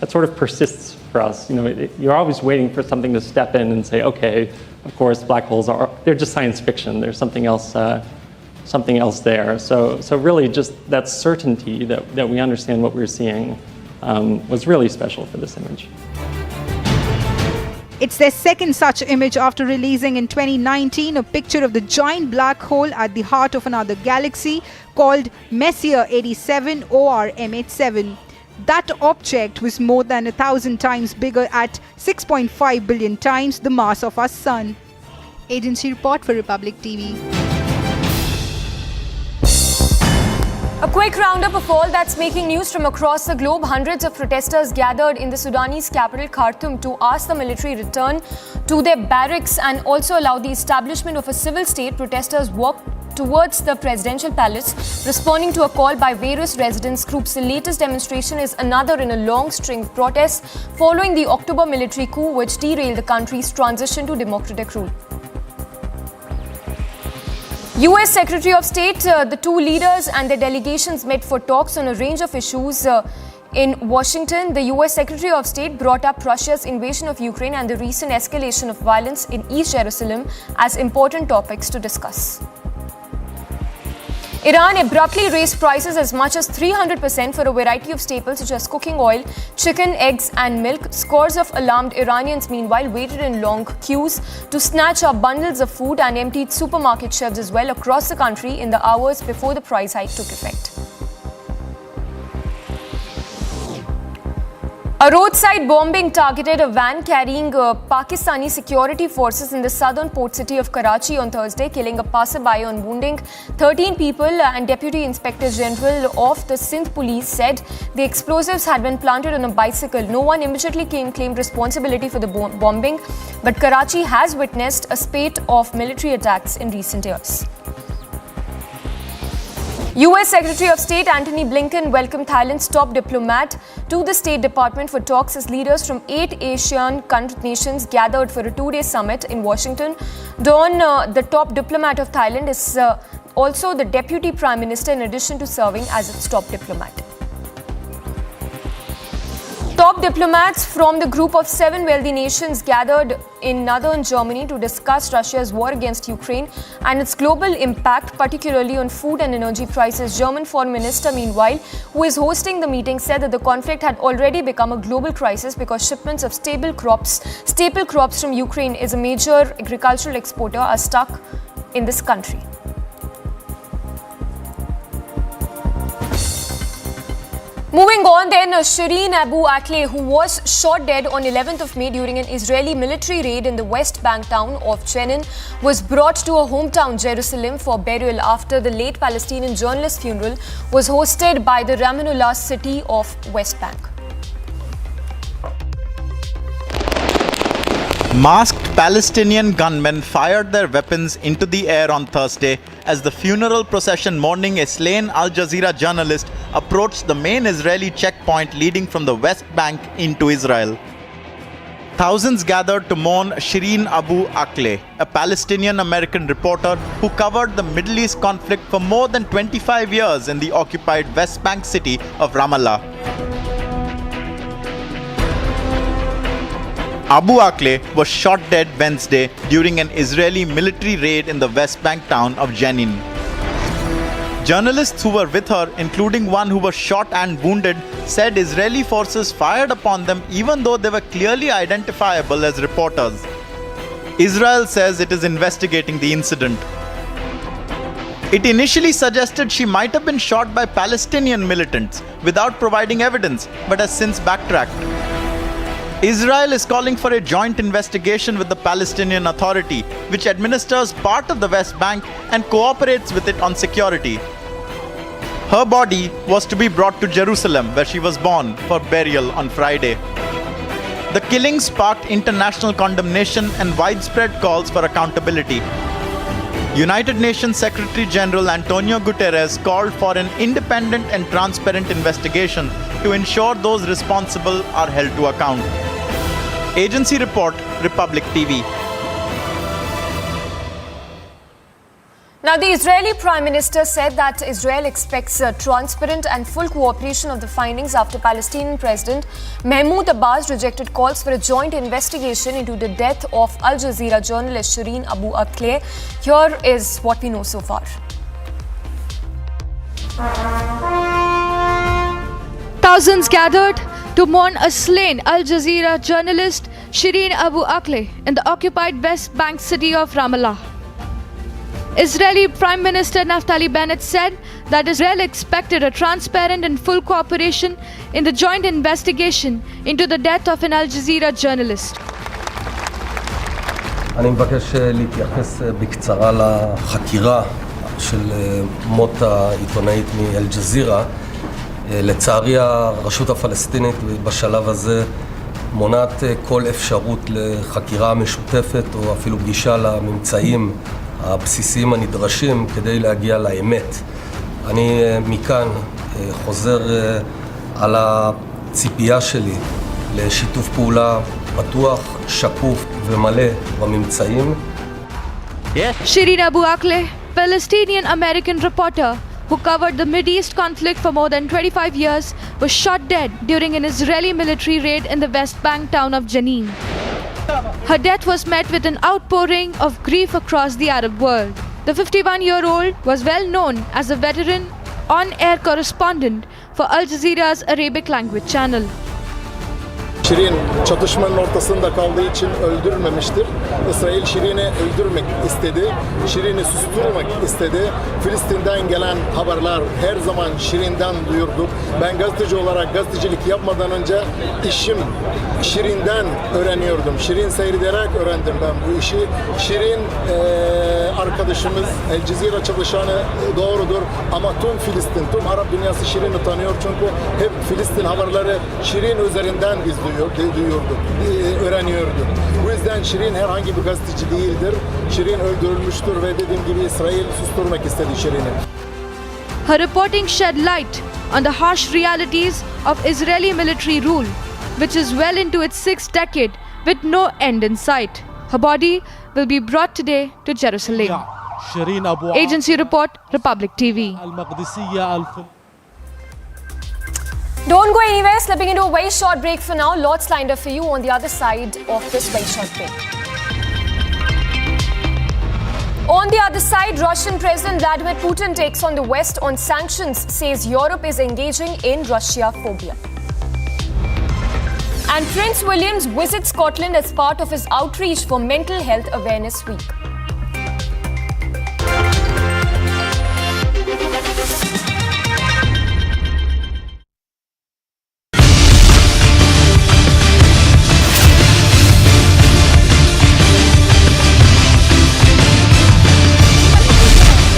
That sort of persists for us. You're always waiting for something to step in and say, okay, of course, black holes they're just science fiction. There's something else there. So really just that certainty that we understand what we're seeing was really special for this image. It's their second such image after releasing in 2019 a picture of the giant black hole at the heart of another galaxy called Messier 87 or M87. That object was more than 1,000 times bigger at 6.5 billion times the mass of our sun. Agency report for Republic TV. A quick roundup of all that's making news from across the globe. Hundreds of protesters gathered in the Sudanese capital Khartoum to ask the military return to their barracks and also allow the establishment of a civil state. Protesters walked towards the presidential palace, responding to a call by various residents groups. The latest demonstration is another in a long string of protests following the October military coup which derailed the country's transition to democratic rule. US Secretary of State, the two leaders and their delegations met for talks on a range of issues in Washington. The US Secretary of State brought up Russia's invasion of Ukraine and the recent escalation of violence in East Jerusalem as important topics to discuss. Iran abruptly raised prices as much as 300% for a variety of staples such as cooking oil, chicken, eggs and milk. Scores of alarmed Iranians meanwhile waited in long queues to snatch up bundles of food and emptied supermarket shelves as well across the country in the hours before the price hike took effect. A roadside bombing targeted a van carrying Pakistani security forces in the southern port city of Karachi on Thursday, killing a passerby and wounding 13 people. And Deputy Inspector General of the Sindh Police said the explosives had been planted on a bicycle. No one immediately claimed responsibility for the bombing, but Karachi has witnessed a spate of military attacks in recent years. US Secretary of State Antony Blinken welcomed Thailand's top diplomat to the State Department for talks as leaders from 8 Asian nations gathered for a 2-day summit in Washington. Don, the top diplomat of Thailand, is also the Deputy Prime Minister in addition to serving as its top diplomat. Top diplomats from the group of 7 wealthy nations gathered in northern Germany to discuss Russia's war against Ukraine and its global impact, particularly on food and energy prices. German Foreign Minister, meanwhile, who is hosting the meeting, said that the conflict had already become a global crisis because shipments of staple crops from Ukraine, is a major agricultural exporter, are stuck in this country. Moving on then, Shireen Abu Akleh, who was shot dead on 11th of May during an Israeli military raid in the West Bank town of Jenin, was brought to her hometown Jerusalem for burial after the late Palestinian journalist's funeral was hosted by the Ramallah city of West Bank. Masked Palestinian gunmen fired their weapons into the air on Thursday as the funeral procession mourning a slain Al Jazeera journalist approached the main Israeli checkpoint leading from the West Bank into Israel. Thousands gathered to mourn Shireen Abu Akleh, a Palestinian-American reporter who covered the Middle East conflict for more than 25 years in the occupied West Bank city of Ramallah. Abu Akleh was shot dead Wednesday during an Israeli military raid in the West Bank town of Jenin. Journalists who were with her, including one who was shot and wounded, said Israeli forces fired upon them even though they were clearly identifiable as reporters. Israel says it is investigating the incident. It initially suggested she might have been shot by Palestinian militants without providing evidence, but has since backtracked. Israel is calling for a joint investigation with the Palestinian Authority, which administers part of the West Bank and cooperates with it on security. Her body was to be brought to Jerusalem, where she was born, for burial on Friday. The killing sparked international condemnation and widespread calls for accountability. United Nations Secretary General Antonio Guterres called for an independent and transparent investigation to ensure those responsible are held to account. Agency report, Republic TV. Now, the Israeli Prime Minister said that Israel expects transparent and full cooperation of the findings after Palestinian President Mahmoud Abbas rejected calls for a joint investigation into the death of Al Jazeera journalist Shireen Abu Akleh. Here is what we know so far. Thousands gathered to mourn a slain Al Jazeera journalist Shireen Abu Akleh in the occupied West Bank city of Ramallah. Israeli Prime Minister Naftali Bennett said that Israel expected a transparent and full cooperation in the joint investigation into the death of an Al Jazeera journalist. אני מבקש להתייחס בקצרה לחקירה של מות העיתונאית מאל-ג'זירה. לצערי הרשות הפלסטינית בשלב הזה מונעת כל אפשרות לחקירה משותפת או אפילו פגישה לממצאים הבסיסיים הנדרשים כדי להגיע לאמת. אני מכאן חוזר על הציפייה שלי לשיתוף פעולה פתוח, שקוף ומלא בממצאים. Shireen Abu Akleh, Palestinian-American reporter who covered the Mideast conflict for more than 25 years, was shot dead during an Israeli military raid in the West Bank town of Jenin. Her death was met with an outpouring of grief across the Arab world. The 51-year-old was well known as a veteran on-air correspondent for Al Jazeera's Arabic language channel. Shireen çatışmanın ortasında kaldığı için öldürülmemiştir. İsrail Shireen'i öldürmek istedi. Shireen'i susturmak istedi. Filistin'den gelen haberler her zaman Shireen'den duyurduk. Ben gazeteci olarak gazetecilik yapmadan önce işim Shireen'den öğreniyordum. Shireen seyrederek öğrendim ben bu işi. Shireen arkadaşımız, El Jazeera çalışanı doğrudur. Ama tüm Filistin, tüm Arap dünyası Shireen'i tanıyor. Çünkü hep Filistin haberleri Shireen üzerinden biz duyuyorduk, öğreniyorduk. Bu yüzden Shireen herhangi bir gazeteci değildir. Shireen öldürülmüştür ve dediğim gibi İsrail susturmak istedi Shireen'i. Her reporting shed light on the harsh realities of Israeli military rule, which is well into its sixth decade with no end in sight. Her body will be brought today to Jerusalem. Agency report, Republic TV. Don't go anywhere, slipping into a very short break for now. Lots lined up for you on the other side of this very short break. On the other side, Russian President Vladimir Putin takes on the West on sanctions, says Europe is engaging in Russia phobia. And Prince William visits Scotland as part of his outreach for Mental Health Awareness Week.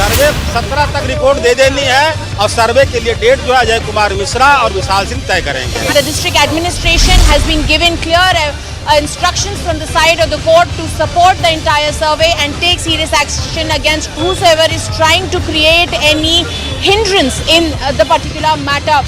सर्वे 17 तक report दे देनी है और सर्वे के लिए date जो है अजय कुमार मिश्रा और विशाल सिंह तय करेंगे. The district administration has been given clear instructions from the side of the court to support the entire survey and take serious action against whosoever is trying to create any hindrance in the particular matter.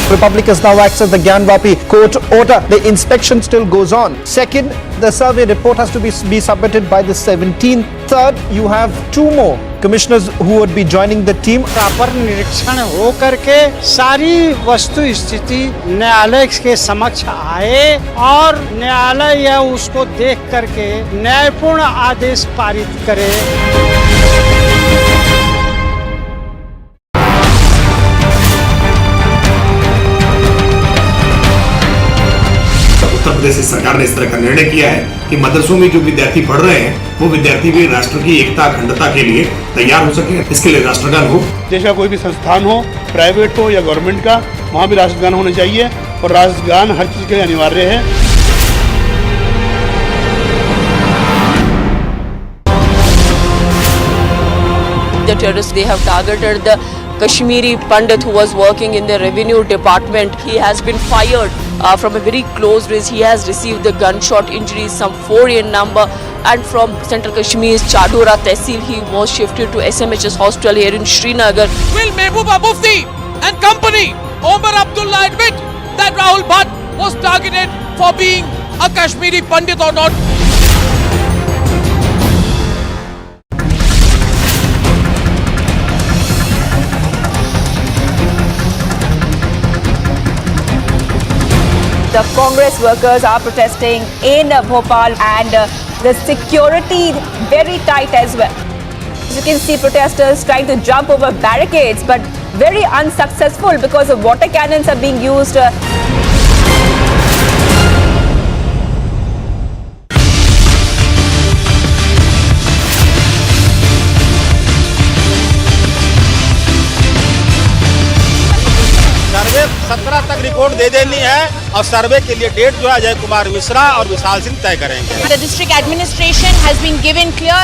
Republic has now accessed the Gyanvapi court order. The inspection still goes on. Second, the survey report has to be submitted by the 17th. Third, you have two more commissioners who would be joining the team. Proper निरीक्षण हो करके सारी वस्तु स्थिति न्यायालय के समक्ष आए और न्यायालय या उसको देख करके न्यायपूर्ण आदेश पारित करे. उत्तर प्रदेश सरकार ने इस तरह का निर्णय किया है कि मदरसों में जो विद्यार्थी पढ़ रहे हैं वो विद्यार्थी भी राष्ट्र की एकता अखंडता के लिए तैयार हो सके. इसके लिए राष्ट्रगान हो. देश का कोई भी संस्थान हो, प्राइवेट हो या गवर्नमेंट का, वहाँ भी राष्ट्रगान होना चाहिए और राष्ट्रगान हर चीज के लिए अनिवार्य है. The terrorists, they have targeted the Kashmiri Pandit who was working in the revenue department. He has been fired from a very close range. He has received the gunshot injuries, some 4 in number, and from Central Kashmir's Chadora Tehsil, he was shifted to SMHS Hospital here in Srinagar. Will Mehbooba Mufti and company, Omar Abdullah, admit that Rahul Bhatt was targeted for being a Kashmiri Pandit or not? the Congress workers are protesting in Bhopal, and the security very tight as well. As you can see, protesters trying to jump over barricades, but very unsuccessful because of water cannons are being used. सर्वे 17 तक report दे देनी है और सर्वे के लिए date जो है अजय कुमार मिश्रा और विशाल सिंह तय करेंगे. The district administration has been given clear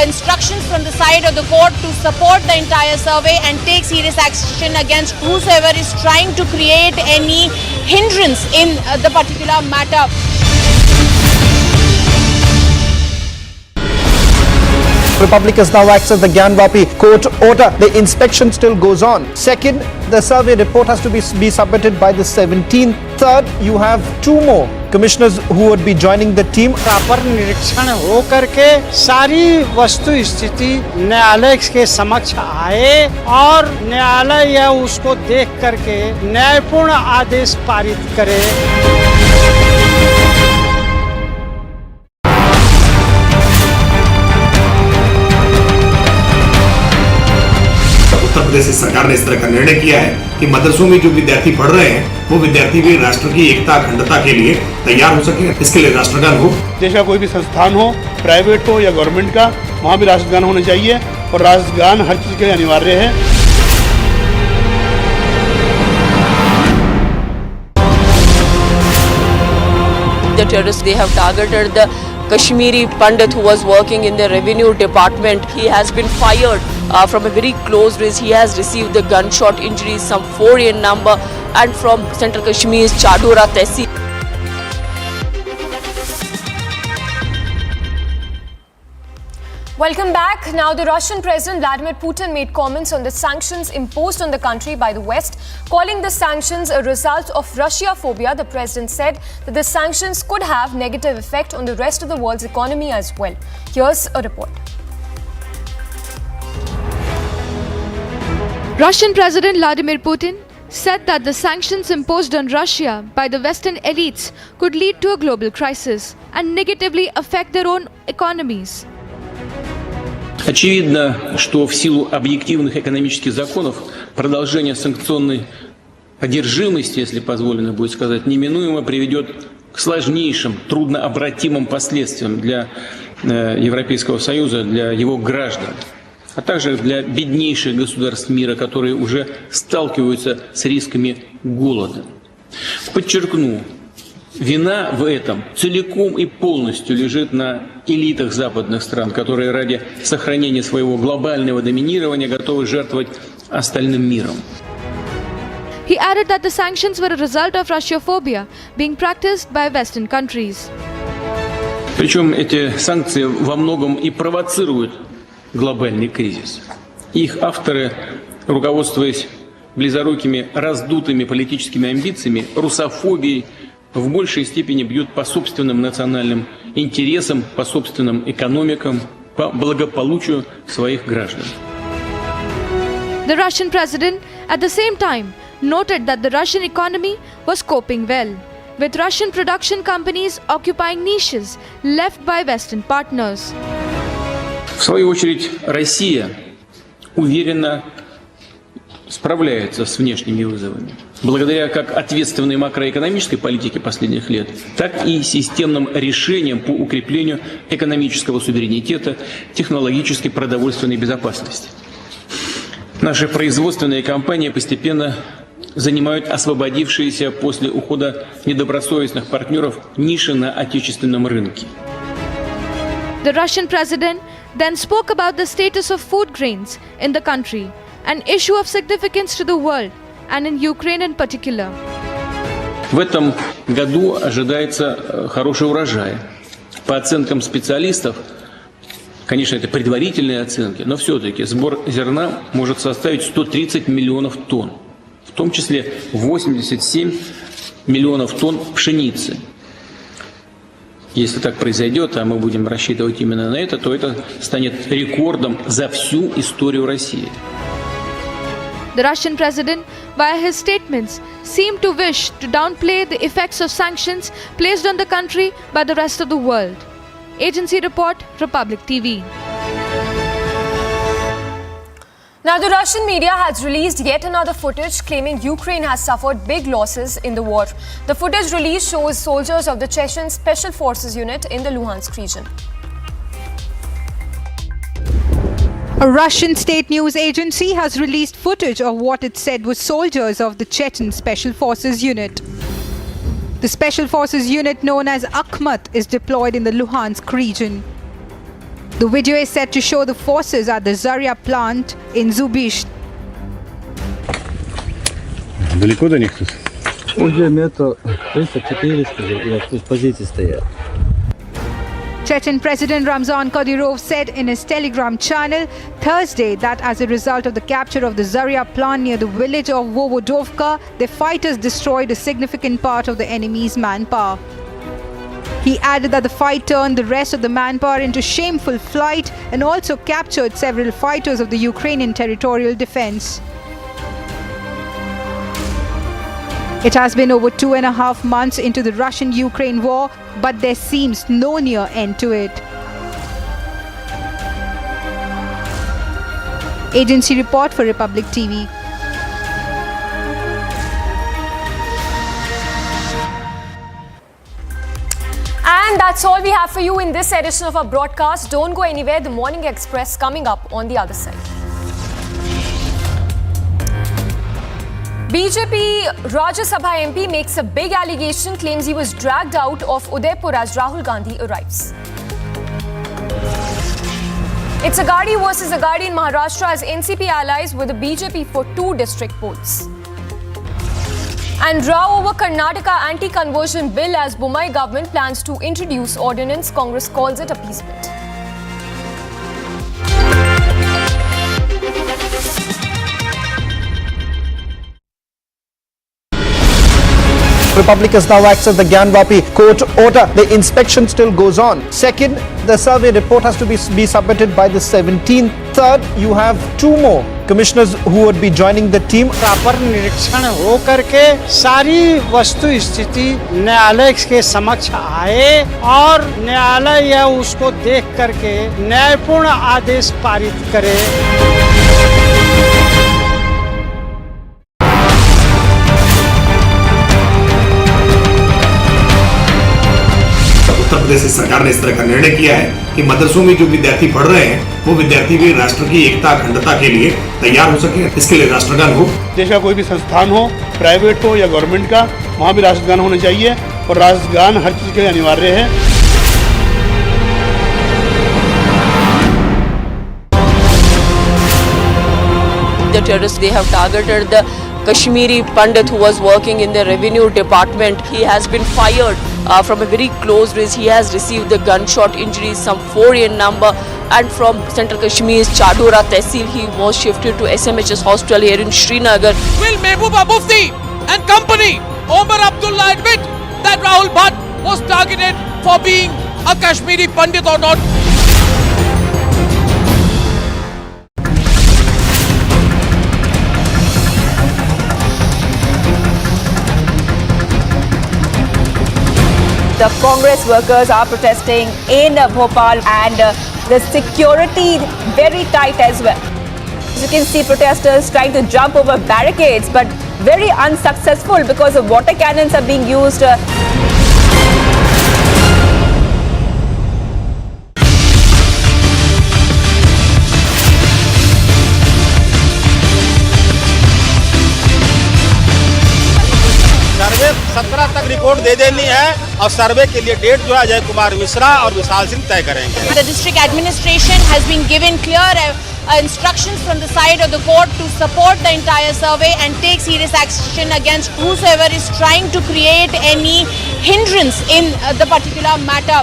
instructions from the side of the court to support the entire survey and take serious action against whosoever is trying to create any hindrance in the particular matter. Republic has now accessed the Gyanvapi court order. The inspection still goes on. Second, the survey report has to be submitted by the 17th. Third, you have two more commissioners who would be joining the team. Proper निरीक्षण हो करके सारी वस्तु स्थिति न्यायालय के समक्ष आए और न्यायालय या उसको देख करके न्यायपूर्ण आदेश पारित करे. उत्तर प्रदेश सरकार ने इस तरह का निर्णय किया है कि मदरसों में जो विद्यार्थी पढ़ रहे हैं वो विद्यार्थी भी राष्ट्र की एकता अखंडता के लिए तैयार हो सके. इसके लिए राष्ट्रगान हो. देश का कोई भी संस्थान हो, प्राइवेट हो या गवर्नमेंट का, वहाँ भी राष्ट्रगान होना चाहिए और राष्ट्रगान हर चीज के लिए अनिवार्य है. The terrorists, they have targeted the Kashmiri Pandit who was working in the revenue department. He has been fired from a very close range. He has received the gunshot injuries, some 4 in number, and from Central Kashmir's Chadora Tehsil. Welcome back. Now, the Russian President Vladimir Putin made comments on the sanctions imposed on the country by the West. Calling the sanctions a result of Russia-phobia, the president said that the sanctions could have negative effect on the rest of the world's economy as well. Here's a report. Russian President Vladimir Putin said that the sanctions imposed on Russia by the Western elites could lead to a global crisis and negatively affect their own economies. Очевидно, что в силу объективных экономических законов продолжение санкционной одержимости, если позволено будет сказать, неминуемо приведет к сложнейшим, труднообратимым последствиям для Европейского Союза, для его граждан, а также для беднейших государств мира, которые уже сталкиваются с рисками голода. Подчеркну, вина в этом целиком и полностью лежит на элитах западных стран, которые ради сохранения своего глобального доминирования готовы жертвовать остальным миром. He added that the sanctions were a result of Russia-phobia being practiced by Western countries. Причем эти санкции во многом и провоцируют глобальный кризис. Их авторы, руководствуясь близорукими раздутыми политическими амбициями, русофобией, в большей степени бьют по собственным национальным интересам, по собственным экономикам, по благополучию своих граждан. The Russian president, at the same time, noted that the Russian economy was coping well, with Russian production companies occupying niches left by Western partners. В свою очередь, Россия уверенно справляется с внешними вызовами, благодаря как ответственной макроэкономической политике последних лет, так и системным решениям по укреплению экономического суверенитета, технологической продовольственной безопасности. Наши производственные компании постепенно занимают освободившиеся после ухода недобросовестных партнеров ниши на отечественном рынке. The Russian president then spoke about the status of food grains in the country, an issue of significance to the world, and in Ukraine in particular. В этом году ожидается хороший урожай. По оценкам специалистов, конечно, это предварительные оценки, но все-таки сбор зерна может составить 130 миллионов тонн, в том числе 87 миллионов тонн пшеницы. Если так произойдет, а мы будем рассчитывать именно на это, то это станет рекордом за всю историю России. The Russian president, via his statements, seemed to wish to downplay the effects of sanctions placed on the country by the rest of the world. Agency report, Republic TV. Now, the Russian media has released yet another footage claiming Ukraine has suffered big losses in the war. The footage released shows soldiers of the Chechen Special Forces unit in the Luhansk region. A Russian state news agency has released footage of what it said was soldiers of the Chechen Special Forces unit. The Special Forces unit known as Akhmat is deployed in the Luhansk region. The video is said to show the forces at the Zarya plant in Zubisht. Далеко до них тут? Уже метров 300-400 позиции стоят. Chechen President Ramzan Kadyrov said in his Telegram channel Thursday that as a result of the capture of the Zarya plant near the village of Vovodovka, the fighters destroyed a significant part of the enemy's manpower. He added that the fight turned the rest of the manpower into shameful flight and also captured several fighters of the Ukrainian territorial defense. It has been over 2.5 months into the Russian-Ukraine war, but there seems no near end to it. Agency report for Republic TV. And that's all we have for you in this edition of our broadcast. Don't go anywhere. The Morning Express coming up on the other side. BJP Rajya Sabha MP makes a big allegation, claims he was dragged out of Udaipur as Rahul Gandhi arrives. It's Agadi versus Agadi in Maharashtra as NCP allies with the BJP for 2 district polls. And row over Karnataka anti-conversion bill as Bommai government plans to introduce ordinance. Congress calls it appeasement. Republic has now accessed the Gyanvapi court order. The inspection still goes on. Second, the survey report has to be submitted by the 17th. Third, you have 2 more commissioners who would be joining the team. Proper निरीक्षण हो करके सारी वस्तु स्थिति न्यायालय के समक्ष आए और न्यायालय यह उसको देख करके न्यायपूर्ण आदेश पारित करे. उत्तर प्रदेश सरकार ने इस तरह का निर्णय किया है कि मदरसों में जो विद्यार्थी पढ़ रहे हैं वो विद्यार्थी भी राष्ट्र की एकता अखंडता के लिए तैयार हो सके. इसके लिए राष्ट्रगान हो. देश का कोई भी संस्थान हो, प्राइवेट हो या गवर्नमेंट का, वहाँ भी राष्ट्रगान होना चाहिए और राष्ट्रगान हर चीज के लिए अनिवार्य है. The terrorists, they have targeted the Kashmiri Pandit who was working in the revenue department. He has been fired from a very close range. He has received the gunshot injuries, some 4 in number, and from Central Kashmir's Chadora Tehsil, he was shifted to SMHS Hospital here in Srinagar. Will Mehbooba Mufti and company, Omar Abdullah, admit that Rahul Bhatt was targeted for being a Kashmiri Pandit or not? The Congress workers are protesting in Bhopal and the security very tight as well. As you can see, protesters trying to jump over barricades but very unsuccessful because of water cannons are being used. सर्वे 17 तक report दे देनी है और सर्वे के लिए date जो है अजय कुमार मिश्रा और विशाल सिंह तय करेंगे. The district administration has been given clear instructions from the side of the court to support the entire survey and take serious action against whosoever is trying to create any hindrance in the particular matter.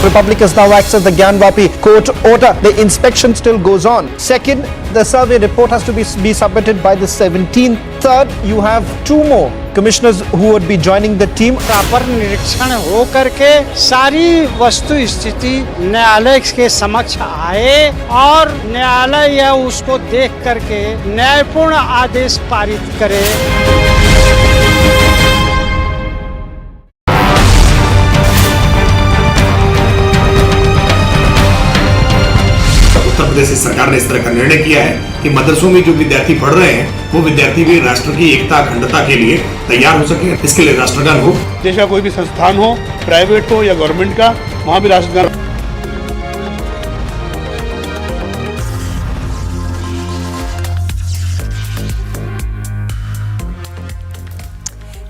Republic has now accessed the Gyanvapi court order. The inspection still goes on. Second, the survey report has to be submitted by the 17th. Third, you have two more commissioners who would be joining the team. Proper निरीक्षण हो करके सारी वस्तु स्थिति न्यायालय के समक्ष आए और न्यायालय यह उसको देख करके न्यायपूर्ण आदेश पारित करे। उत्तर प्रदेश सरकार ने इस तरह का निर्णय किया है कि मदरसों में जो विद्यार्थी पढ़ रहे हैं वो विद्यार्थी भी राष्ट्र की एकता अखंडता के लिए तैयार हो सके, इसके लिए राष्ट्रगान हो। देश का कोई भी संस्थान हो, प्राइवेट हो या गवर्नमेंट का, वहाँ भी राष्ट्रगान।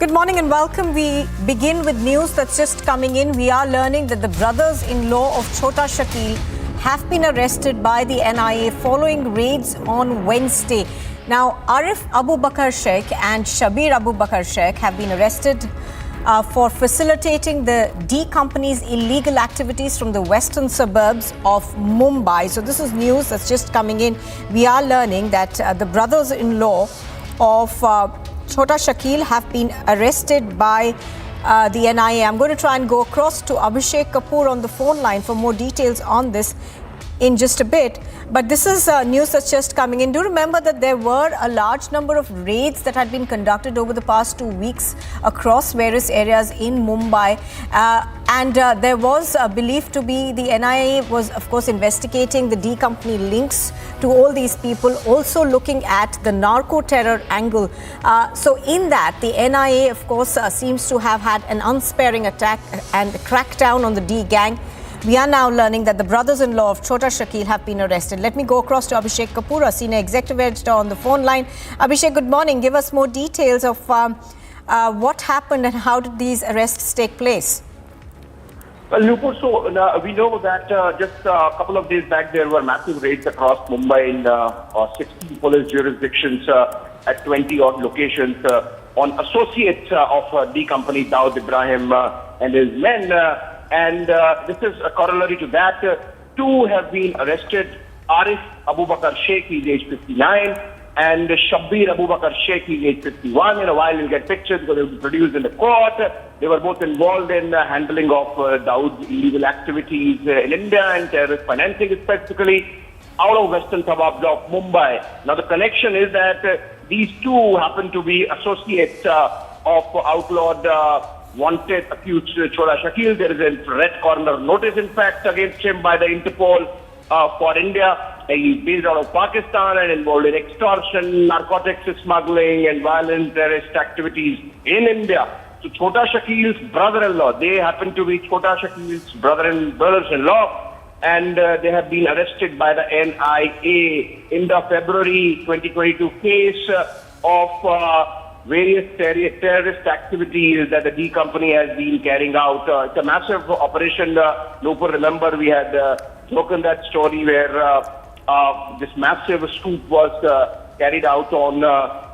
Good morning and welcome. We begin with news that's just coming in. We are learning that the brothers-in-law of Chota Shakil have been arrested by the NIA following raids on Wednesday. Now, Arif Abu Bakr Sheikh and Shabir Abu Bakr Sheikh have been arrested for facilitating the D Company's illegal activities from the western suburbs of Mumbai. So this is news that's just coming in. We are learning that the brothers-in-law of Chota Shakil have been arrested by the NIA. I'm going to try and go across to Abhishek Kapoor on the phone line for more details on this in just a bit. But this is news that's just coming in. Do remember that there were a large number of raids that had been conducted over the past 2 weeks across various areas in Mumbai. And there was believed to be the NIA was, of course, investigating the D Company links to all these people, also looking at the narco-terror angle. So in that, the NIA, of course, seems to have had an unsparing attack and crackdown on the D gang. We are now learning that the brothers-in-law of Chota Shakil have been arrested. Let me go across to Abhishek Kapoor, a senior executive editor on the phone line. Abhishek, good morning. Give us more details of what happened and how did these arrests take place? Well, Nupur, so we know that just a couple of days back there were massive raids across Mumbai in 16 police jurisdictions at 20 odd locations on associates of D Company, Dawood Ibrahim and his men. And this is a corollary to that. Two have been arrested. Arif Abu Bakr Sheikh, he's age 59, and Shabir Abu Bakr Sheikh, he's age 51. In a while, you'll get pictures because they will be produced in the court. They were both involved in handling of Dawood's illegal activities in India and terrorist financing, specifically out of western suburbs of Mumbai. Now, the connection is that these two happen to be associates of outlawed wanted accused Chota Shakil. There is a red corner notice, in fact, against him by the Interpol for India. He's based out of Pakistan and involved in extortion, narcotics smuggling and violent terrorist activities in India. So Chota Shakil's brother-in-law, they happen to be Chota Shakil's brothers-in-law, and they have been arrested by the NIA in the February 2022 case of various terrorist activities that the D Company has been carrying out. It's a massive operation. Nupur, remember we had spoken that story where this massive scoop was carried out on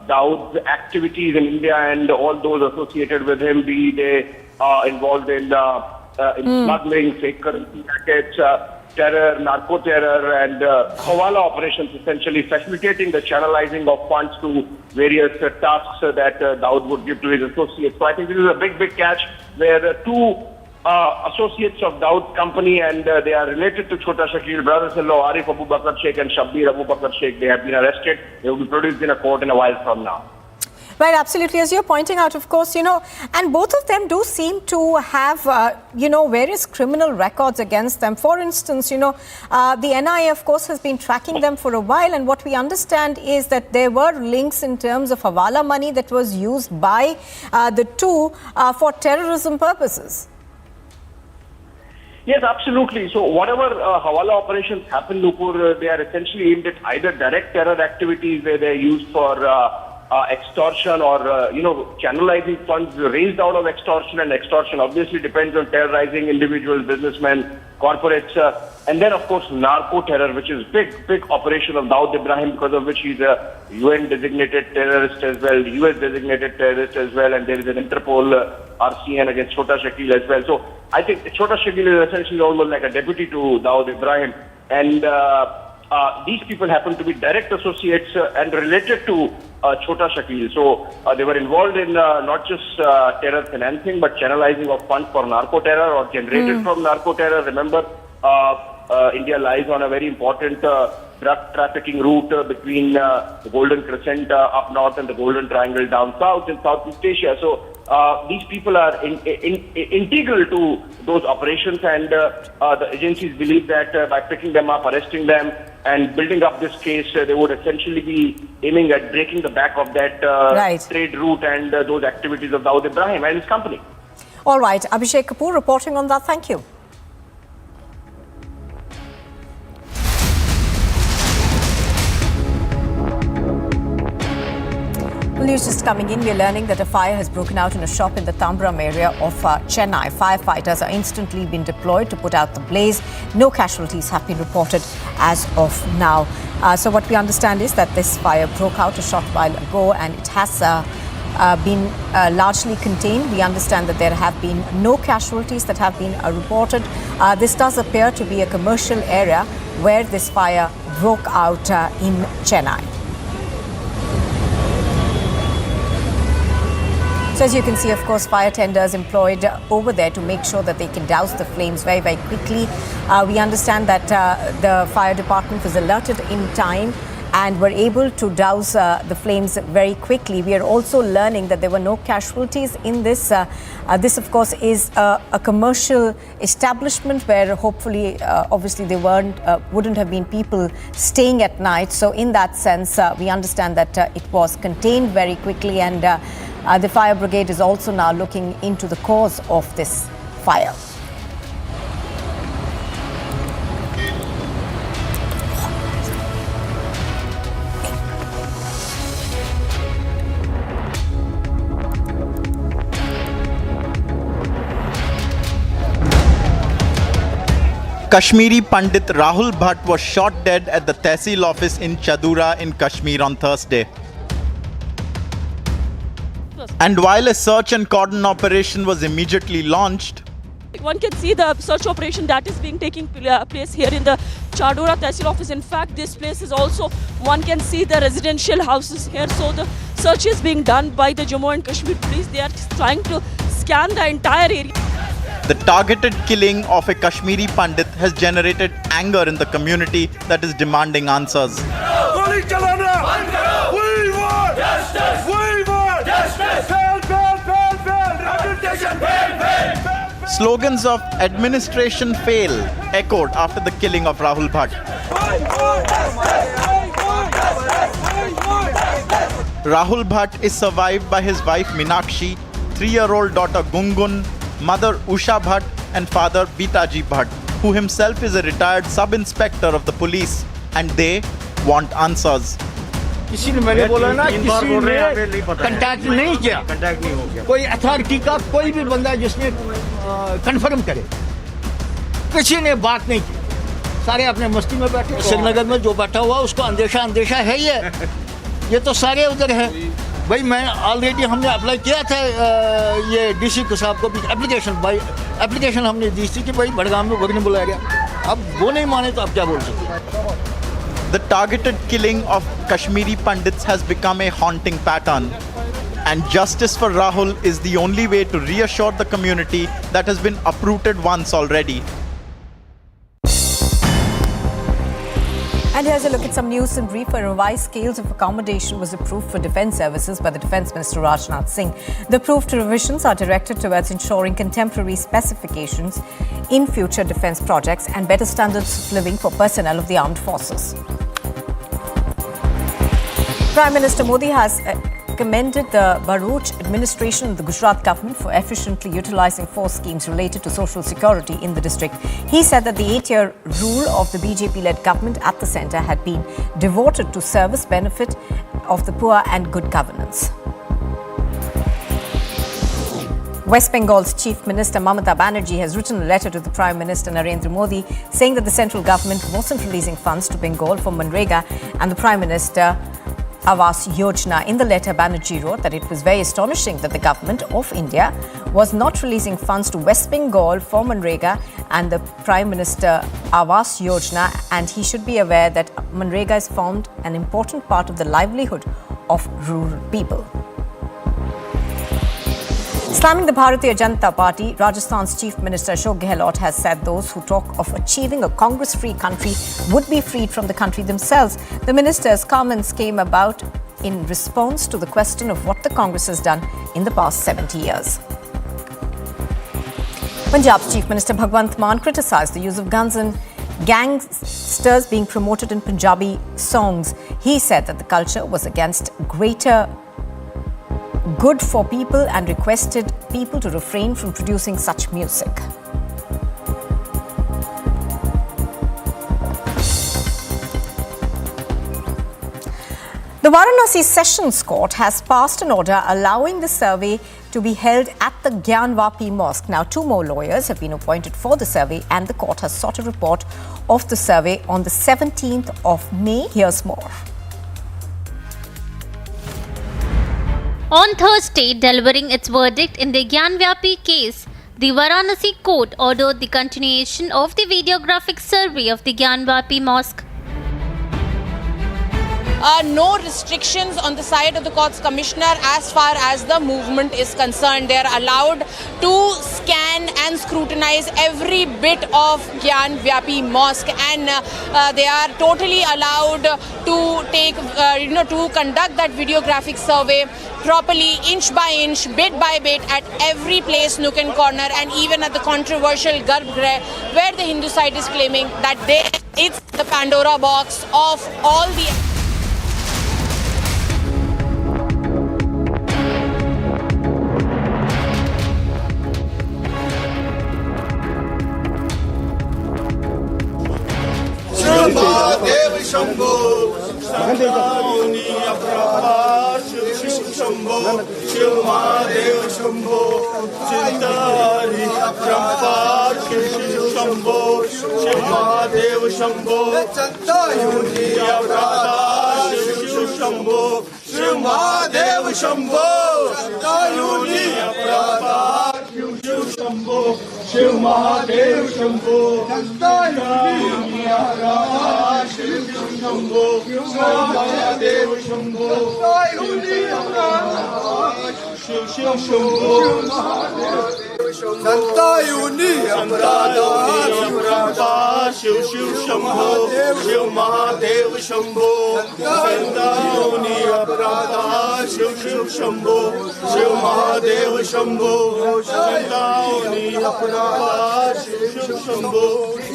Dawood's activities in India and all those associated with him, be they involved in smuggling, fake currency rackets, terror, narco-terror and hawala operations, essentially facilitating the channelizing of funds to various tasks that Dawood would give to his associates. So I think this is a big catch where two associates of Dawood's company and they are related to Chota Shakil, brothers-in-law Arif Abu Bakr Sheikh and Shabir Abu Bakr Sheikh. They have been arrested. They will be produced in a court in a while from now. Right, absolutely. As you're pointing out, of course, and both of them do seem to have, various criminal records against them. For instance, the NIA, of course, has been tracking them for a while. And what we understand is that there were links in terms of hawala money that was used by the two for terrorism purposes. Yes, absolutely. So whatever hawala operations happen, Nupur, they are essentially aimed at either direct terror activities where they are used for extortion or channelizing funds raised out of extortion, and extortion obviously depends on terrorizing individuals, businessmen, corporates, and then of course narco terror, which is big operation of Dawood Ibrahim, because of which he's a UN designated terrorist as well, US designated terrorist as well, and there is an Interpol RCN against Chota Shakil as well. So I think Chota Shakil is essentially almost like a deputy to Dawood Ibrahim, and these people happen to be direct associates and related to Chota Shakil. So they were involved in not just terror financing, but channelizing of funds for narco terror or generated from narco terror. Remember, India lies on a very important drug trafficking route between the Golden Crescent up north and the Golden Triangle down south in Southeast Asia. So these people are integral to those operations, and the agencies believe that by picking them up, arresting them, and building up this case, they would essentially be aiming at breaking the back of that trade route and those activities of Dawood Ibrahim and his company. All right, Abhishek Kapoor reporting on that. Thank you. News just coming in, we are learning that a fire has broken out in a shop in the Tambaram area of Chennai. Firefighters are instantly been deployed to put out the blaze. No casualties have been reported as of now. So what we understand is that this fire broke out a short while ago, and it has been largely contained. We understand that there have been no casualties that have been reported. This does appear to be a commercial area where this fire broke out in Chennai. So as you can see, of course, fire tenders employed over there to make sure that they can douse the flames very, very quickly. We understand that the fire department was alerted in time and were able to douse the flames very quickly. We are also learning that there were no casualties in this. This, of course, is a commercial establishment where hopefully, obviously, there wouldn't have been people staying at night. So in that sense, we understand that it was contained very quickly, and the fire brigade is also now looking into the cause of this fire. Kashmiri Pandit Rahul Bhatt was shot dead at the Tehsil office in Chadura in Kashmir on Thursday. And while a search and cordon operation was immediately launched, one can see the search operation that is being taking place here in the Chadura Tehsil office. In fact, this place is also, one can see the residential houses here. So the search is being done by the Jammu and Kashmir police. They are trying to scan the entire area. the targeted killing of a Kashmiri Pandit has generated anger in the community that is demanding answers. Slogans of administration fail echoed after the killing of Rahul Bhatt. Rahul Bhatt is survived by his wife Meenakshi, 3-year-old daughter Gungun, mother Usha Bhatt and father Bitaji Bhatt, who himself is a retired sub-inspector of the police, and they want answers. किसी ने मैंने बोला ना किसी ने contact नहीं किया कोई अथॉरिटी का कोई भी बंदा जिसने कंफर्म करे किसी ने बात नहीं की सारे अपने मस्ती में बैठे श्रीनगर में जो बैठा हुआ उसको अंदेशा है ये तो सारे उधर है भाई मैं ऑलरेडी हमने अप्लाई किया था ये डीसी को साहब को भी एप्लीकेशन हमने दी थी कि भाई बड़गाम में वगैरह बुलाया गया अब वो नहीं माने तो अब क्या बोल सकते The targeted killing of Kashmiri Pandits has become a haunting pattern, and justice for Rahul is the only way to reassure the community that has been uprooted once already. And here's a look at some news in brief. A revised scales of accommodation was approved for defence services by the Defence Minister Rajnath Singh. The approved revisions are directed towards ensuring contemporary specifications in future defence projects and better standards of living for personnel of the armed forces. Prime Minister Modi has commended the Bharuch administration and the Gujarat government for efficiently utilising 4 schemes related to social security in the district. He said that the 8-year rule of the BJP-led government at the centre had been devoted to service benefit of the poor and good governance. West Bengal's Chief Minister Mamata Banerjee has written a letter to the Prime Minister Narendra Modi saying that the central government wasn't releasing funds to Bengal for Manrega and the Prime Minister Awas Yojana. In the letter, Banerjee wrote that it was very astonishing that the government of India was not releasing funds to West Bengal for Manrega and the Prime Minister Awas Yojana, and he should be aware that Manrega has formed an important part of the livelihood of rural people. Slamming the Bharatiya Janata Party, Rajasthan's Chief Minister Ashok Gehlot has said those who talk of achieving a Congress-free country would be freed from the country themselves. The minister's comments came about in response to the question of what the Congress has done in the past 70 years. Punjab's Chief Minister Bhagwant Mann criticised the use of guns and gangsters being promoted in Punjabi songs. He said that the culture was against greater good for people and requested people to refrain from producing such music. The Varanasi Sessions Court has passed an order allowing the survey to be held at the Gyanvapi mosque. Now, 2 more lawyers have been appointed for the survey and the court has sought a report of the survey on the 17th of May. Here's more. On Thursday, delivering its verdict in the Gyanvapi case, the Varanasi court ordered the continuation of the videographic survey of the Gyanvapi mosque. No restrictions on the side of the court's commissioner as far as the movement is concerned. They are allowed to scan and scrutinize every bit of Gyanvapi mosque, and they are totally allowed to take, to conduct that videographic survey properly, inch by inch, bit by bit, at every place, nook and corner, and even at the controversial Garbhagriha, where the Hindu side is claiming that it's the Pandora box of all the... Dev Shambho, Sandauni Abrahar, Shiv Shambho, Shiv Mahadev Shambho, Chintari Abrahar, Shiv Shambho, Shiv Mahadev Shambho, Sandauni Abrahar, Shiv Shambho, Shiv Mahadev Shambho, Sandauni Abrahar, Shiv Shambho, Shiv Mahadev Shambho, Sandauni Abrahar, Shiv Shambho, Shiv Mahadev Shambho, Sandauni Abrahar, Shiv Shambho, Sandauni Abrahar, Shiv Shambho, Shiv Mahadev Shambho, Sandauni Abrahar, Shiv Shambho, Shiv Mahadev Shambho, Sandauni Abrahar, Shiv Shambho,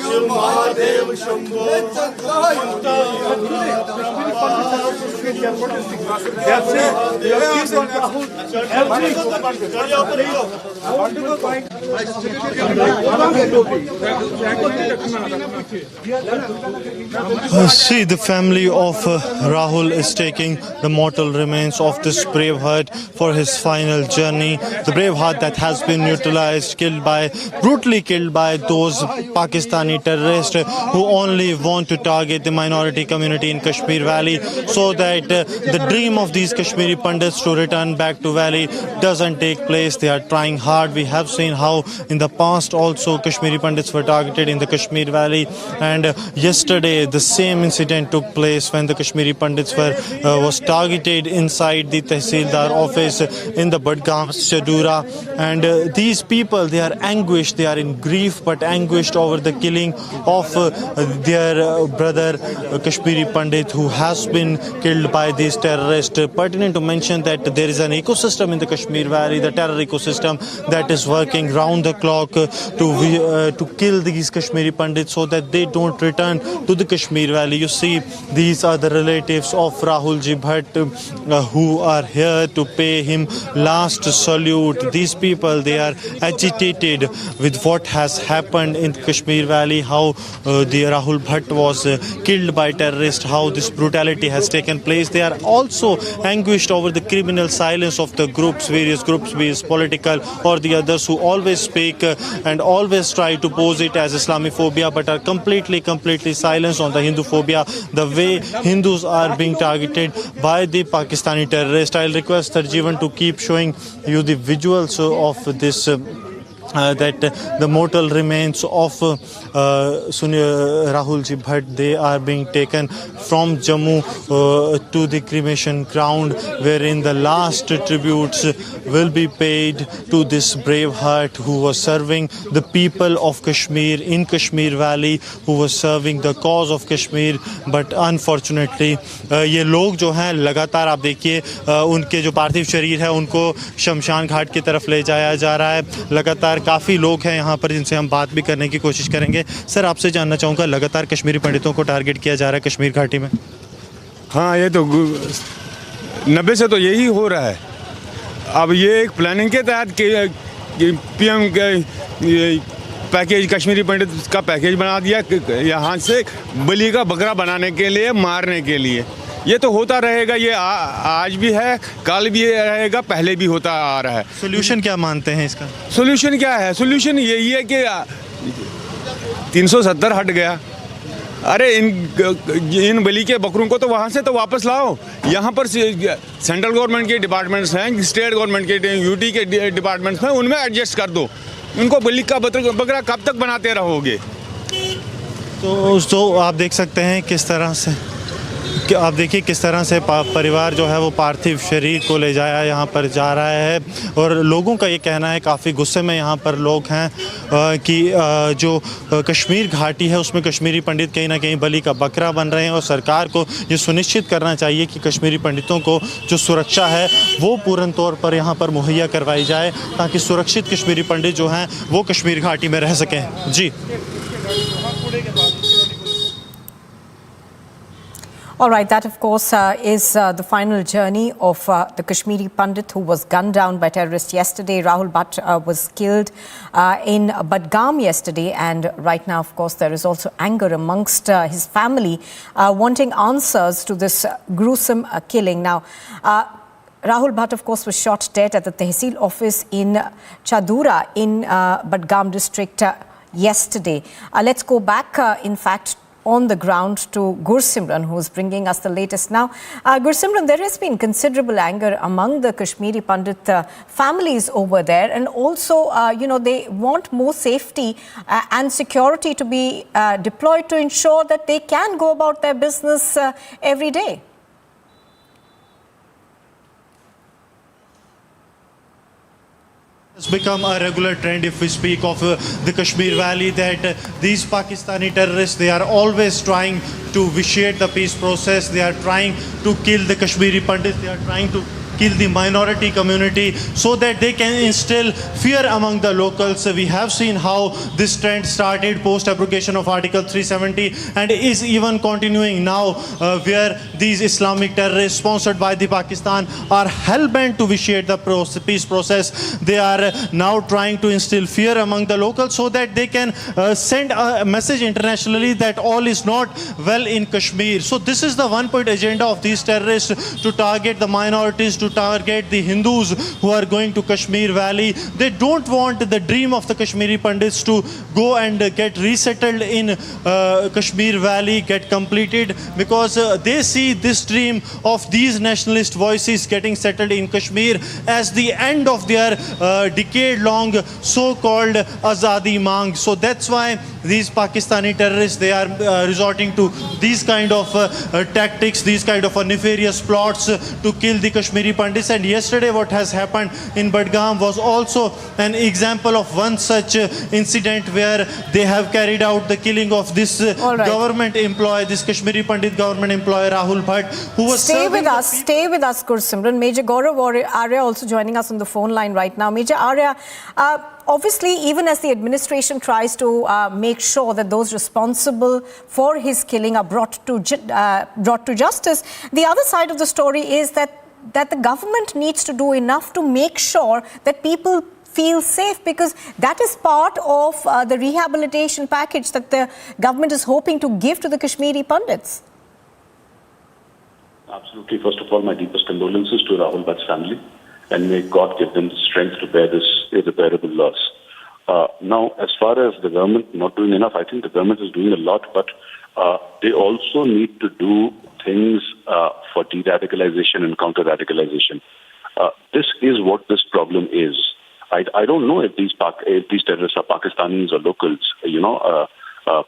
Shiv Mahadev Shambho, See, the family of Rahul is taking the mortal remains of this brave heart for his final journey. The brave heart that has been neutralized, brutally killed by those Pakistani terrorists who only want to target the minority community in Kashmir Valley, so that the dream of these Kashmiri Pandits to return back to Valley doesn't take place. They are trying hard. We have seen how in the past also Kashmiri Pandits were targeted in the Kashmir Valley, and yesterday the same incident took place when the Kashmiri Pandits was targeted inside the Tehsildar office in the Badgam Chadura, and these people, they are anguished, they are in grief but anguished over the killing of their brother Kashmiri Pandit who has been killed by these terrorists. Pertinent to mention that there is an ecosystem in the Kashmir Valley, the terror ecosystem, that is working round the clock to kill these Kashmiri Pandits so that they don't return to the Kashmir Valley. You see, these are the relatives of Rahul Ji Bhatt who are here to pay him last salute. These people, they are agitated with what has happened in Kashmir Valley, how the Rahul Bhatt was killed by terrorists, how this brutality has taken place. They are also anguished over the criminal silence of the groups, various groups, be it political or the others, who always speak and always try to pose it as Islamophobia, but are completely silenced on the Hinduphobia, the way Hindus are being targeted by the Pakistani terrorists. I'll request Tarjeevan to keep showing you the visuals of this that the mortal remains of Rahulji Bhatt, they are being taken from Jammu to the cremation ground, wherein the last tributes will be paid to this brave heart who was serving the people of Kashmir in Kashmir Valley, who was serving the cause of Kashmir. But unfortunately ये लोग जो हैं लगातार आप देखिए उनके जो पार्थिव शरीर है उनको शमशान घाट की तरफ ले जाया जा रहा है। लगातार काफ़ी लोग हैं यहाँ पर जिनसे हम बात भी करने की कोशिश करेंगे। सर, आपसे जानना चाहूँगा, लगातार कश्मीरी पंडितों को टारगेट किया जा रहा है कश्मीर घाटी में। हाँ, ये तो 90 से तो यही हो रहा है। अब ये एक प्लानिंग के तहत पीएम पैकेज, कश्मीरी पंडित का पैकेज बना दिया यहाँ से बलि का बकरा बनाने के लिए, मारने के लिए। ये तो होता रहेगा, ये आज भी है, कल भी रहेगा, पहले भी होता आ रहा है। सोल्यूशन क्या मानते हैं इसका? सोल्यूशन क्या है? सोल्यूशन यही है कि 370 हट गया। अरे इन बलि के बकरों को तो वहाँ से तो वापस लाओ। यहाँ पर सेंट्रल गवर्नमेंट के डिपार्टमेंट्स हैं, स्टेट गवर्नमेंट के, यूटी के डिपार्टमेंट्स हैं, उनमें एडजस्ट कर दो। उनको बलि का बकरा कब तक बनाते रहोगे? तो आप देख सकते हैं किस तरह से आप देखिए किस तरह से परिवार जो है वो पार्थिव शरीर को ले जाया यहाँ पर जा रहा है। और लोगों का ये कहना है, काफ़ी गुस्से में यहाँ पर लोग हैं कि जो कश्मीर घाटी है उसमें कश्मीरी पंडित कहीं ना कहीं बलि का बकरा बन रहे हैं। और सरकार को ये सुनिश्चित करना चाहिए कि कश्मीरी पंडितों को जो सुरक्षा है वो पूर्ण तौर पर यहाँ पर मुहैया करवाई जाए, ताकि सुरक्षित कश्मीरी पंडित जो हैं वो कश्मीर घाटी में रह सकें। जी। All right, that of course is the final journey of the Kashmiri Pandit who was gunned down by terrorists yesterday. Rahul Bhatt was killed in Budgam yesterday, and right now of course there is also anger amongst his family wanting answers to this gruesome killing. Now, Rahul Bhatt of course was shot dead at the Tehsil office in Chadura in Budgam district yesterday. Let's go back in fact on the ground to Gursimran, who is bringing us the latest now. Gursimran, there has been considerable anger among the Kashmiri Pandit families over there, and also, they want more safety and security to be deployed to ensure that they can go about their business every day. It's become a regular trend, if we speak of the Kashmir Valley, that these Pakistani terrorists, they are always trying to vitiate the peace process. They are trying to kill the Kashmiri Pandits. They are trying to kill the minority community so that they can instill fear among the locals. We have seen how this trend started post abrogation of Article 370 and is even continuing now, where these Islamic terrorists sponsored by the Pakistan are hell-bent to vitiate the peace process. They are now trying to instill fear among the locals so that they can send a message internationally that all is not well in Kashmir. So this is the one-point agenda of these terrorists, to target the minorities, to target the Hindus who are going to Kashmir Valley. They don't want the dream of the Kashmiri Pandits to go and get resettled in Kashmir Valley, get completed, because they see this dream of these nationalist voices getting settled in Kashmir as the end of their decade-long so-called Azadi Mang. So that's why these Pakistani terrorists, they are resorting to these kind of tactics, these kind of nefarious plots to kill the Kashmiri Pandits. And yesterday what has happened in Budgam was also an example of one such incident where they have carried out the killing of this government employee, this Kashmiri Pandit government employee Rahul Bhatt, who was Stay with us, Gursimran. Major Gaurav Arya also joining us on the phone line right now. Major Arya, obviously, even as the administration tries to make sure that those responsible for his killing are brought to justice, the other side of the story is that the government needs to do enough to make sure that people feel safe, because that is part of the rehabilitation package that the government is hoping to give to the Kashmiri Pandits. Absolutely. First of all, my deepest condolences to Rahul Bhatt's family, and may God give them the strength to bear this irreparable loss. Now, as far as the government not doing enough, I think the government is doing a lot, but they also need to do things for de-radicalization and counter-radicalization. This is what this problem is. I don't know if these terrorists are Pakistanis or locals.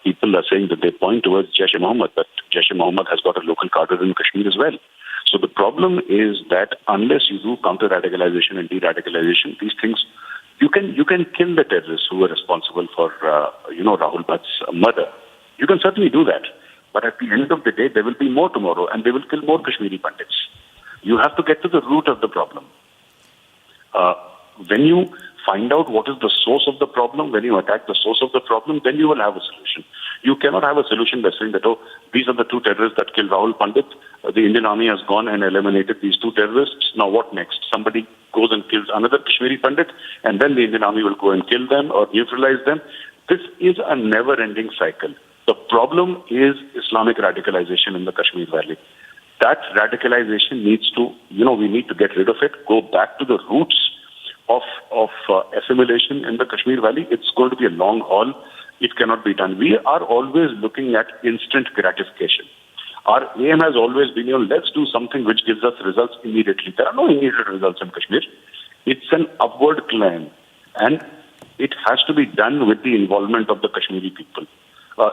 People are saying that they point towards Jaish-e-Mohammed, but Jaish-e-Mohammed has got a local cadre in Kashmir as well. So the problem is that unless you do counter-radicalization and de-radicalization, these things, you can kill the terrorists who are responsible for, Rahul Bhatt's murder. You can certainly do that. But at the end of the day, there will be more tomorrow, and they will kill more Kashmiri Pandits. You have to get to the root of the problem. When you find out what is the source of the problem, when you attack the source of the problem, then you will have a solution. You cannot have a solution by saying that, these are the two terrorists that killed Rahul Pandit. The Indian army has gone and eliminated these two terrorists. Now what next? Somebody goes and kills another Kashmiri Pandit, and then the Indian army will go and kill them or neutralize them. This is a never-ending cycle. The problem is Islamic radicalization in the Kashmir Valley. That radicalization needs to, we need to get rid of it, go back to the roots of assimilation in the Kashmir Valley. It's going to be a long haul. It cannot be done. We are always looking at instant gratification. Our aim has always been, let's do something which gives us results immediately. There are no immediate results in Kashmir. It's an upward climb, and it has to be done with the involvement of the Kashmiri people.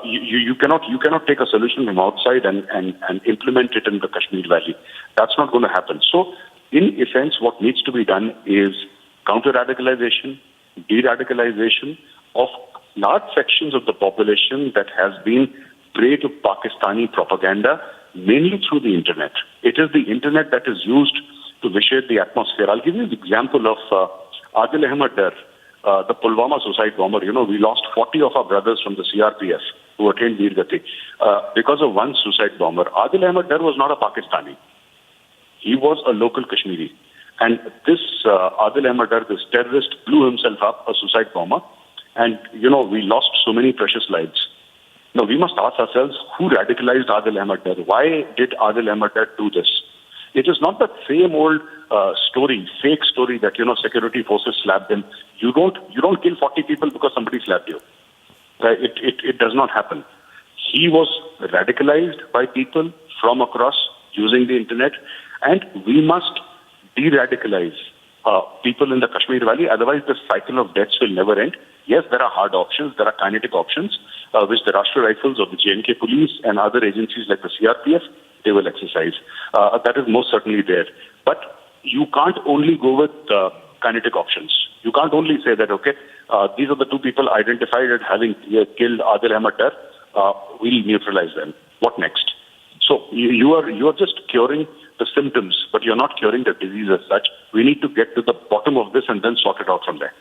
You cannot take a solution from outside and implement it in the Kashmir Valley. That's not going to happen. So, in essence, what needs to be done is counter-radicalization, de-radicalization of large sections of the population that has been prey to Pakistani propaganda, mainly through the internet. It is the internet that is used to vitiate the atmosphere. I'll give you the example of Adil Ahmed Dar, the Pulwama suicide bomber. We lost 40 of our brothers from the CRPF who attained Veer Gati because of one suicide bomber. Adil Ahmed Dar was not a Pakistani. He was a local Kashmiri. And this Adil Ahmed Dar, this terrorist, blew himself up, a suicide bomber. And, we lost so many precious lives. Now, we must ask ourselves, who radicalized Adil Ahmed Dar? Why did Adil Ahmed Dar do this? It is not the same old fake story that, security forces slapped him. You don't kill 40 people because somebody slapped you. It does not happen. He was radicalized by people from across using the internet, and we must de-radicalize people in the Kashmir Valley. Otherwise, the cycle of deaths will never end. Yes, there are hard options, there are kinetic options, which the Rashtra Rifles or the JNK police and other agencies like the CRPF, they will exercise. That is most certainly there. But you can't only go with kinetic options. You can't only say that, these are the two people identified as having killed Adil Ahmed Dar. We'll neutralize them. What next? So you are just curing the symptoms, but you're not curing the disease as such. We need to get to the bottom of this and then sort it out from there.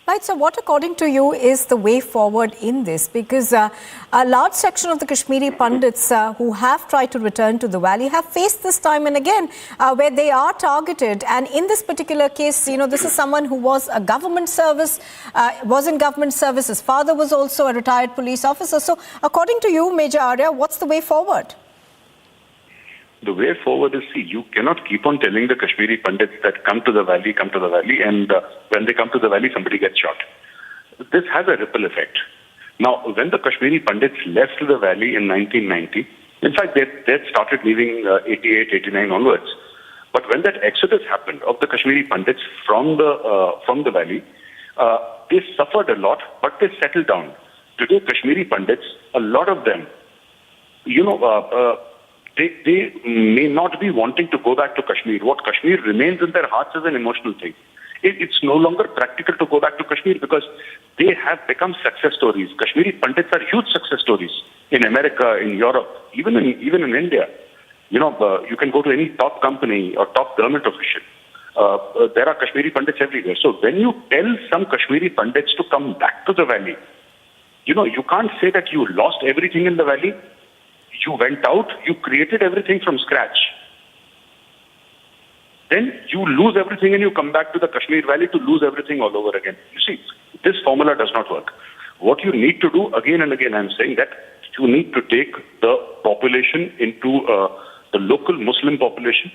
Right, so what according to you is the way forward in this? Because a large section of the Kashmiri Pandits who have tried to return to the valley have faced this time and again where they are targeted. And in this particular case, this is someone who was a government service, was in government service. His father was also a retired police officer. So according to you, Major Arya, what's the way forward? The way forward is, you cannot keep on telling the Kashmiri Pandits that come to the valley, and when they come to the valley, somebody gets shot. This has a ripple effect. Now, when the Kashmiri Pandits left the valley in 1990, in fact, they had started leaving 88, 89 onwards. But when that exodus happened of the Kashmiri Pandits from the valley, they suffered a lot, but they settled down. Today, Kashmiri Pandits, a lot of them, they may not be wanting to go back to Kashmir. What Kashmir remains in their hearts is an emotional thing. It's no longer practical to go back to Kashmir because they have become success stories. Kashmiri Pandits are huge success stories in America, in Europe, even in India. You can go to any top company or top government official. There are Kashmiri Pandits everywhere. So when you tell some Kashmiri Pandits to come back to the valley, you can't say that you lost everything in the valley. You went out, you created everything from scratch. Then you lose everything and you come back to the Kashmir Valley to lose everything all over again. You see, this formula does not work. What you need to do, again and again, I'm saying that you need to take the population into the local Muslim population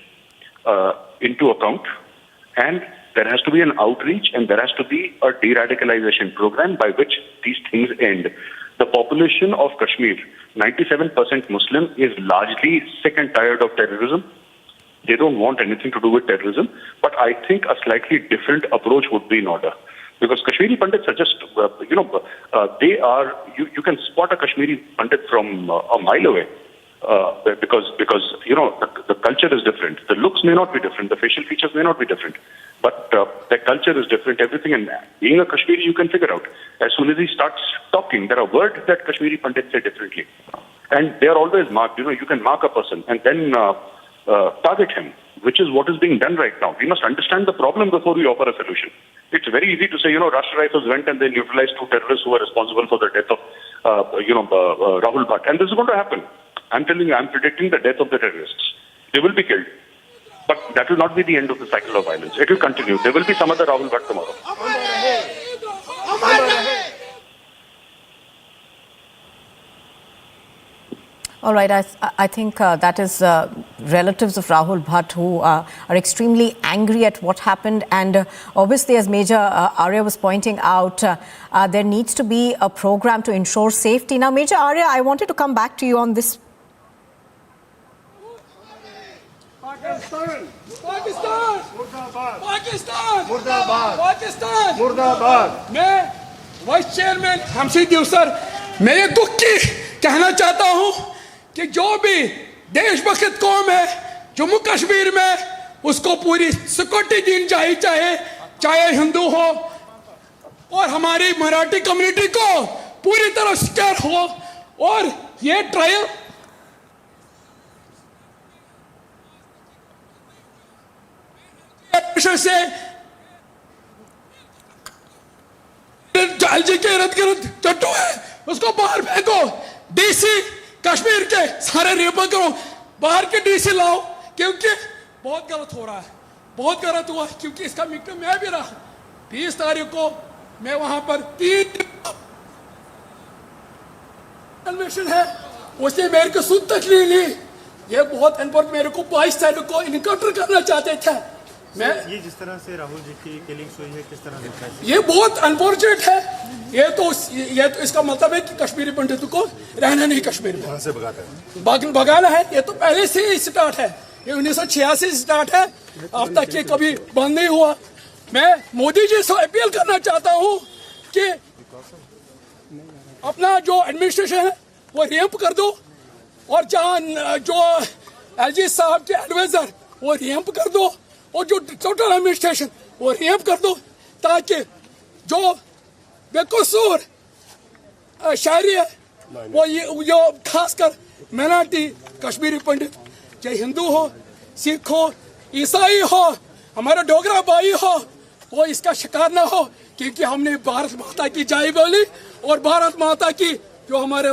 into account, and there has to be an outreach and there has to be a de-radicalization program by which these things end. The population of Kashmir, 97% Muslim, is largely sick and tired of terrorism. They don't want anything to do with terrorism, but I think a slightly different approach would be in order. Because Kashmiri Pandits are just, they are, you can spot a Kashmiri Pandit from a mile away. Because the culture is different. The looks may not be different. The facial features may not be different. But their culture is different. Everything. And being a Kashmiri, you can figure out. As soon as he starts talking, there are words that Kashmiri Pandits say differently. And they are always marked. You can mark a person and then target him, which is what is being done right now. We must understand the problem before we offer a solution. It's very easy to say, Rashtra Rifles went and they neutralized 2 terrorists who were responsible for the death of, Rahul Bhatt. And this is going to happen. I'm telling you, I'm predicting the death of the terrorists. They will be killed. But that will not be the end of the cycle of violence. It will continue. There will be some other Rahul Bhatt tomorrow. All right, I think that is relatives of Rahul Bhatt who are extremely angry at what happened, and obviously, as Major Arya was pointing out, there needs to be a program to ensure safety. Now, Major Arya, I wanted to come back to you on this. Pakistan! Pakistan! Murdabad! Pakistan! Murdabad! Pakistan! Murdabad! मैं vice chairman हमसी दिवसर मैं ये दुख की कहना चाहता हूँ कि जो भी देशभक्त कौम है जम्मू कश्मीर में उसको पूरी सिक्योरिटी दी चाहिए, चाहे हिंदू हो और हमारी मराठी कम्युनिटी को पूरी तरह सिक्योर हो। और ये ट्रायल से एलजी के इर्द गिर्द चट्टू है उसको बाहर फेंको। डीसी कश्मीर के सारे रिपोर्ट करो, बाहर के डीसी लाओ, क्योंकि बहुत गलत हो रहा है, बहुत गलत हुआ। क्योंकि इसका विक्टिम मैं भी रहा। 20 तारीख को मैं वहां पर 3 कन्वेंशन है, उसने मेरे को सुन तक नहीं ली। ये बहुत इम्पोर्टेंट, मेरे को 22 तारीख को इनकाउंटर करना चाहते थे। ये जिस तरह से राहुल जी की किलिंग्स हुई है, किस तरह दिखता है? ये बहुत अनफॉर्चुनेट है। ये तो इसका मतलब है कि कश्मीरी पंडितों को रहना नहीं कश्मीर में, से भगाना है। ये तो पहले से ही स्टार्ट है, ये 1986 से स्टार्ट है, अब तक ये कभी बंद नहीं हुआ। मैं मोदी जी से अपील करना चाहता हूँ कि अपना जो एडमिनिस्ट्रेशन है वो रिएम्प कर दो, और जहाँ जो एलजी साहब के एडवाइजर वो रिएम्प कर दो, और जो टोटल एडमिनिस्ट्रेशन वो रिएम्प कर दो, ताकि जो बेकसूर शायरी है वो ये खासकर मिनाटी कश्मीरी पंडित, चाहे हिंदू हो, सिख हो, ईसाई हो, हमारा डोगरा भाई हो, वो इसका शिकार ना हो। क्योंकि हमने भारत माता की जय बोली, और भारत माता की जो हमारे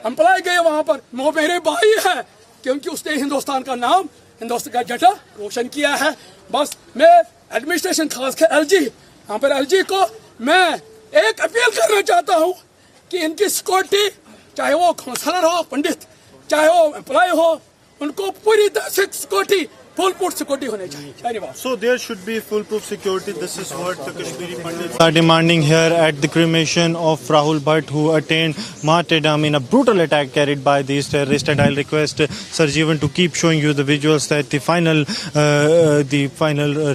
एम्प्लॉय गए वहां पर वो मेरे भाई है, क्योंकि उसने हिंदुस्तान का नाम, हिंदुस्तान का झंडा रोशन किया है। बस मैं एडमिनिस्ट्रेशन खासकर एलजी, यहाँ पर एलजी को मैं एक अपील करना चाहता हूँ कि इनकी सिक्योरिटी, चाहे वो काउंसलर हो, पंडित, चाहे वो एम्प्लॉय हो, उनको पूरी तरह से सिक्योरिटी, full-proof security होने चाहिए। So there should be foolproof security. This is what the Kashmiri Pandits are demanding here at the cremation of Rahul Bhatt, who attained martyrdom in a brutal attack carried by these terrorists. And I'll request Sir Jeevan to keep showing you the visuals that the final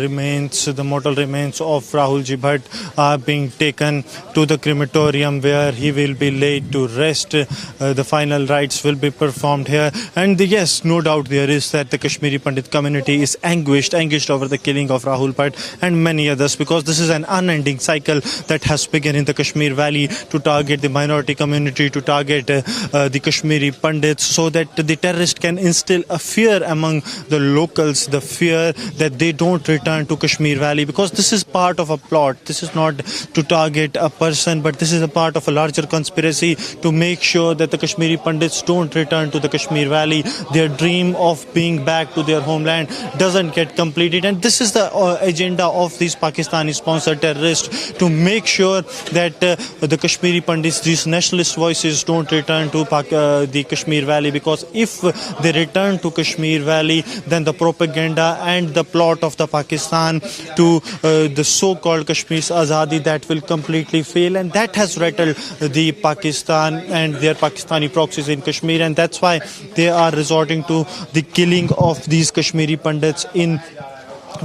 remains, the mortal remains of Rahul Ji Bhatt are being taken to the crematorium where he will be laid to rest. The final rites will be performed here. And yes, no doubt there is that the Kashmiri Pandit community is anguished over the killing of Rahul Bhatt and many others, because this is an unending cycle that has begun in the Kashmir Valley to target the minority community, to target the Kashmiri Pandits, so that the terrorists can instill a fear among the locals, the fear that they don't return to Kashmir Valley, because this is part of a plot. This is not to target a person, but this is a part of a larger conspiracy to make sure that the Kashmiri Pandits don't return to the Kashmir Valley. Their dream of being back to their homeland plan doesn't get completed. And this is the agenda of these Pakistani-sponsored terrorists, to make sure that the Kashmiri Pandits, these nationalist voices, don't return to the Kashmir Valley, because if they return to Kashmir Valley, then the propaganda and the plot of the Pakistan to the so-called Kashmir's Azadi, that will completely fail, and that has rattled the Pakistan and their Pakistani proxies in Kashmir, and that's why they are resorting to the killing of these Kashmiri Pandits in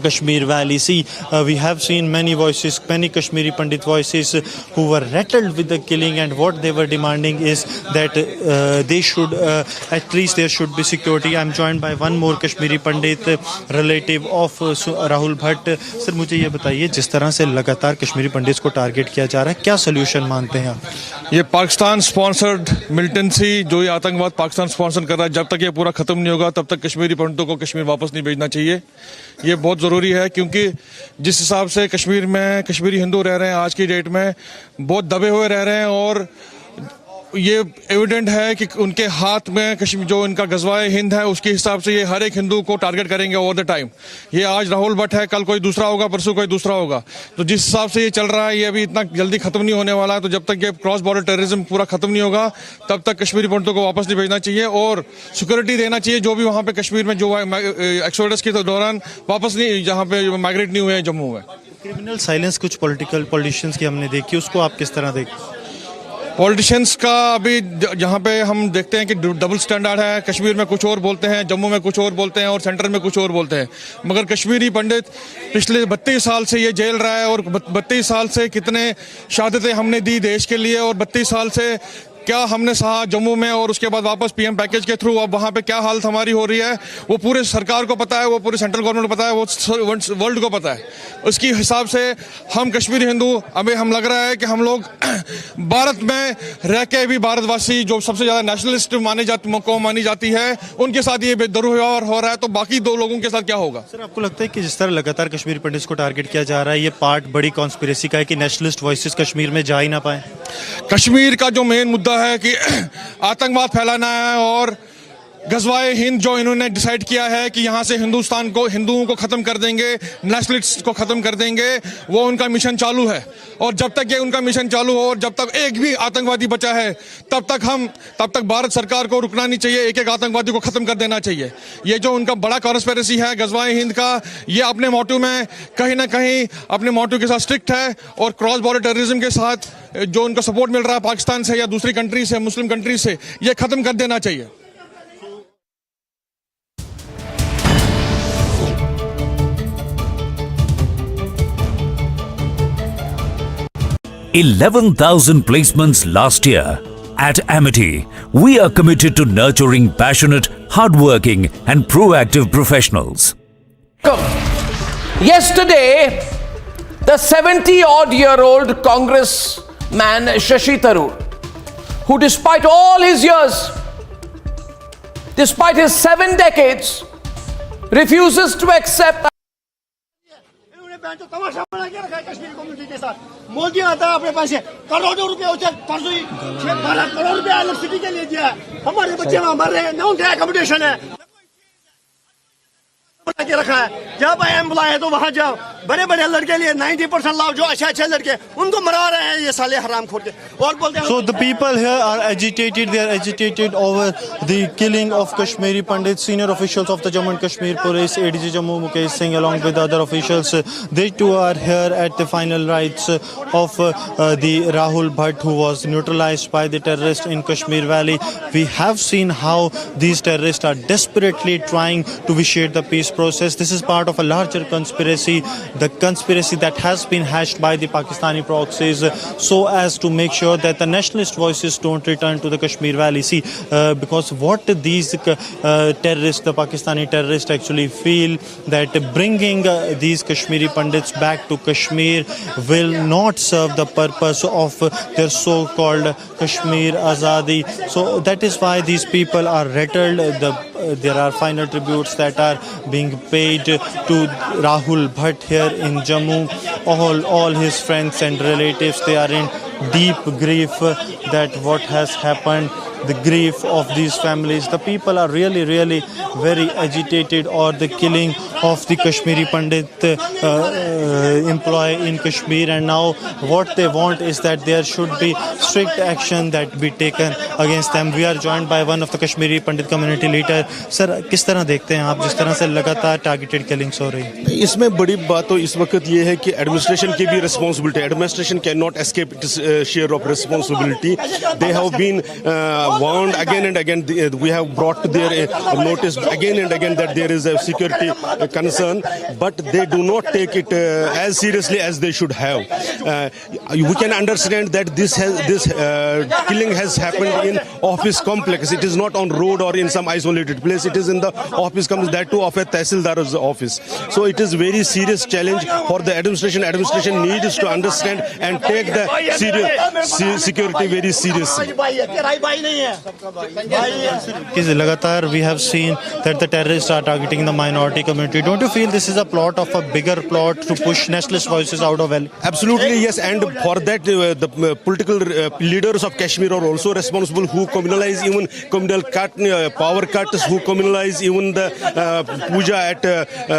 Kashmir Valley. See, we have seen many voices, many Kashmiri Pandit voices who were rattled with the killing, and what they were demanding is that they should, at least there should be security. I am joined by one more Kashmiri Pandit, relative of Rahul Bhatt. Sir, मुझे ये बताइए, जिस तरह से लगातार Kashmiri pandits को target किया जा रहा है, क्या सोल्यूशन मानते हैं आप? ये पाकिस्तान स्पॉन्सर्ड मिलिटेंसी, जो ये आतंकवाद पाकिस्तान स्पॉन्सर कर रहा है, जब तक ये पूरा खत्म नहीं होगा तब तक कश्मीरी पंडितों को कश्मीर वापस नहीं भेजना चाहिए। ये बहुत ज़रूरी है, क्योंकि जिस हिसाब से कश्मीर में कश्मीरी हिंदू रह रहे हैं आज की डेट में, बहुत दबे हुए रह रहे हैं, और ये एविडेंट है कि उनके हाथ में कश्मीर जो इनका गजवाए हिंद है, उसके हिसाब से ये हर एक हिंदू को टारगेट करेंगे ओवर द टाइम। ये आज राहुल भट्ट है, कल कोई दूसरा होगा, परसों कोई दूसरा होगा। तो जिस हिसाब से ये चल रहा है, ये अभी इतना जल्दी खत्म नहीं होने वाला है। तो जब तक ये क्रॉस बॉर्डर टेररिज्म पूरा खत्म नहीं होगा, तब तक कश्मीरी पंडितों को वापस नहीं भेजना चाहिए, और सिक्योरिटी देना चाहिए जो भी वहाँ पे कश्मीर में जो एक्सोडस के दौरान वापस नहीं, जहाँ पे माइग्रेट नहीं हुए हैं जम्मू में। क्रिमिनल साइलेंस कुछ पॉलिटिशियंस की हमने देखी, उसको आप किस तरह देखते? पॉलिटिशियंस का अभी जहाँ पे हम देखते हैं कि डबल स्टैंडर्ड है, कश्मीर में कुछ और बोलते हैं, जम्मू में कुछ और बोलते हैं, और सेंटर में कुछ और बोलते हैं। मगर कश्मीरी पंडित पिछले 32 साल से ये जेल रहा है, और 32 साल से कितने शहादतें हमने दी देश के लिए, और 32 साल से क्या हमने सहा जम्मू में, और उसके बाद वापस पीएम पैकेज के थ्रू अब वहाँ पे क्या हालत हमारी हो रही है, वो पूरे सरकार को पता है, वो पूरे सेंट्रल गवर्नमेंट को पता है, वो वर्ल्ड को पता है। उसकी हिसाब से हम कश्मीरी हिंदू, अभी हम लग रहा है कि हम लोग भारत में रह के भी भारतवासी जो सबसे ज़्यादा नेशनलिस्ट मानी जाती है, उनके साथ ये दुर्व्यवहार हो रहा है, तो बाकी दो लोगों के साथ क्या होगा? सर, आपको लगता है कि जिस तरह लगातार कश्मीरी पंडित्स को टारगेट किया जा रहा है, ये पार्ट बड़ी कॉन्स्पिरेसी का है कि नेशनलिस्ट वॉइसेस कश्मीर में जा ही ना पाए? कश्मीर का जो मेन मुद्दा है कि आतंकवाद फैलाना है, और गजवाए हिंद जो इन्होंने डिसाइड किया है कि यहाँ से हिंदुओं को खत्म कर देंगे, नेशनलिस्ट को खत्म कर देंगे, वो उनका मिशन चालू है। और जब तक ये उनका मिशन चालू हो, और जब तक एक भी आतंकवादी बचा है, तब तक भारत सरकार को रुकना नहीं चाहिए, एक एक आतंकवादी को खत्म कर देना चाहिए। ये जो उनका बड़ा कॉन्स्पिरेसी है गजवाए हिंद का, ये अपने मोटिव में कहीं ना कहीं अपने मोटिव के साथ स्ट्रिक्ट है, और क्रॉस बॉर्डर टेररिज्म के साथ जो उनको सपोर्ट मिल रहा है पाकिस्तान से या दूसरी कंट्री से, मुस्लिम कंट्री से, ये खत्म कर देना चाहिए। $11,000 placements last year. At Amity, we are committed to nurturing passionate, hardworking and proactive professionals. Yesterday, the 70-odd-year-old congressman Shashi Tharoor, who despite all his years, despite his 7 decades, refuses to accept तमाशा बना के रखा है Kashmiri community के साथ। मोदी आता है अपने पास से करोड़ों रुपए होते हैं, परसों ही 12 करोड़ रुपए अलग सिटी के लिए दिया है। हमारे बच्चे वहां मर रहे हैं, ना उनका एकोमोडेशन है, बना के रखा है। जब एम्प्लॉय है तो वहां जाओ, बड़े बड़े लड़के लिए 90% लाओ, जो अच्छे लड़के उनको मरा रहे हैं ये साले हराम खोर के, और बोलते हैं। So the people here are agitated. They are agitated over the killing of Kashmiri Pandits. Senior officials of the Jammu and Kashmir Police, ADG Jammu Wickremesinghe, along with other officials, they too are here at the final rites of the Rahul Bhatt, who was neutralized by the terrorists in Kashmir Valley. We have seen how these terrorists are desperately trying to vitiate the peace process. This is part of a larger conspiracy, the conspiracy that has been hatched by the Pakistani proxies, so as to make sure that the nationalist voices don't return to the Kashmir Valley. See, because what these terrorists, the Pakistani terrorists, actually feel that bringing these Kashmiri Pandits back to Kashmir will not serve the purpose of their so-called Kashmir Azadi. So that is why these people are rattled. There are final tributes that are being paid to Rahul Bhatt here in Jammu. All his friends and relatives, they are in deep grief that what has happened the grief of these families. The people are really very agitated or the killing of the Kashmiri Pandit employee in Kashmir, and now what they want is that there should be strict action that be taken against them. We are joined by one of the Kashmiri Pandit community leader. Sir, किस तरह देखते हैं आप जिस तरह से लगातार targeted killings हो रही है? इसमें बड़ी बात तो इस वक्त ये है कि एडमिनिस्ट्रेशन की भी responsibility, administration can not escape its share of responsibility. They have been warned again and again. We have brought to their notice again and again that there is a security concern, but they do not take it as seriously as they should have. We can understand that this killing has happened in office complex. It is not on road or in some isolated place. It is in the office complex, that too of a Tehsildar's office. So it is very serious challenge for the administration. Administration needs to understand and take the security very seriously. Lagatar we have seen that the terrorists are targeting the minority community. Don't you feel this is a plot of a bigger plot to push nationalist voices out of Valley? Absolutely, yes. And for that, the political leaders of Kashmir are also responsible, who communalize even communal power cuts, who communalize even the puja at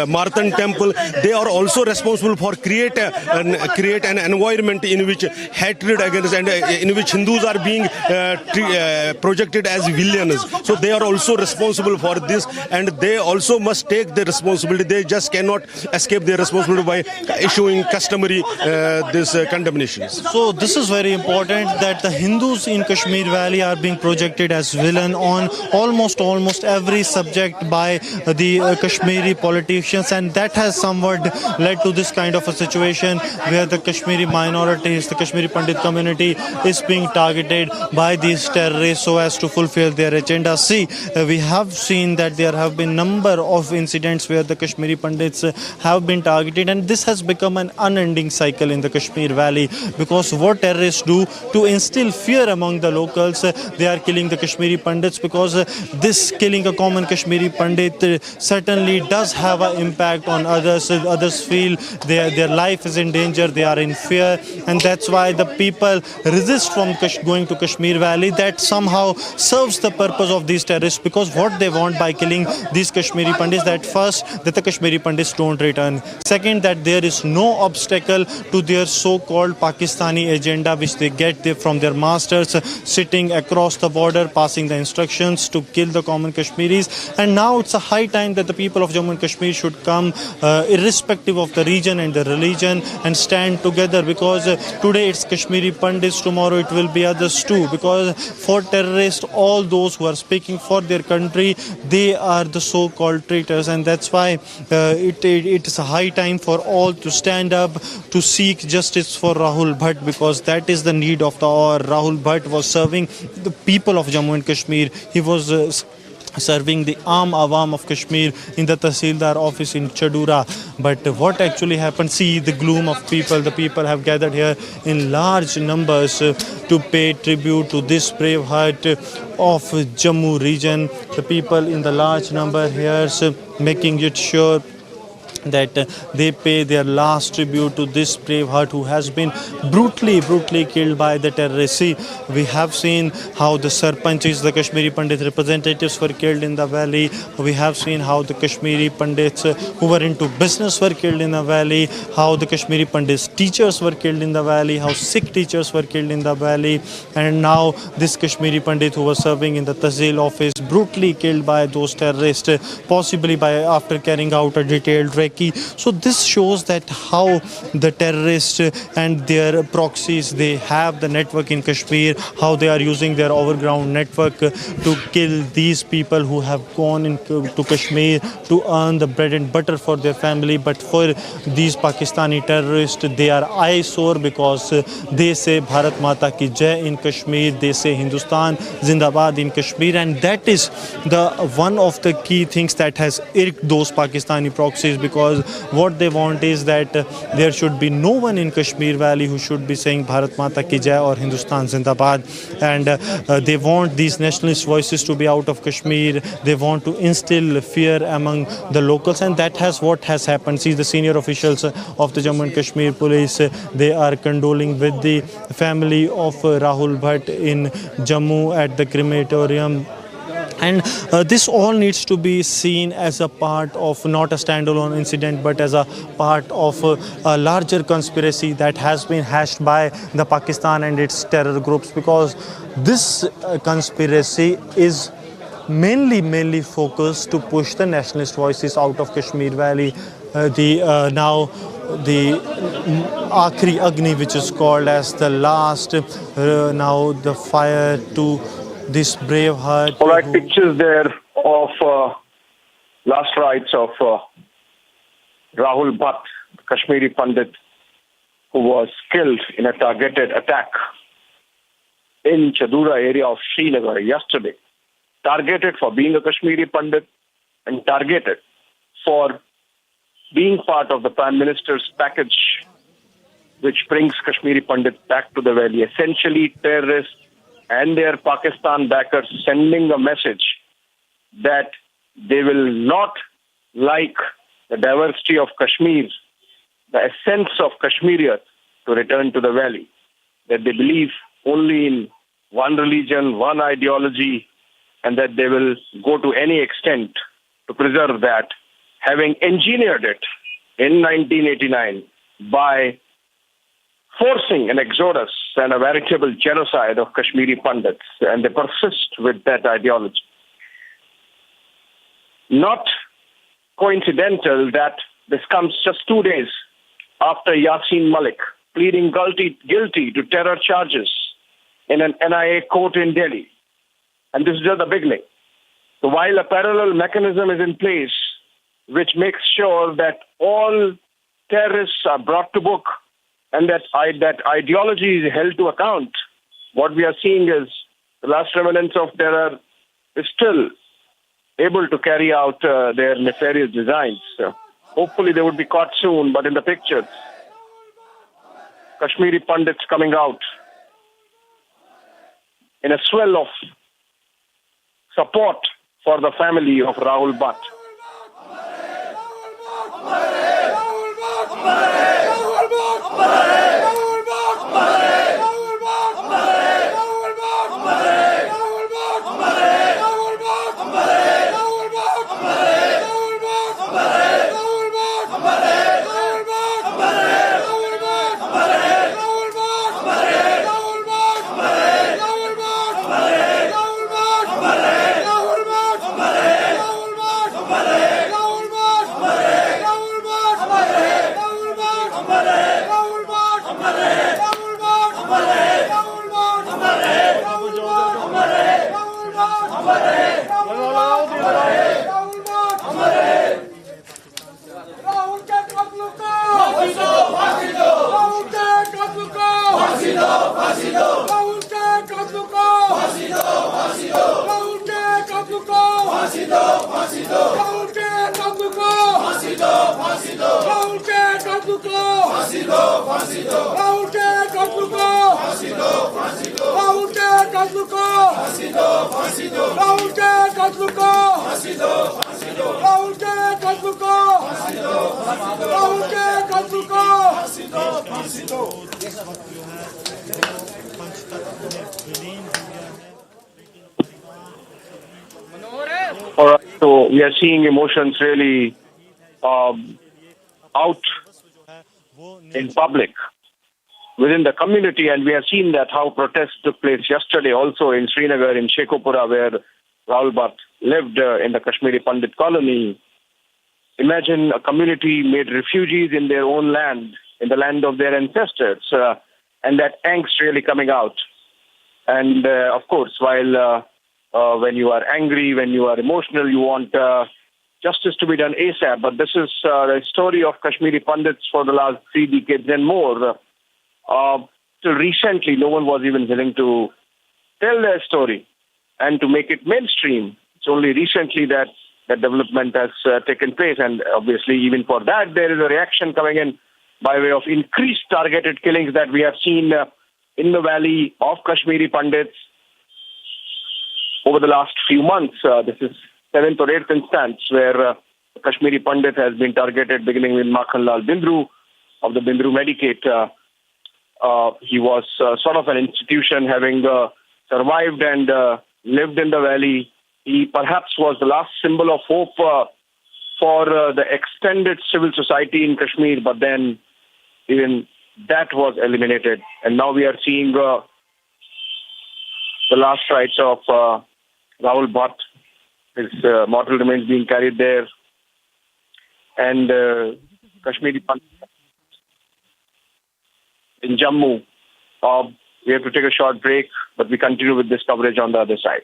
Marthan temple. They are also responsible for create an environment in which hatred against and in which Hindus are being projected as villains. So they are also responsible for this, and they also must take the responsibility. They just cannot escape their responsibility by issuing customary condemnations. So this is very important that the Hindus in Kashmir Valley are being projected as villain on almost every subject by the Kashmiri politicians, and that has somewhat led to this kind of a situation where the Kashmiri minorities, the Kashmiri Pandit community is being targeted by these terrorists so as to fulfill their agenda. See, we have seen that there have been number of incidents where the Kashmiri Pandits have been targeted, and this has become an unending cycle in the Kashmir Valley, because what terrorists do to instill fear among the locals, they are killing the Kashmiri Pandits, because this killing a common Kashmiri Pandit certainly does have an impact on others. Others feel their life is in danger, they are in fear, and that's why the people resist from going to Kashmir Valley. That somehow serves the purpose of these terrorists, because what they want by killing these Kashmiri Pandits, that first, that the Kashmiri Pandits don't return. Second, that there is no obstacle to their so-called Pakistani agenda which they get from their masters sitting across the border, passing the instructions to kill the common Kashmiris. And now it's a high time that the people of Jammu and Kashmir should come irrespective of the region and the religion and stand together, because today it's Kashmiri Pandits, tomorrow it will be others too, because for terrorists, all those who are speaking for their country, they are the so-called traitors, and that's why it is a high time for all to stand up to seek justice for Rahul Bhatt, because that is the need of the hour. Rahul Bhatt was serving the people of Jammu and Kashmir. He was serving the Aam Awam of Kashmir in the Tehsildar office in Chadura. But what actually happened? See the gloom of people. The people have gathered here in large numbers to pay tribute to this brave heart of Jammu region. The people in the large number here making it sure that they pay their last tribute to this brave heart who has been brutally killed by the terrorists. See, we have seen how the Sarpanchis, the Kashmiri Pandit representatives, were killed in the valley. We have seen how the Kashmiri Pandits who were into business were killed in the valley, how the Kashmiri Pandits teachers were killed in the valley, how Sikh teachers were killed in the valley, and now this Kashmiri Pandit who was serving in the Tehsil office brutally killed by those terrorists, possibly after carrying out a detailed recce. So this shows that how the terrorists and their proxies, they have the network in Kashmir, how they are using their overground network to kill these people who have gone into Kashmir to earn the bread and butter for their family. But for these Pakistani terrorists, they are eyesore, because they say Bharat Mata ki Jai in Kashmir, they say Hindustan Zindabad in Kashmir, and that is the one of the key things that has irked those Pakistani proxies, because because what they want is that there should be no one in Kashmir Valley who should be saying Bharat Mata Ki Jai or Hindustan Zindabad, and they want these nationalist voices to be out of Kashmir. They want to instill fear among the locals, and that has what has happened. See, the senior officials of the Jammu and Kashmir police, they are condoling with the family of Rahul Bhatt in Jammu at the crematorium. And this all needs to be seen as a part of not a standalone incident, but as a part of a larger conspiracy that has been hashed by the Pakistan and its terror groups, because this conspiracy is mainly focused to push the nationalist voices out of Kashmir Valley. Now the Akhri Agni, which is called as the last, now the fire to this brave heart. All right, pictures there of last rites of Rahul Bhatt, Kashmiri Pandit, who was killed in a targeted attack in Chadura area of Srinagar yesterday. Targeted for being a Kashmiri Pandit and targeted for being part of the Prime Minister's package which brings Kashmiri Pandit back to the valley. Essentially, terrorists and their Pakistan backers sending a message that they will not like the diversity of Kashmir, the essence of Kashmiriyat, to return to the valley, that they believe only in one religion, one ideology, and that they will go to any extent to preserve that, having engineered it in 1989 by forcing an exodus and a veritable genocide of Kashmiri Pandits, and they persist with that ideology. Not coincidental that this comes just 2 days after Yasin Malik pleading guilty to terror charges in an NIA court in Delhi. And this is just the beginning. So while a parallel mechanism is in place which makes sure that all terrorists are brought to book and that ideology is held to account, what we are seeing is the last remnants of terror is still able to carry out their nefarious designs. Hopefully they would be caught soon, but in the pictures, Kashmiri Pandits coming out in a swell of support for the family of Rahul Bhatt. All right, so we are seeing emotions really out in public within the community, and we have seen that how protests took place yesterday also in Srinagar, in Shekhupura, where Rahul Bhatt lived in the Kashmiri Pandit colony. Imagine a community made refugees in their own land, in the land of their ancestors, and that angst really coming out. And of course, while when you are angry, when you are emotional, you want justice to be done ASAP. But this is the story of Kashmiri Pandits for the last 3 decades and more. Till recently, no one was even willing to tell their story and to make it mainstream. It's only recently that that development has taken place. And obviously, even for that, there is a reaction coming in by way of increased targeted killings that we have seen in the valley of Kashmiri Pandits over the last few months. This is 7th or 8th instance where a Kashmiri Pandit has been targeted, beginning with Makhanlal Bindru of the Bindru Medicate. He was sort of an institution, having survived and lived in the valley. He perhaps was the last symbol of hope for the extended civil society in Kashmir, but then even that was eliminated. And now we are seeing the last rites of Rahul Bhatt. His mortal remains being carried there. And Kashmiri Pandit in Jammu. We have to take a short break, but we continue with this coverage on the other side.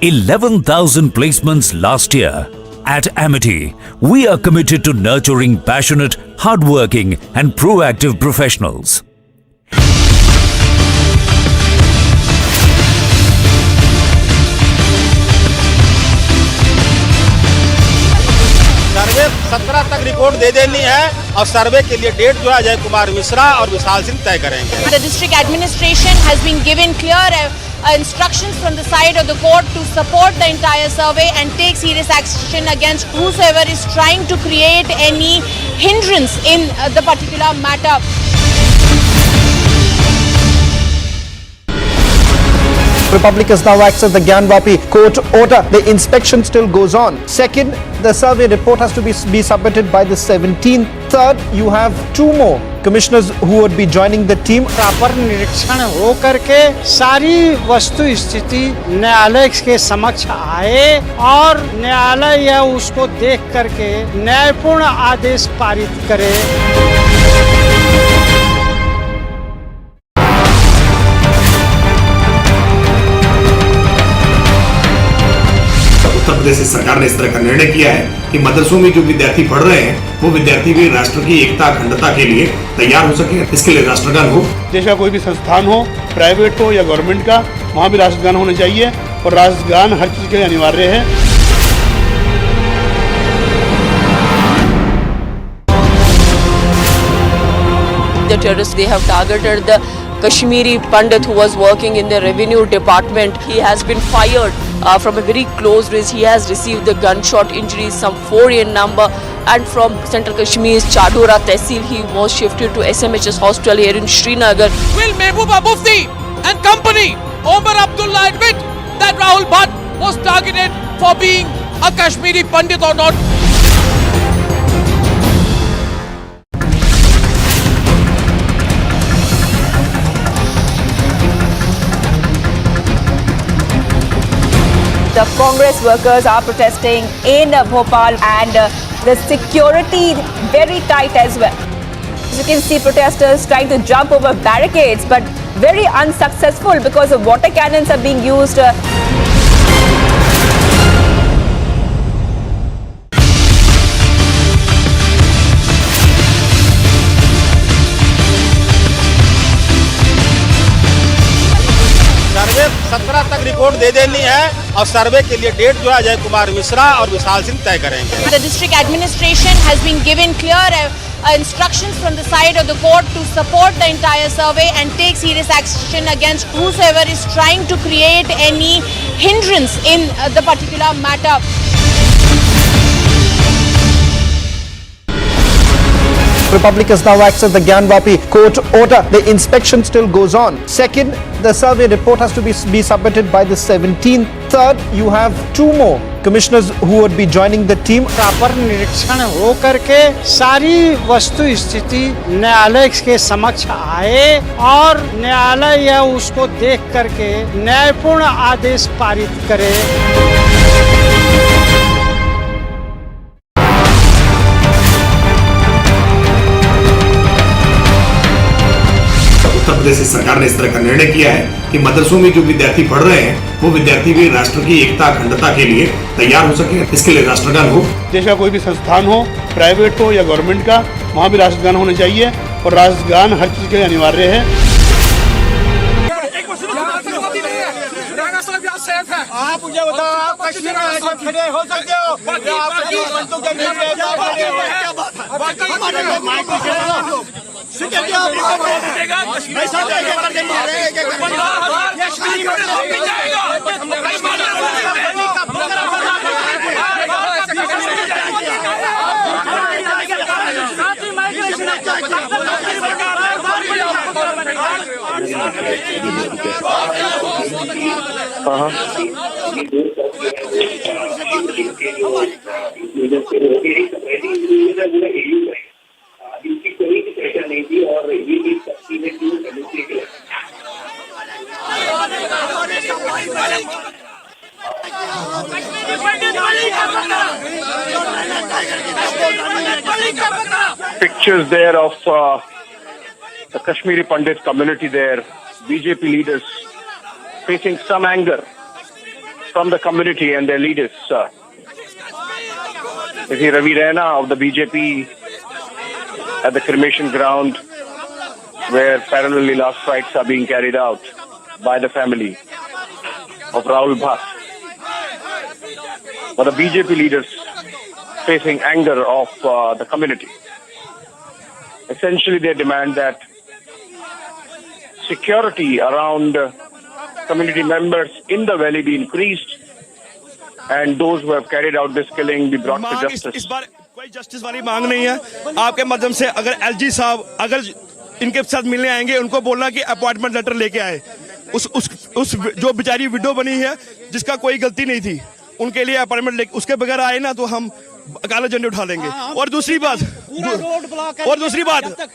$11,000 placements last year. At Amity, we are committed to nurturing passionate, hardworking and proactive professionals. सर्वे 17 तक report दे देनी है और सर्वे के लिए date जो है अजय कुमार मिश्रा और विशाल सिंह तय करेंगे. The district administration has been given clear instructions from the side of the court to support the entire survey and take serious action against whosoever is trying to create any hindrance in the particular matter. Republic has now accessed the Gyanvapi court order. The inspection still goes on. Second, the survey report has to be submitted by the 17th. Third, you have two more commissioners who would be joining the team. Proper निरीक्षण हो करके सारी वस्तु स्थिति न्यायालय के समक्ष आए और न्यायालय यह उसको देख करके न्यायपूर्ण आदेश पारित करे. उत्तर प्रदेश सरकार ने इस तरह का निर्णय किया है कि मदरसों में जो विद्यार्थी पढ़ रहे हैं वो विद्यार्थी भी राष्ट्र की एकता अखंडता के लिए तैयार हो सके. इसके लिए राष्ट्रगान हो. देश का कोई भी संस्थान हो, प्राइवेट हो या गवर्नमेंट का, वहाँ भी राष्ट्रगान होना चाहिए और राष्ट्रगान हर चीज के लिए अनिवार्य है. The terrorists, they have targeted the Kashmiri Pandit who was working in the revenue department. He has been fired from a very close range. He has received the gunshot injuries, some 4 in number, and from Central Kashmir's Chadora Tehsil, he was shifted to SMHS Hostel here in Srinagar. Will Mehbooba Mufti and company, Omar Abdullah, admit that Rahul Bhatt was targeted for being a Kashmiri Pandit or not? The Congress workers are protesting in Bhopal and the security very tight as well. As you can see, protesters trying to jump over barricades but very unsuccessful because of water cannons are being used. सर्वे 17 तक report दे देनी है और सर्वे के लिए date जो है अजय कुमार मिश्रा और विशाल सिंह तय करेंगे. The district administration has been given clear instructions from the side of the court to support the entire survey and take serious action against whosoever is trying to create any hindrance in the particular matter. Republic has now accessed the Gyanvapi court order. The inspection still goes on. Second, the survey report has to be submitted by the 17th. Third, you have two more commissioners who would be joining the team. Proper निरीक्षण हो करके सारी वस्तु स्थिति न्यायालय के समक्ष आए और न्यायालय यह उसको देख करके न्यायपूर्ण आदेश पारित करे. उत्तर प्रदेश सरकार ने इस तरह का निर्णय किया है कि मदरसों में जो विद्यार्थी पढ़ रहे हैं वो विद्यार्थी भी राष्ट्र की एकता अखंडता के लिए तैयार हो सके, इसके लिए राष्ट्रगान हो। देश का कोई भी संस्थान हो, प्राइवेट हो या गवर्नमेंट का, वहाँ भी राष्ट्रगान होना चाहिए और राष्ट्रगान हर चीज के लिए अनिवार्य है। आप मुझे बताओ, कश्मीर में खड़े हो सकते हो? Pictures there of the Kashmiri Pandit community there, BJP leaders facing some anger from the community and their leaders. You see Ravi Raina of the BJP at the cremation ground where parallelly last rites are being carried out by the family of Rahul Bhatt. But the BJP leaders facing anger of the community. Essentially, they demand that security around community members in the valley be increased and those who have carried out this killing be brought to justice. इस बार कोई justice वाली मांग नहीं है। आपके माध्यम से अगर एलजी साहब अगर इनके साथ मिलने आएंगे, उनको बोलना कि अपॉइंटमेंट लेटर लेके आए। उस जो बेचारी विडो बनी है जिसका कोई गलती नहीं थी, उनके लिए अपॉइंटमेंट लेके उसके बगैर आए ना तो हम काले झंडे उठा लेंगे। और दूसरी बात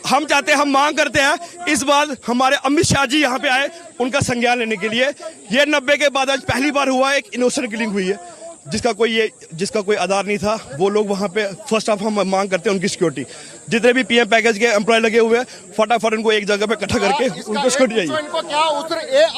हम चाहते हैं, हम मांग करते हैं इस बार हमारे अमित शाह जी यहाँ पे आए उनका संज्ञान लेने के लिए। ये 90 के बाद आज पहली बार हुआ एक इनोसेंट किलिंग हुई है जिसका कोई आधार नहीं था। वो लोग वहाँ पे फर्स्ट ऑफ हम मांग करते हैं उनकी सिक्योरिटी। जितने भी पीएम पैकेज के एम्प्लॉय लगे हुए हैं, फटाफट उनको एक जगह पे इकट्ठा करके उनको सिक्योरिटी चाहिए। इनको क्या उस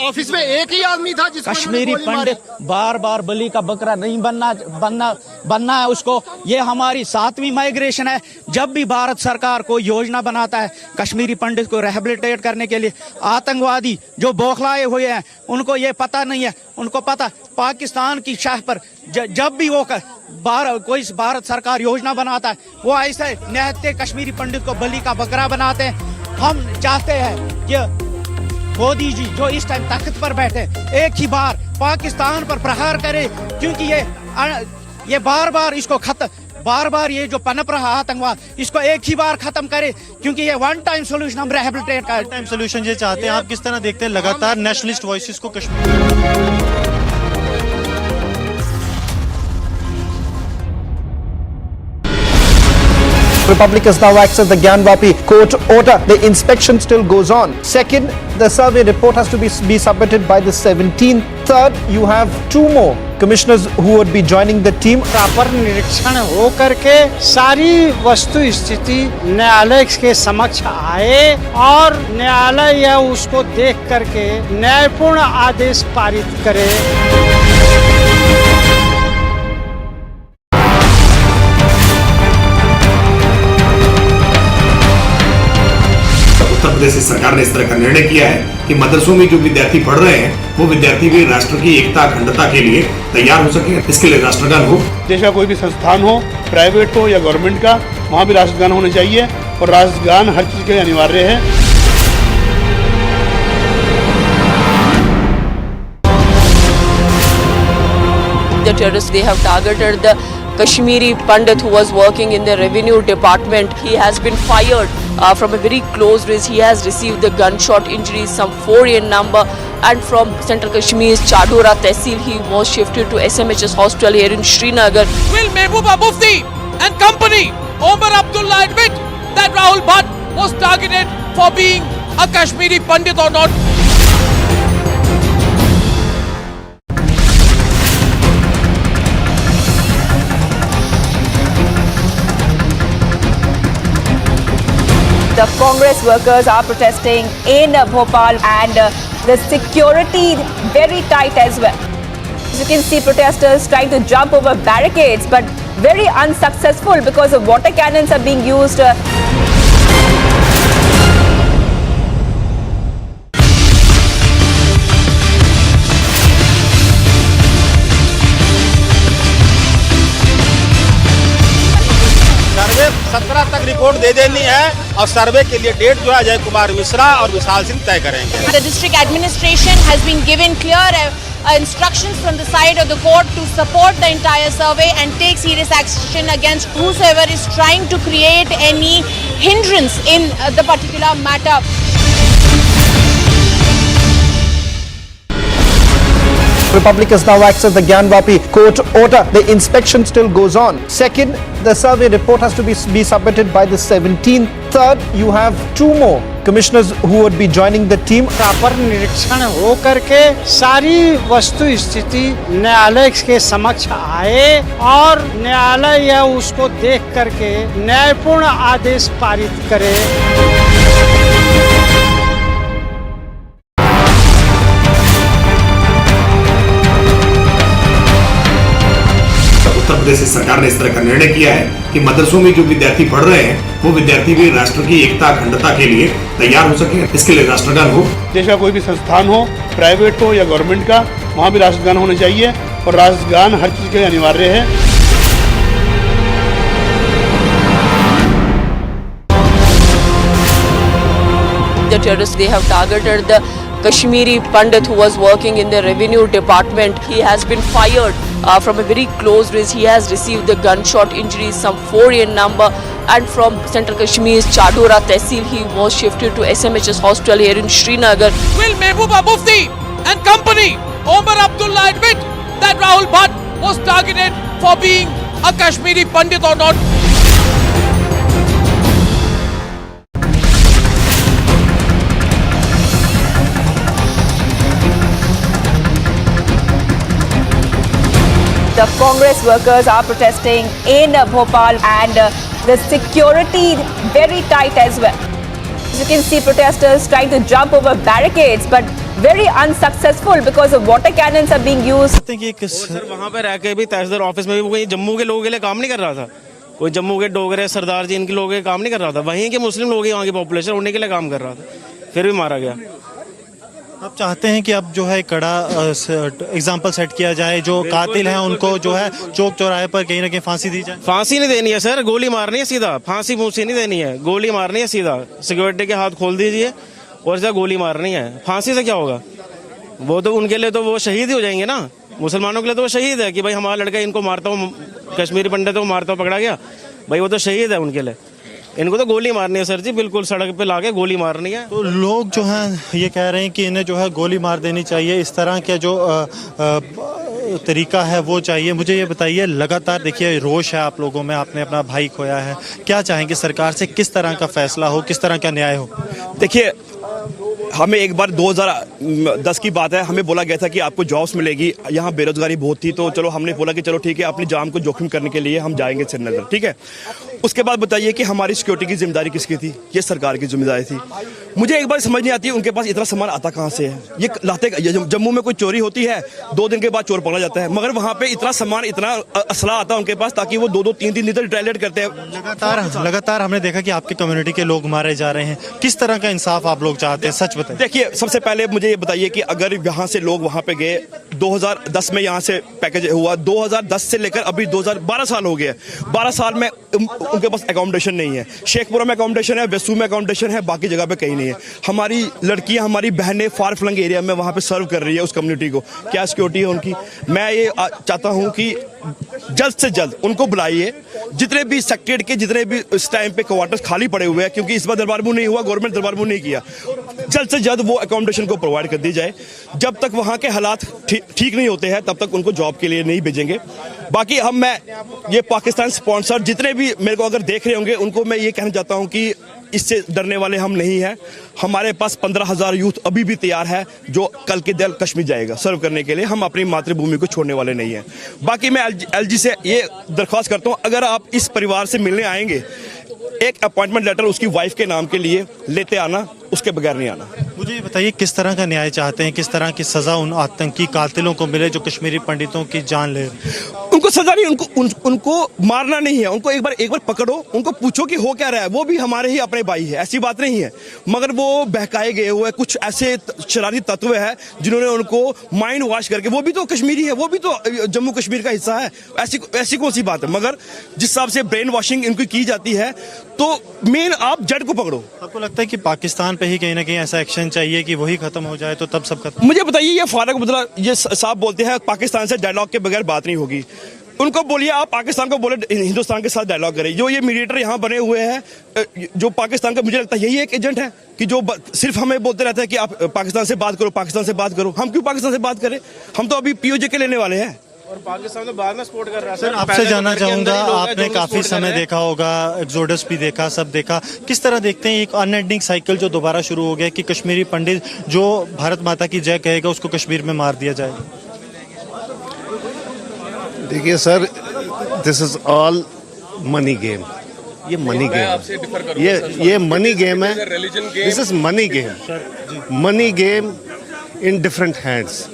ऑफिस में एक ही आदमी था जिसको कश्मीरी पंडित बार बार बलि का बकरा नहीं बनना है उसको। ये हमारी 7वीं माइग्रेशन है। जब भी भारत सरकार को योजना बनाता है कश्मीरी पंडित को रिहेबिलिटेट करने के लिए, आतंकवादी जो बौखलाए हुए हैं उनको ये पता नहीं है। उनको पता पाकिस्तान की शाह पर जब भी वो कोई भारत सरकार योजना बनाता है वो ऐसे निहत्थे कश्मीरी पंडित को बलि का बकरा बनाते हैं। हम चाहते हैं कि मोदी जी जो इस टाइम तख्त पर बैठे एक ही बार पाकिस्तान पर प्रहार करे, क्योंकि ये बार इसको बार बार ये जो पनप रहा आतंकवाद इसको एक ही बार खत्म करे, क्योंकि ये वन टाइम सोल्यूशन हम रिहेबिलिटेट का टाइम सोल्यूशन ये चाहते हैं। आप किस तरह देखते हैं लगातार नेशनलिस्ट वॉइसेस को Kashmir Republic has now accessed the Gyanvapi court order. The inspection still goes on. Second, the survey report has to be submitted by the 17th. Third, you have 2 more commissioners who would be joining the team. Proper निरीक्षण हो करके सारी वस्तु स्थिति न्यायालय के समक्ष आए और न्यायालय उसको देख करके न्यायपूर्ण आदेश पारित करे। उत्तर प्रदेश सरकार ने इस तरह का निर्णय किया है कि मदरसों में जो विद्यार्थी पढ़ रहे हैं वो विद्यार्थी भी राष्ट्र की एकता अखंडता के लिए तैयार हो सके, इसके लिए राष्ट्रगान हो। देश का कोई भी संस्थान हो, प्राइवेट हो या गवर्नमेंट का, वहाँ भी राष्ट्रगान होना चाहिए और राष्ट्रगान हर चीज के लिए अनिवार्य है। The terrorists, they have targeted the Kashmiri Pandit who was working in the revenue department. He has been fired from a very close range. He has received the gunshot injuries, some 4 in number, and from Central Kashmir's Chadora Tehsil, he was shifted to SMHS hostel here in Srinagar. Will Mehbooba Mufti and company, Omar Abdullah, admit that Rahul Bhatt was targeted for being a Kashmiri Pandit or not? The The Congress workers are protesting in Bhopal and the security very tight as well. As you can see, protesters trying to jump over barricades but very unsuccessful because of water cannons are being used. सर्वे 17 तक report दे देनी है और सर्वे के लिए date जो है अजय कुमार मिश्रा और विशाल सिंह तय करेंगे। The district administration has been given clear instructions from the side of the court to support the entire survey and take serious action against whosoever is trying to create any hindrance in the particular matter. Republic has now accessed the Gyanvapi court order. The inspection still goes on. Second, the survey report has to be submitted by the 17th. Third, you have two more commissioners who would be joining the team. Proper निरीक्षण हो करके सारी वस्तु स्थिति न्यायालय के समक्ष आए और न्यायालय यह उसको देख करके न्यायपूर्ण आदेश पारित करे। उत्तर प्रदेश सरकार ने इस तरह का निर्णय किया है कि मदरसों में जो विद्यार्थी पढ़ रहे हैं वो विद्यार्थी भी राष्ट्र की एकता अखंडता के लिए तैयार हो सके, इसके लिए राष्ट्रगान हो। देश का कोई भी संस्थान हो, प्राइवेट हो या गवर्नमेंट का, वहाँ भी राष्ट्रगान होना चाहिए और राष्ट्रगान हर चीज के लिए अनिवार्य है। The terrorists, they have targeted the Kashmiri Pandit who was working in the revenue department. He has been fired from a very close range. He has received the gunshot injuries, some 4 in number, and from Central Kashmir's Chadora Tehsil, he was shifted to SMHS Hospital here in Srinagar. Will Mehbooba Mufti and company, Omar Abdullah, admit that Rahul Bhatt was targeted for being a Kashmiri Pandit or not? The Congress workers are protesting in Bhopal and the security very tight as well. As you can see, protesters trying to jump over barricades but very unsuccessful because of water cannons are being used. Sir वहाँ पे रह के भी तहसीलदार office में भी कोई जम्मू के लोगों के लिए काम नहीं कर रहा था, कोई जम्मू के डोगरे सरदार जी इनके लोगों के काम नहीं कर रहा था, वहीं के मुस्लिम लोग वहाँ की पॉपुलेशन उन्हीं के लिए काम कर रहा था, फिर भी मारा गया। आप चाहते हैं कि अब जो है कड़ा एग्जाम्पल सेट किया जाए, जो कातिल हैं उनको जो है चौक चौराहे पर कहीं ना कहीं फांसी दी जाए? फांसी नहीं देनी है सर, गोली मारनी है सीधा, फांसी फूंसी नहीं देनी है, गोली मारनी है सीधा, सिक्योरिटी के हाथ खोल दीजिए और सीधा गोली मारनी है। फांसी से क्या होगा? वो तो उनके लिए तो वो शहीद ही हो जाएंगे ना, मुसलमानों के लिए तो वो शहीद है कि भाई हमारा लड़का इनको मारता हूँ, कश्मीरी पंडित को मारता हूँ, पकड़ा गया, भाई वो तो शहीद है उनके लिए। इनको तो गोली मारनी है सर जी, बिल्कुल सड़क पे लाके गोली मारनी है। तो लोग जो हैं ये कह रहे हैं कि इन्हें जो है गोली मार देनी चाहिए, इस तरह का जो तरीका है वो चाहिए। मुझे ये बताइए, लगातार देखिए रोष है आप लोगों में, आपने अपना भाई खोया है, क्या चाहेंगे सरकार से, किस तरह का फैसला हो, किस तरह का न्याय हो? देखिए हमें एक बार 2010 की बात है, हमें बोला गया था कि आपको जॉब्स मिलेगी, यहाँ बेरोजगारी बहुत थी, तो चलो हमने बोला कि चलो ठीक है अपनी जान को जोखिम करने के लिए हम जाएंगे श्रीनगर, ठीक है। उसके बाद बताइए कि हमारी सिक्योरिटी की जिम्मेदारी किसकी थी? ये सरकार की जिम्मेदारी थी। मुझे एक बार समझ नहीं आती है उनके पास इतना सामान आता कहाँ से है। ये लाते, जम्मू में कोई चोरी होती है 2 दिन के बाद चोर पकड़ा जाता है, मगर वहाँ पे इतना सामान, इतना असला आता है उनके पास ताकि वो 2-2, 3-3 दिन तक रिटेलिएट करते हैं। लगातार हमने देखा कि आपकी कम्युनिटी के लोग मारे जा रहे हैं, किस तरह का इंसाफ आप लोग चाहते हैं, सच बताइए। देखिए सबसे पहले मुझे ये बताइए कि अगर यहाँ से लोग वहाँ पे गए, 2010 में यहाँ से पैकेज हुआ, 2010 से लेकर अभी 2012 साल हो गए, 12 साल में उनके पास अकोमोडेशन नहीं है। शेखपुरा में अकोमोडेशन है, वेसू में अकोमोडेशन है, बाकी जगह पे कहीं नहीं है। हमारी लड़कियां, हमारी बहनें फार फ्लंग एरिया में वहाँ पे सर्व कर रही है उस कम्युनिटी को, क्या सिक्योरिटी है उनकी? मैं ये चाहता हूँ कि जल्द से जल्द उनको बुलाइए, जितने भी सेक्रेट के जितने भी इस टाइम पे क्वार्टर्स खाली पड़े हुए हैं, क्योंकि इस बार दरबार मुंह नहीं हुआ, गवर्नमेंट दरबार मुंह नहीं किया, जल्द से जल्द वो अकोमोडेशन को प्रोवाइड कर दी जाए। जब तक वहाँ के हालात ठीक नहीं होते हैं तब तक उनको जॉब के लिए नहीं भेजेंगे। बाकी मैं ये पाकिस्तान स्पॉन्सर जितने भी मेरे को अगर देख रहे होंगे उनको मैं ये कहना चाहता हूँ कि इससे डरने वाले हम नहीं हैं। हमारे पास 15,000 यूथ अभी भी तैयार है जो कल के दिन कश्मीर जाएगा सर्व करने के लिए। हम अपनी मातृभूमि को छोड़ने वाले नहीं हैं। बाकी मैं एलजी से ये दरख्वास्त करता हूँ, अगर आप इस परिवार से मिलने आएंगे, एक अपॉइंटमेंट लेटर उसकी वाइफ के नाम के लिए लेते आना, उसके बगैर नहीं आना। मुझे ये बताइए किस तरह का न्याय चाहते हैं, किस तरह की सजा उन आतंकी कातिलों को मिले जो कश्मीरी पंडितों की जान ले? उनको सजा नहीं, उनको मारना नहीं है, उनको एक बार पकड़ो, उनको पूछो कि हो क्या रहा है। वो भी हमारे ही अपने भाई है, ऐसी बात नहीं है, मगर वो बहकाए गए हुए कुछ ऐसे शरारती तत्व है जिन्होंने उनको माइंड वॉश करके, वो भी तो कश्मीरी है, वो भी तो जम्मू कश्मीर का हिस्सा है, ऐसी कौन सी बात है। मगर जिस हिसाब से ब्रेन वॉशिंग इनकी की जाती है, तो मेन आप जड़ को पकड़ो। आपको लगता है कि पाकिस्तान पे ही कहीं ना कहीं ऐसा एक्शन चाहिए कि वही खत्म हो जाए, तो तब सब खत्म? मुझे बताइए, ये फारूक अब्दुल्ला ये साहब बोलते हैं पाकिस्तान से डायलॉग के बगैर बात नहीं होगी। उनको बोलिए आप पाकिस्तान को बोले हिंदुस्तान के साथ डायलॉग करें। जो ये मीडिएटर यहाँ बने हुए हैं, जो पाकिस्तान का, मुझे लगता है यही एक एजेंट है कि जो सिर्फ हमें बोलते रहते हैं कि आप पाकिस्तान से बात करो, पाकिस्तान से बात करो। हम क्यों पाकिस्तान से बात करें? हम तो अभी पीओजे के लेने वाले हैं और पाकिस्तान तो बाद में सपोर्ट कर रहा है। सर, आपसे जानना चाहूंगा, आपने काफी समय देखा होगा, एक्सोडस भी देखा, सब देखा, किस तरह देखते हैं एक अनएंडिंग साइकिल जो दोबारा शुरू हो गया कि कश्मीरी पंडित जो भारत माता की जय कहेगा उसको कश्मीर में मार दिया जाए? देखिए sir, this is all money game. ये मनी गेम, ये मनी गेम है। This is money game, money game in different hands,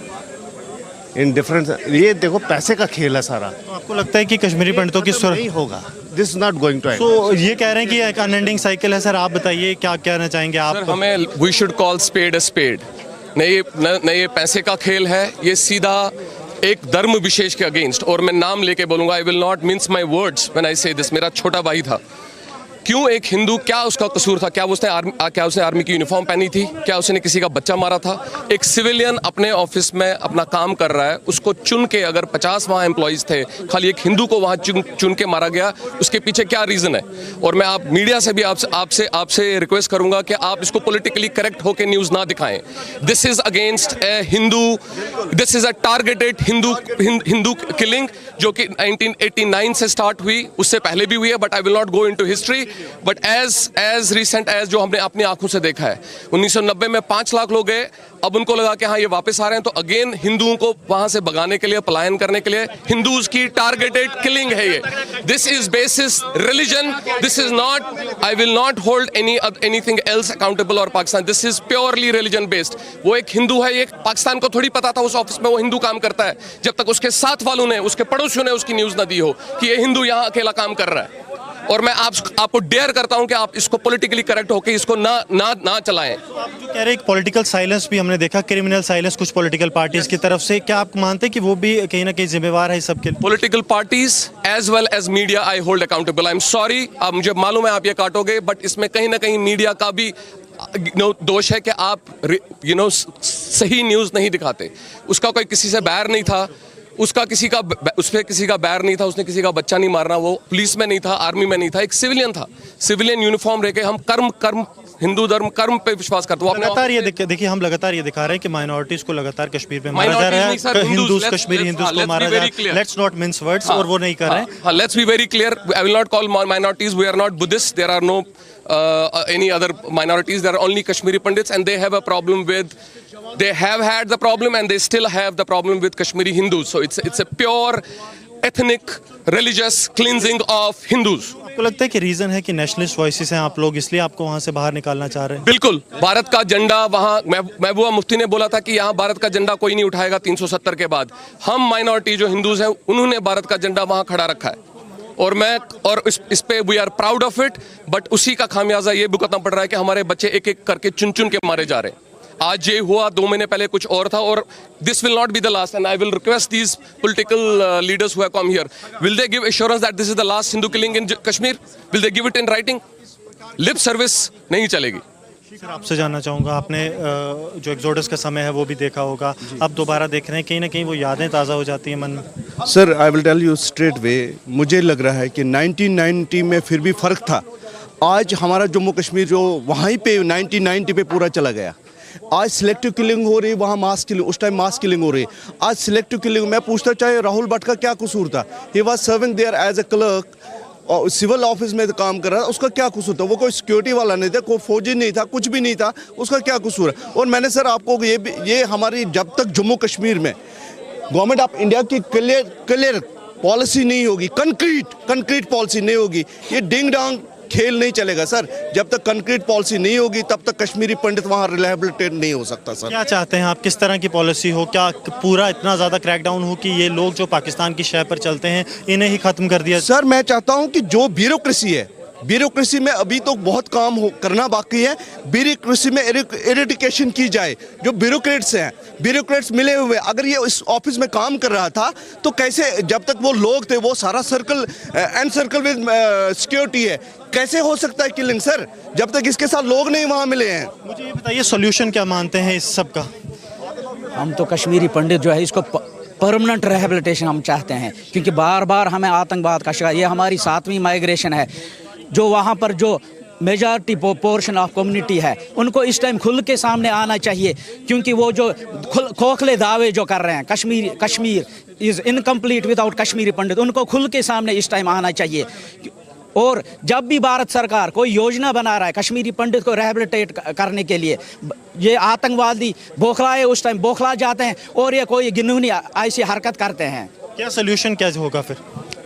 in different. ये देखो पैसे का खेल है सारा। तो आपको लगता है कि कश्मीरी पंडितों की सुर नहीं होगा? This is not going to end. तो ये कह रहे हैं कि एक अनएंडिंग साइकिल है। सर आप बताइए क्या कहना चाहेंगे आप? सर, हमें we should call spade a spade. नहीं, ये पैसे का खेल है, ये सीधा एक धर्म विशेष के अगेंस्ट। और मैं नाम लेके बोलूंगा, आई will not mince my words when I से दिस। मेरा छोटा भाई था, क्यों एक हिंदू, क्या उसका कसूर था? क्या उसने आर्मी की यूनिफॉर्म पहनी थी? क्या उसने किसी का बच्चा मारा था? एक सिविलियन अपने ऑफिस में अपना काम कर रहा है, उसको चुन के, अगर 50 वहाँ एम्प्लॉयज थे, खाली एक हिंदू को वहाँ चुन के मारा गया, उसके पीछे क्या रीजन है? और मैं आप मीडिया से भी आपसे रिक्वेस्ट करूंगा कि आप इसको पॉलिटिकली करेक्ट होकर न्यूज ना दिखाएं। This is against A Hindu, this is a targeted Hindu killing जो कि 1989 से स्टार्ट हुई, उससे पहले भी हुई है, but I will not go into history. But as recent as जो हमने अपनी आंखों से देखा है, 1990 में 5 लाख लोग गए, अब उनको लगा कि हाँ ये वापस आ रहे हैं, तो अगेन हिंदुओं को वहां से भगाने के लिए, पलायन करने के लिए हिंदूज की टारगेटेड किलिंग है ये। This is basis religion, this is not, I will not hold anything else accountable और Pakistan, this is purely religion based. वो एक हिंदू है, एक पाकिस्तान को थोड़ी पता था उस ऑफिस में वो हिंदू काम करता है, जब तक उसके साथ वालों ने, उसके पड़ोसियों ने उसकी न्यूज ना दी हो कि ये हिंदू यहाँ अकेला काम कर रहा है। और मैं आपको डेयर करता हूं कि आप इसको पॉलिटिकली करेक्ट होकर इसको ना चलाएं। आप जो कह रहे हैं पॉलिटिकल साइलेंस भी हमने देखा, क्रिमिनल साइलेंस कुछ पॉलिटिकल पार्टीज की तरफ से, क्या आप मानते हैं कि वो भी कहीं ना कहीं जिम्मेवार है सबके? Political parties as well as media I hold accountable. I am sorry, अब मुझे मालूम है आप ये काटोगे, बट इसमें कहीं ना कहीं मीडिया का भी दोष है कि आप सही न्यूज नहीं दिखाते। उसका कोई किसी से बैर नहीं था, उस पर किसी का बैर नहीं था, उसने किसी का बच्चा नहीं मारना, वो पुलिस में नहीं था, आर्मी में नहीं था, एक सिविलियन था। सिविलियन यूनिफॉर्म रह के हम कर्म हिंदू धर्म कर्म पे विश्वास करते हैं। लगातार ये देखिए, हम लगातार ये दिखा रहे हैं कि माइनॉरिटीज को लगातार कश्मीर में मारा जा रहा है, हिंदूज कश्मीरी हिंदूज को मारा जा रहा है। लेट्स नॉट मिन्स वर्ड्स, और वो नहीं कर रहे हैं। Let's be very clear, I will not call minorities, we are not Buddhist, there are no any other minorities, there are only Kashmiri Pandits, and they have a problem with, they have had the problem and they still have the problem with Kashmiri Hindus. So it's a pure ethnic religious cleansing of Hindus. आपको लगता है कि reason है कि nationalist voices हैं आप लोग, इसलिए आपको वहां से बाहर निकालना चाह रहे हैं? बिल्कुल, भारत का झंडा वहां, महबूबा मुफ्ती ने बोला था कि यहाँ भारत का झंडा कोई नहीं उठाएगा 370 के बाद। हम माइनॉरिटी जो हिंदूज हैं, उन्होंने भारत का झंडा वहां खड़ा रखा है, और इस पे we are proud of it. But उसी का खामियाजा ये भुगतना पड़ रहा है कि हमारे बच्चे एक एक करके चुन चुन के मारे जा रहे हैं। आज ये हुआ, 2 महीने पहले कुछ और था, और this will not be the last. And I will request these political leaders who have come here, will they give assurance that this is the last Hindu killing in Kashmir? Will they give it in writing? Lip service नहीं चलेगी। Sir, आपसे जानना चाहूँगा, आपने जो exodus का समय है वो भी देखा होगा, अब दोबारा देख रहे हैं, कहीं ना कहीं वो यादें ताज़ा हो जाती हैं मन में? Sir, I will tell you straightaway, मुझे लग रहा है कि 1990 में फिर भी फ़र्क था। आज हमारा जम्मू कश्मीर जो वहीं पे 1990 पे पूरा चला गया। आज सिलेक्टिव किलिंग हो रही, वहाँ मास किलिंग, उस टाइम मास किलिंग हो रही। आज सिलेक्टिव किलिंग, मैं पूछता चाहे राहुल भट्ट का क्या कसूर था? He was serving there as a clerk, और सिविल ऑफिस में काम कर रहा था, उसका क्या कसूर था? वो कोई सिक्योरिटी वाला नहीं था, कोई फौजी नहीं था, कुछ भी नहीं था, उसका क्या कसूर है? और मैंने सर आपको ये हमारी जब तक जम्मू कश्मीर में गवर्नमेंट ऑफ इंडिया की क्लियर पॉलिसी नहीं होगी, कंक्रीट पॉलिसी नहीं होगी, ये डिंग डांग खेल नहीं चलेगा सर। जब तक कंक्रीट पॉलिसी नहीं होगी तब तक कश्मीरी पंडित वहाँ रिहैबिलिटेट नहीं हो सकता सर। क्या चाहते हैं आप, किस तरह की पॉलिसी हो? क्या पूरा इतना ज़्यादा क्रैकडाउन हो कि ये लोग जो पाकिस्तान की शह पर चलते हैं इन्हें ही ख़त्म कर दिया? सर मैं चाहता हूँ कि जो ब्यूरोक्रेसी है, ब्यूरोक्रेसी में अभी तो बहुत काम करना बाकी है। ब्यूरोक्रेसी में एरेडिकेशन की जाए। जो ब्यूरोक्रेट्स हैं, ब्यूरोक्रेट्स मिले हुए, अगर ये इस ऑफिस में काम कर रहा था तो कैसे, जब तक वो लोग थे, वो सारा circle and circle with security है, कैसे हो सकता है किलिंग सर, जब तक इसके साथ लोग नहीं वहाँ मिले हैं? मुझे ये बताइए सोल्यूशन क्या मानते हैं इस सब का? हम तो कश्मीरी पंडित जो है इसको परमानेंट रिहैबिलिटेशन हम चाहते हैं, क्योंकि बार बार हमें आतंकवाद का शिकार, ये हमारी 7वीं माइग्रेशन है। जो वहाँ पर जो मेजॉरिटी पोर्शन ऑफ कम्युनिटी है उनको इस टाइम खुल के सामने आना चाहिए, क्योंकि वो जो खोखले दावे जो कर रहे हैं, Kashmir is incomplete without Kashmiri Pandit, उनको खुल के सामने इस टाइम आना चाहिए। और जब भी भारत सरकार कोई योजना बना रहा है कश्मीरी पंडित को रिहैबिलिटेट करने के लिए, ये आतंकवादी बौखलाए उस टाइम बौखला जाते हैं और ये कोई घिनौनी ऐसी हरकत करते हैं। क्या सोल्यूशन क्या होगा फिर?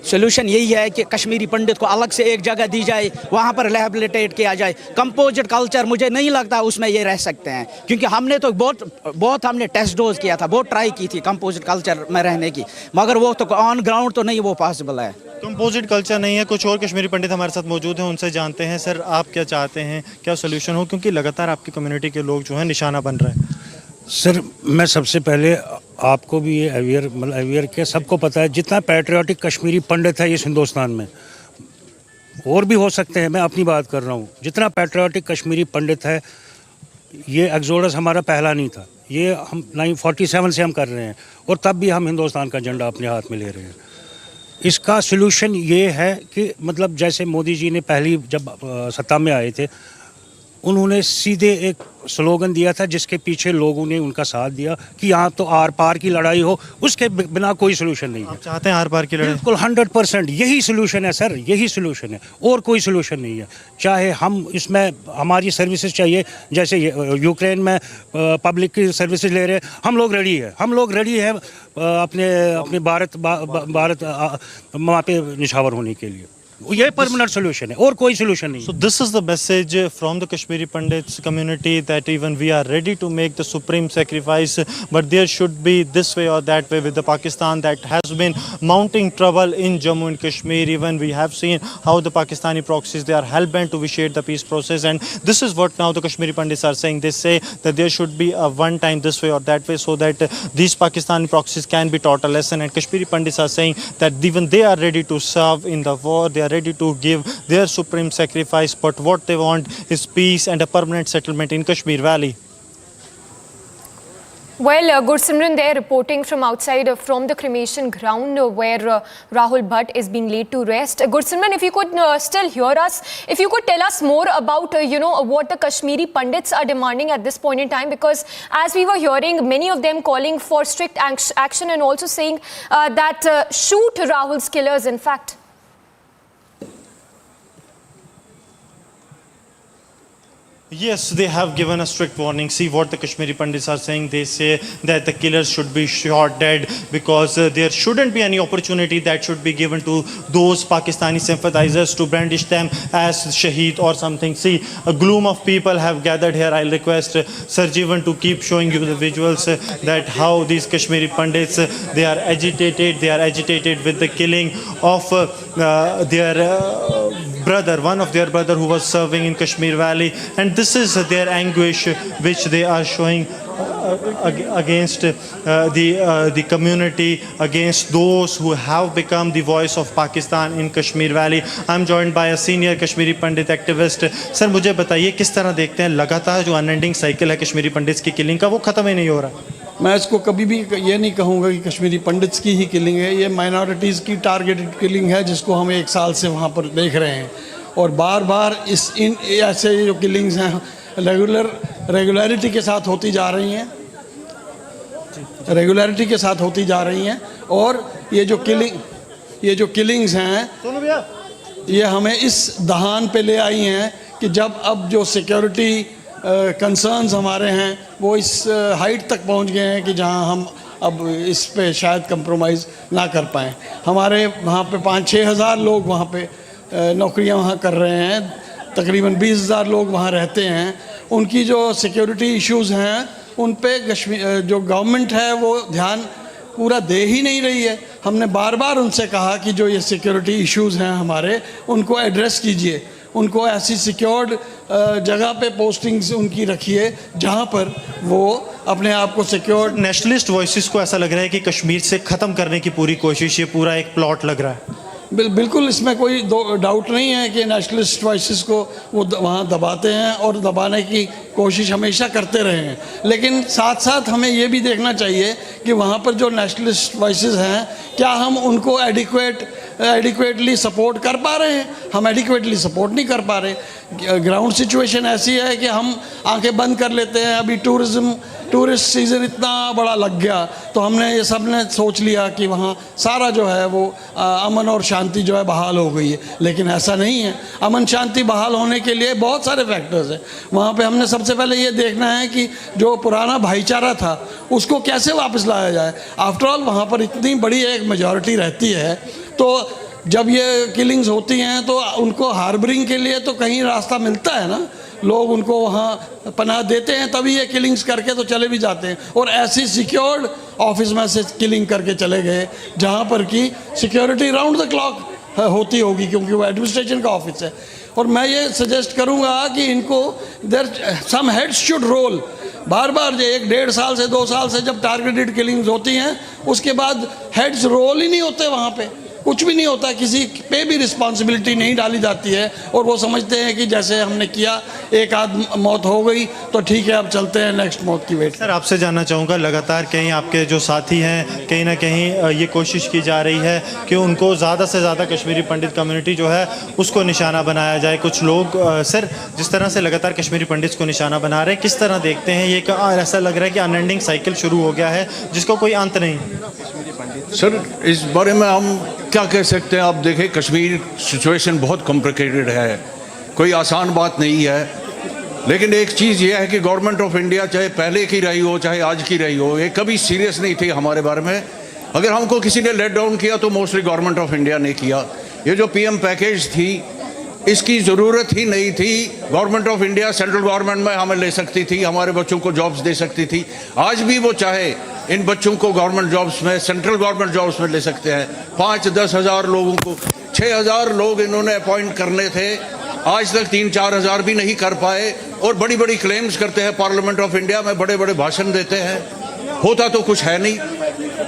सोल्यूशन यही है कि कश्मीरी पंडित को अलग से एक जगह दी जाए, वहाँ पर रिहैबिलिटेट किया जाए। कंपोजिट कल्चर मुझे नहीं लगता उसमें ये रह सकते हैं, क्योंकि हमने तो बहुत हमने टेस्ट डोज किया था, बहुत ट्राई की थी कंपोजिट कल्चर में रहने की, मगर वो तो ऑन ग्राउंड तो नहीं वो पॉसिबल है। कंपोजिट कल्चर नहीं है। कुछ और कश्मीरी पंडित हमारे साथ मौजूद हैं, उनसे जानते हैं। सर आप क्या चाहते हैं, क्या सोल्यूशन हो, क्योंकि लगातार आपकी कम्युनिटी के लोग जो है निशाना बन रहे हैं? सर मैं सबसे पहले आपको भी ये अवेयर के सबको पता है, जितना पैट्रियाटिक कश्मीरी पंडित है इस हिंदुस्तान में, और भी हो सकते हैं, मैं अपनी बात कर रहा हूँ, जितना पैट्रियाटिक कश्मीरी पंडित है, ये एक्सोडस हमारा पहला नहीं था, ये हम 1947 से हम कर रहे हैं, और तब भी हम हिंदुस्तान का झंडा अपने हाथ में ले रहे हैं। इसका सलूशन ये है कि मतलब जैसे मोदी जी ने पहली जब सत्ता में आए थे, उन्होंने सीधे एक स्लोगन दिया था जिसके पीछे लोगों ने उनका साथ दिया कि यहाँ तो आर पार की लड़ाई हो, उसके बिना कोई सोल्यूशन नहीं है। आप चाहते हैं आर पार की लड़ाई? बिल्कुल 100% यही सोल्यूशन है सर, यही सोल्यूशन है, और कोई सोल्यूशन नहीं है। चाहे हम इसमें हमारी सर्विसेज चाहिए, जैसे यूक्रेन में पब्लिक की सर्विसेज ले रहे हैं, हम लोग रेडी है अपने भारत वहाँ पे निछावर होने के लिए। ये परमानेंट सोल्यूशन है और कोई सोल्यूशन नहीं। So this is the message from the Kashmiri Pandits community that even we are ready to make the supreme sacrifice, but there should be this way or that way with the Pakistan that has been mounting trouble in Jammu and Kashmir. Even we have seen how the Pakistani proxies, they are hell-bent to vitiate the peace process, and this is what now the Kashmiri Pandits are saying. They say that there should be a one time this way or that way so that these Pakistani proxies can be taught a lesson, and Kashmiri Pandits are saying that even they are ready to serve in the war, they are ready to give their supreme sacrifice, but what they want is peace and a permanent settlement in Kashmir Valley. Well, Gursimran there reporting from outside from the cremation ground where Rahul Bhatt is being laid to rest. Gursimran, if you could still hear us, if you could tell us more about, what the Kashmiri Pandits are demanding at this point in time, because as we were hearing, many of them calling for strict action and also saying that shoot Rahul's killers, in fact. Yes, they have given a strict warning. See what the Kashmiri Pandits are saying. They say that the killers should be shot dead because there shouldn't be any opportunity that should be given to those Pakistani sympathizers to brandish them as shaheed or something. See, a gloom of people have gathered here. I'll request Sir Jeevan to keep showing you the visuals that how these Kashmiri Pandits, they are agitated with the killing of their brother, one of their brother who was serving in Kashmir Valley, and this is their anguish which they are showing against the community, against those who have become the voice of Pakistan in Kashmir Valley. I'm joined by a senior Kashmiri Pandit activist. Sir, मुझे बताइए किस तरह देखते हैं लगातार जो unending cycle है Kashmiri pandits की किलिंग का, वो खत्म ही नहीं हो रहा? मैं इसको कभी भी ये नहीं कहूँगा कि कश्मीरी पंडित्स की ही किलिंग है, ये माइनॉरिटीज़ की टारगेटेड किलिंग है जिसको हम 1 साल से वहाँ पर देख रहे हैं, और बार बार ऐसे जो किलिंग्स हैं रेगुलरिटी के साथ होती जा रही हैं, और ये जो किलिंग्स हैं ये हमें इस दहान पे ले आई हैं कि जब अब जो सिक्योरिटी कंसर्न्स हमारे हैं वो इस हाइट तक पहुंच गए हैं कि जहां हम अब इस पे शायद कंप्रोमाइज़ ना कर पाएँ। हमारे वहाँ पे 5-6 हज़ार लोग वहाँ पे नौकरियां वहाँ कर रहे हैं, तकरीबन 20,000 लोग वहाँ रहते हैं। उनकी जो सिक्योरिटी इश्यूज़ हैं उन पे कश्मीर जो गवर्नमेंट है वो ध्यान पूरा दे ही नहीं रही है। हमने बार बार उनसे कहा कि जो ये सिक्योरिटी इश्यूज़ हैं हमारे, उनको एड्रेस कीजिए, उनको ऐसी सिक्योर्ड जगह पे पोस्टिंग्स उनकी रखिए जहाँ पर वो अपने आप को सिक्योर। नेशनलिस्ट वॉइसेस को ऐसा लग रहा है कि कश्मीर से ख़त्म करने की पूरी कोशिश, ये पूरा एक प्लॉट लग रहा है। बिल्कुल, इसमें कोई डाउट नहीं है कि नेशनलिस्ट वॉइसेस को वो वहाँ दबाते हैं और दबाने की कोशिश हमेशा करते रहे हैं। लेकिन साथ साथ हमें ये भी देखना चाहिए कि वहाँ पर जो नेशनलिस्ट वॉइसेस हैं, क्या हम उनको एडिक्वेटली सपोर्ट कर पा रहे हैं? हम एडिक्वेटली सपोर्ट नहीं कर पा रहे। ग्राउंड सिचुएशन ऐसी है कि हम आंखें बंद कर लेते हैं। अभी टूरिस्ट सीज़न इतना बड़ा लग गया तो हमने ये सब ने सोच लिया कि वहाँ सारा जो है वो अमन और शांति जो है बहाल हो गई है, लेकिन ऐसा नहीं है। अमन शांति बहाल होने के लिए बहुत सारे फैक्टर्स हैं। वहाँ पे हमने सबसे पहले ये देखना है कि जो पुराना भाईचारा था उसको कैसे वापस लाया जाए। आफ्टर ऑल वहाँ पर इतनी बड़ी एक मेजॉरिटी रहती है, तो जब ये किलिंग्स होती हैं तो उनको हार्बरिंग के लिए तो कहीं रास्ता मिलता है ना, लोग उनको वहाँ पनाह देते हैं, तभी ये किलिंग्स करके तो चले भी जाते हैं। और ऐसी सिक्योर्ड ऑफिस में से किलिंग करके चले गए जहाँ पर कि सिक्योरिटी राउंड द क्लॉक होती होगी, क्योंकि वो एडमिनिस्ट्रेशन का ऑफिस है। और मैं ये सजेस्ट करूँगा कि इनको सम हेड्स शुड रोल। बार बार जो 1-1.5 साल से 2 साल से जब टारगेटेड किलिंग्स होती हैं, उसके बाद हेड्स रोल ही नहीं होते, वहाँ पे कुछ भी नहीं होता, किसी पे भी रिस्पॉन्सिबिलिटी नहीं डाली जाती है। और वो समझते हैं कि जैसे हमने किया, एक आध मौत हो गई तो ठीक है, अब चलते हैं नेक्स्ट मौत की वेट। सर, आपसे जानना चाहूँगा, लगातार कहीं आपके जो साथी हैं, कहीं ना कहीं ये कोशिश की जा रही है कि उनको ज़्यादा से ज़्यादा कश्मीरी पंडित कम्युनिटी जो है उसको निशाना बनाया जाए। कुछ लोग सर जिस तरह से लगातार कश्मीरी पंडित को निशाना बना रहे हैं, किस तरह देखते हैं ये? ऐसा लग रहा है कि अनएंडिंग साइकिल शुरू हो गया है जिसका कोई अंत नहीं। सर, इस बारे में हम क्या कह सकते हैं? आप देखें, कश्मीर सिचुएशन बहुत कॉम्प्लिकेटेड है, कोई आसान बात नहीं है। लेकिन एक चीज़ ये है कि गवर्नमेंट ऑफ इंडिया, चाहे पहले की रही हो चाहे आज की रही हो, ये कभी सीरियस नहीं थी हमारे बारे में। अगर हमको किसी ने लेट डाउन किया तो मोस्टली गवर्नमेंट ऑफ इंडिया ने किया। ये जो पीएम पैकेज थी, इसकी ज़रूरत ही नहीं थी। Government of India central government में हमें ले सकती थी, हमारे बच्चों को जॉब्स दे सकती थी। आज भी वो चाहे इन बच्चों को गवर्नमेंट जॉब्स में, सेंट्रल गवर्नमेंट जॉब्स में ले सकते हैं। 5-10 हज़ार लोगों को, 6,000 लोग इन्होंने अपॉइंट करने थे, आज तक 3-4 हज़ार भी नहीं कर पाए। और बड़ी बड़ी क्लेम्स करते हैं पार्लियामेंट ऑफ इंडिया में, बड़े बड़े भाषण देते हैं, होता तो कुछ है नहीं।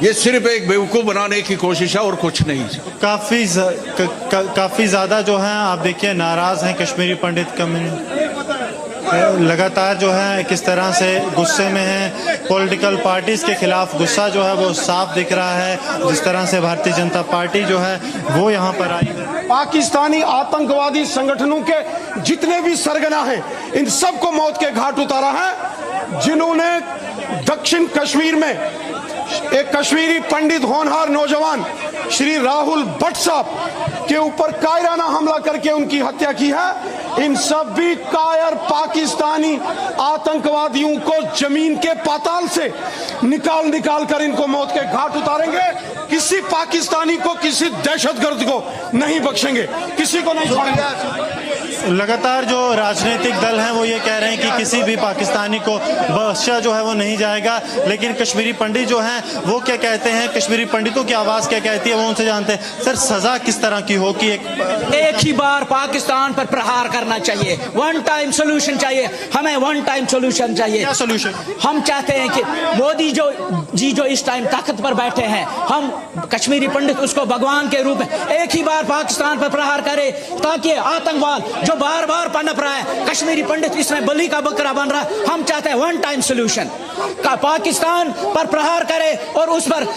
ये सिर्फ एक बेवकूफ़ बनाने की कोशिश है और कुछ नहीं। काफ़ी ज़्यादा जो है आप देखिए नाराज़ हैं कश्मीरी पंडित कम्युनिटी, लगातार जो है किस तरह से गुस्से में हैं। पॉलिटिकल पार्टीज़ के खिलाफ गुस्सा जो है वो साफ दिख रहा है। जिस तरह से भारतीय जनता पार्टी जो है वो यहाँ पर आई है। पाकिस्तानी आतंकवादी संगठनों के जितने भी सरगना हैं, इन सबको मौत के घाट उतारा है। जिन्होंने दक्षिण कश्मीर में एक कश्मीरी पंडित होनहार नौजवान श्री राहुल भट्ट साहब के ऊपर कायराना हमला करके उनकी हत्या की है, इन सभी कायर पाकिस्तानी आतंकवादियों को जमीन के पाताल से निकाल कर इनको मौत के घाट उतारेंगे। किसी पाकिस्तानी को, किसी दहशतगर्द को नहीं बख्शेंगे, किसी को नहीं छोड़ेंगे। लगातार जो राजनीतिक दल हैं वो ये कह रहे हैं कि किसी भी पाकिस्तानी को बख्शा जो है वो नहीं जाएगा, लेकिन कश्मीरी पंडित जो हैं वो क्या कहते हैं, कश्मीरी पंडितों की आवाज़ क्या कहती है वो उनसे जानते हैं। सर, सज़ा किस तरह की हो कि एक ही बार पाकिस्तान पर प्रहार करना चाहिए, वन टाइम सोल्यूशन चाहिए, हमें वन टाइम सोल्यूशन चाहिए। क्या सोल्यूशन? हम चाहते हैं कि मोदी जो इस टाइम ताकत पर बैठे हैं, हम कश्मीरी पंडित उसको भगवान के रूप में एक ही बार पाकिस्तान पर प्रहार करे, ताकि आतंकवाद जो बार बार पनप रहा है, कश्मीरी पंडित इसमें बलि का बकरा बन रहा है। हम चाहते हैं वन टाइम सोल्यूशन का, पाकिस्तान पर प्रहार करे और उस पर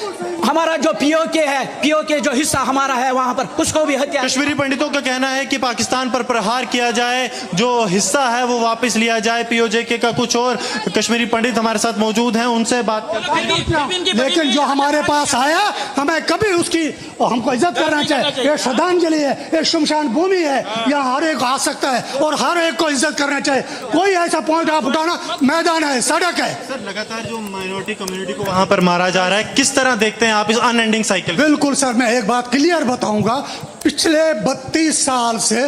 हमारा जो पीओके है, पीओके जो हिस्सा हमारा है वहां पर उसको भी हत्या। कश्मीरी पंडितों का कहना है कि पाकिस्तान पर प्रहार किया जाए, जो हिस्सा है वो वापस लिया जाए पीओके का। कुछ और कश्मीरी पंडित हमारे साथ मौजूद हैं, उनसे बात करते हैं। लेकिन जो हमारे पास आया, हमें कभी उसकी हमको इज्जत करना चाहिए। ये श्रद्धांजलि है, ये शमशान भूमि है, यहाँ हर एक आ सकता है और हर एक को इज्जत करना चाहिए। कोई ऐसा पॉइंट आप उठाना, मैदान है, सड़क है। सर, लगातार जो माइनॉरिटी कम्युनिटी को वहां पर मारा जा रहा है, किस तरह देखते हैं आप इस अनएंडिंग साइकिल? बिल्कुल सर, मैं एक बात क्लियर बताऊंगा, पिछले 32 साल से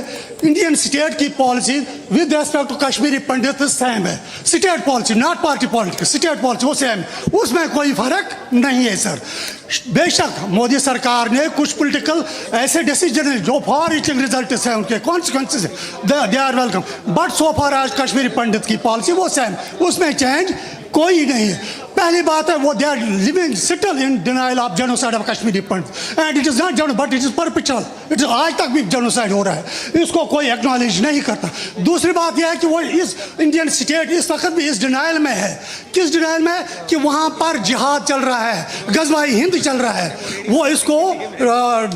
इंडियन स्टेट की policy with respect to Kashmiri Pandit same है। State policy, not party politics, state policy वो सेम, उसमें कोई फर्क नहीं है सर। बेशक मोदी सरकार ने कुछ पॉलिटिकल ऐसे डिसीजन जो फॉर रीचिंग रिजल्ट है, उनके consequences they are welcome, but so far आज कश्मीरी पंडित की पॉलिसी वो सेम, उसमें चेंज कोई नहीं है। पहली बात है वो they are living still in denial of genocide of Kashmiri Pandit and it is not geno but it is perpetual, it is आज तक भी जेनोसाइड हो रहा है, इसको कोई एक्नॉलेज नहीं करता। दूसरी बात यह है कि वो इस इंडियन स्टेट इस वक्त भी इस डिनाइल में है। किस डिनाइल में? कि वहाँ पर जिहाद चल रहा है, गजवाई हिंद चल रहा है, वो इसको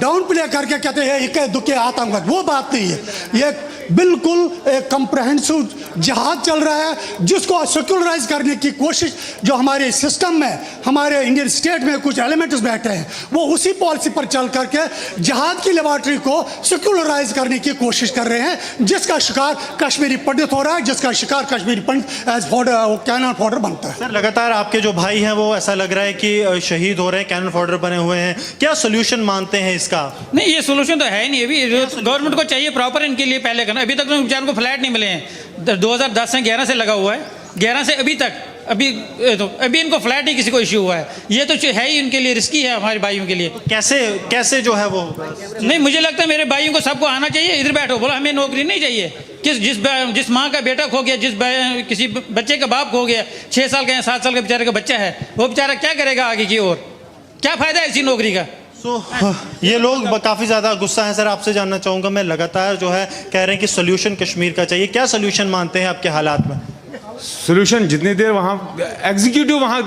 डाउन प्ले करके कहते हैं इक्के दुक्के आतंकवाद, वो बात नहीं है। ये बिल्कुल एक कंप्रहेंसिव जिहाद चल रहा है जिसको सेक्युलराइज करने की कोशिश जो हमारे सिस्टम में, हमारे इंडियन स्टेट में कुछ एलिमेंट्स बैठे हैं, वो उसी पॉलिसी पर चल करके जिहाद की लेबॉरेटरी को सेक्युलराइज करने की कोशिश कर रहे हैं, जिसका शिकार कश्मीरी पंडित हो रहा है, जिसका शिकार कश्मीरी पंडित एज कैनन फॉडर बनता है। सर लगातार आपके जो भाई हैं वो ऐसा लग रहा है कि शहीद हो रहे हैं, कैनन फॉडर बने हुए हैं, क्या सोल्यूशन मानते हैं इसका? नहीं, ये सोल्यूशन तो है ही नहीं। अभी गवर्नमेंट को चाहिए प्रॉपर इनके लिए पहले करना। अभी तक तो बेचारों को फ्लैट नहीं मिले हैं, 2010 से 11 से लगा हुआ है, 11 से अभी तक अभी इनको फ्लैट नहीं किसी को इश्यू हुआ है। ये तो है ही इनके लिए रिस्की है, हमारे भाइयों के लिए। कैसे जो है वो नहीं, मुझे लगता है मेरे भाइयों को सबको आना चाहिए। इधर बैठो, बोला हमें नौकरी नहीं चाहिए। जिस माँ का बेटा खो गया, किसी बच्चे का बाप खो गया, 6 साल का या 7 साल का बेचारे का बच्चा है, वो बेचारा क्या करेगा आगे की ओर? क्या फायदा है इसी नौकरी का? ये लोग काफ़ी ज़्यादा गुस्सा है। सर आपसे जानना चाहूँगा, मैं लगातार जो है कह रहे हैं कि सोल्यूशन कश्मीर का चाहिए, क्या सोल्यूशन मानते हैं आपके हालात में? सोल्यूशन जितनी देर वहाँ एग्जीक्यूटिव वहाँ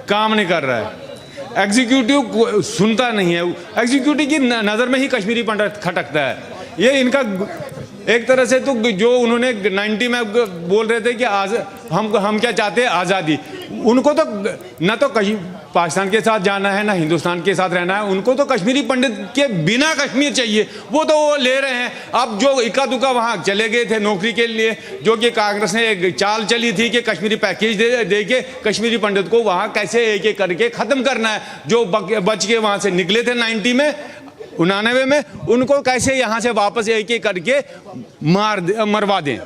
काम नहीं कर रहा है, एग्जीक्यूटिव सुनता नहीं है, एग्जीक्यूटिव की नज़र में ही कश्मीरी पंडित खटकता है। ये इनका एक तरह से तो जो उन्होंने 90 में बोल रहे थे कि हम क्या चाहते हैं, आज़ादी। उनको तो न तो पाकिस्तान के साथ जाना है, ना हिंदुस्तान के साथ रहना है, उनको तो कश्मीरी पंडित के बिना कश्मीर चाहिए, वो तो वो ले रहे हैं। अब जो इक्का दुक्का वहाँ चले गए थे नौकरी के लिए, जो कि कांग्रेस ने एक चाल चली थी कि कश्मीरी पैकेज दे के कश्मीरी पंडित को वहाँ कैसे एक एक करके ख़त्म करना है। जो बच के वहाँ से निकले थे 90 में, 99 में, उनको कैसे यहाँ से वापस एक एक करके मरवा दें।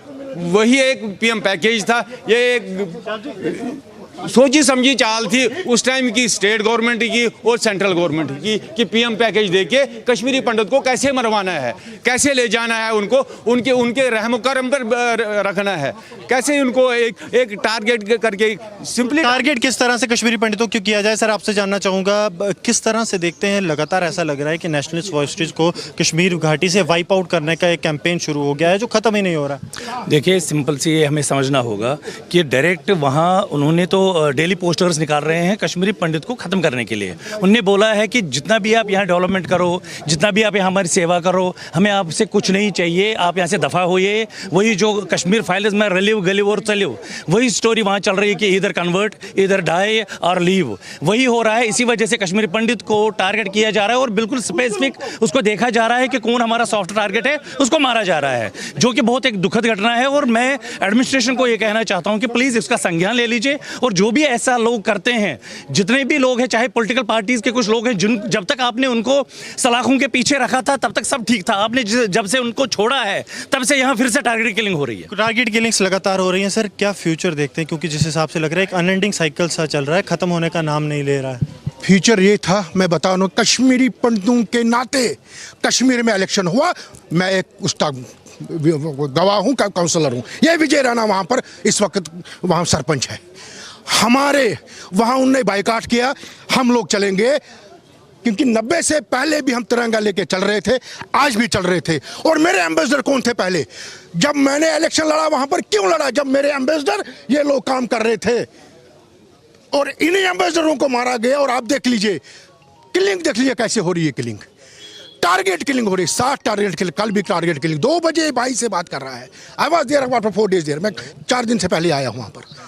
वही एक पीएम पैकेज था। ये एक सोची समझी चाल थी उस टाइम की स्टेट गवर्नमेंट की और सेंट्रल गवर्नमेंट की कि पीएम पैकेज देके कश्मीरी पंडित को कैसे मरवाना है, कैसे ले जाना है, उनको उनके रहम करम पर रखना है, कैसे उनको एक टारगेट करके सिंपली। टारगेट किस तरह से कश्मीरी पंडितों को किया जाए? सर आपसे जानना चाहूँगा, किस तरह से देखते हैं? लगातार ऐसा लग रहा है कि नेशनलिस्ट वॉइसेस को कश्मीर घाटी से वाइप आउट करने का एक कैंपेन शुरू हो गया है जो ख़त्म ही नहीं हो रहा। देखिए, सिंपल सी ये हमें समझना होगा कि डायरेक्ट वहाँ उन्होंने तो डेली पोस्टर्स निकाल रहे हैं कश्मीरी पंडित को ख़त्म करने के लिए। उनने बोला है कि जितना भी आप यहाँ डेवलपमेंट करो, जितना भी आप यहाँ हमारी सेवा करो, हमें आपसे कुछ नहीं चाहिए, आप यहाँ से दफ़ा होइए। वही जो कश्मीर फाइल्स में रलिव गलिव और चलिव, वही स्टोरी वहाँ चल रही है कि इधर कन्वर्ट, इधर डाई और लीव, वही हो रहा है। इसी वजह से कश्मीरी पंडित को टारगेट किया जा रहा है और बिल्कुल स्पेसिफिक उसको देखा जा रहा है कि कौन हमारा सॉफ्ट टारगेट है, उसको मारा जा रहा है, जो कि बहुत एक दुखद घटना है। और मैं एडमिनिस्ट्रेशन को ये कहना चाहता हूँ कि प्लीज़ इसका संज्ञान ले लीजिए और जो भी ऐसा लोग करते हैं, जितने भी लोग हैं, चाहे पॉलिटिकल पार्टीज के कुछ लोग हैं, जब तक आपने उनको सलाखों के पीछे रखा था तब तक सब ठीक था। आपने जब से उनको छोड़ा है तब से यहाँ फिर से टारगेट किलिंग हो रही है। टारगेट किलिंग्स लगातार हो रही हैं। सर क्या फ्यूचर देखते हैं? क्योंकि जिस हिसाब से लग रहा है एक अनएंडिंग साइकिल सा चल रहा है, खत्म होने का नाम नहीं ले रहा है। फ्यूचर ये था, मैं बता रहा हूँ, कश्मीरी पंडितों के नाते कश्मीर में इलेक्शन हुआ, मैं एक उसका गवाह हूँ, काउंसलर हूँ। ये विजय राणा वहाँ पर इस वक्त वहाँ सरपंच है। हमारे वहाँ उनने बाइकाट किया, हम लोग चलेंगे, क्योंकि 90 से पहले भी हम तिरंगा लेके चल रहे थे, आज भी चल रहे थे। और मेरे एम्बेसडर कौन थे पहले? जब मैंने इलेक्शन लड़ा वहाँ पर क्यों लड़ा? जब मेरे एम्बेसडर ये लोग काम कर रहे थे और इन्हीं एम्बेसडरों को मारा गया। और आप देख लीजिए, किलिंग देख लीजिए कैसे हो रही है, किलिंग, टारगेट किलिंग हो रही है। 60 टारगेट किलिंग, कल भी टारगेट किलिंग। 2 बजे भाई से बात कर रहा है। I was there after 4 days there, मैं 4 दिन से पहले आया हूँ वहाँ पर।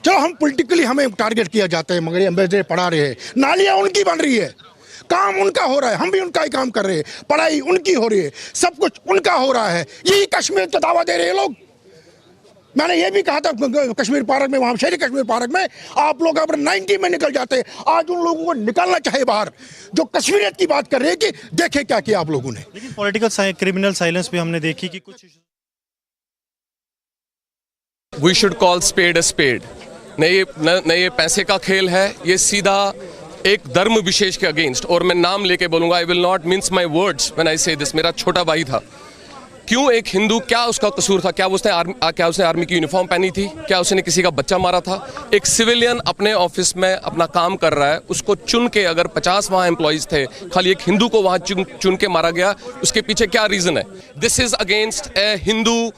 चलो हम पॉलिटिकली हमें टारगेट किया जाता है, मगर ये एम्बेसडर पढ़ा रहे हैं, नालियाँ उनकी बन रही है, काम उनका हो रहा है, हम भी उनका ही काम कर रहे हैं, पढ़ाई उनकी हो रही है, सब कुछ उनका हो रहा है। यही कश्मीर का दावा दे रहे हैं लोग। मैंने ये भी कहा था कश्मीर पार्क में, वहां शहरी कश्मीर पार्क में, आप लोग अगर 90 में निकल जाते, आज उन लोगों को निकालना चाहिए बाहर जो कश्मीरियत की बात कर रहे हैं कि देखे क्या किया आप लोगों ने। लेकिन पॉलिटिकल क्रिमिनल साइलेंस भी हमने देखी कि कुछ We should call spade a spade. न ये पैसे का खेल है, ये सीधा एक धर्म विशेष के अगेंस्ट, और मैं नाम लेके बोलूंगा, आई will not mince my words when I से दिस। मेरा छोटा भाई था, क्यों एक हिंदू, क्या उसका कसूर था? क्या उसने आर्मी की यूनिफॉर्म पहनी थी? क्या उसने किसी का बच्चा मारा था? एक सिविलियन अपने ऑफिस में अपना काम कर रहा है, उसको चुन के, अगर 50 वहाँ एम्प्लॉइज थे, खाली एक हिंदू को वहाँ चुन के मारा गया, उसके पीछे क्या रीजन है? This is against A Hindu,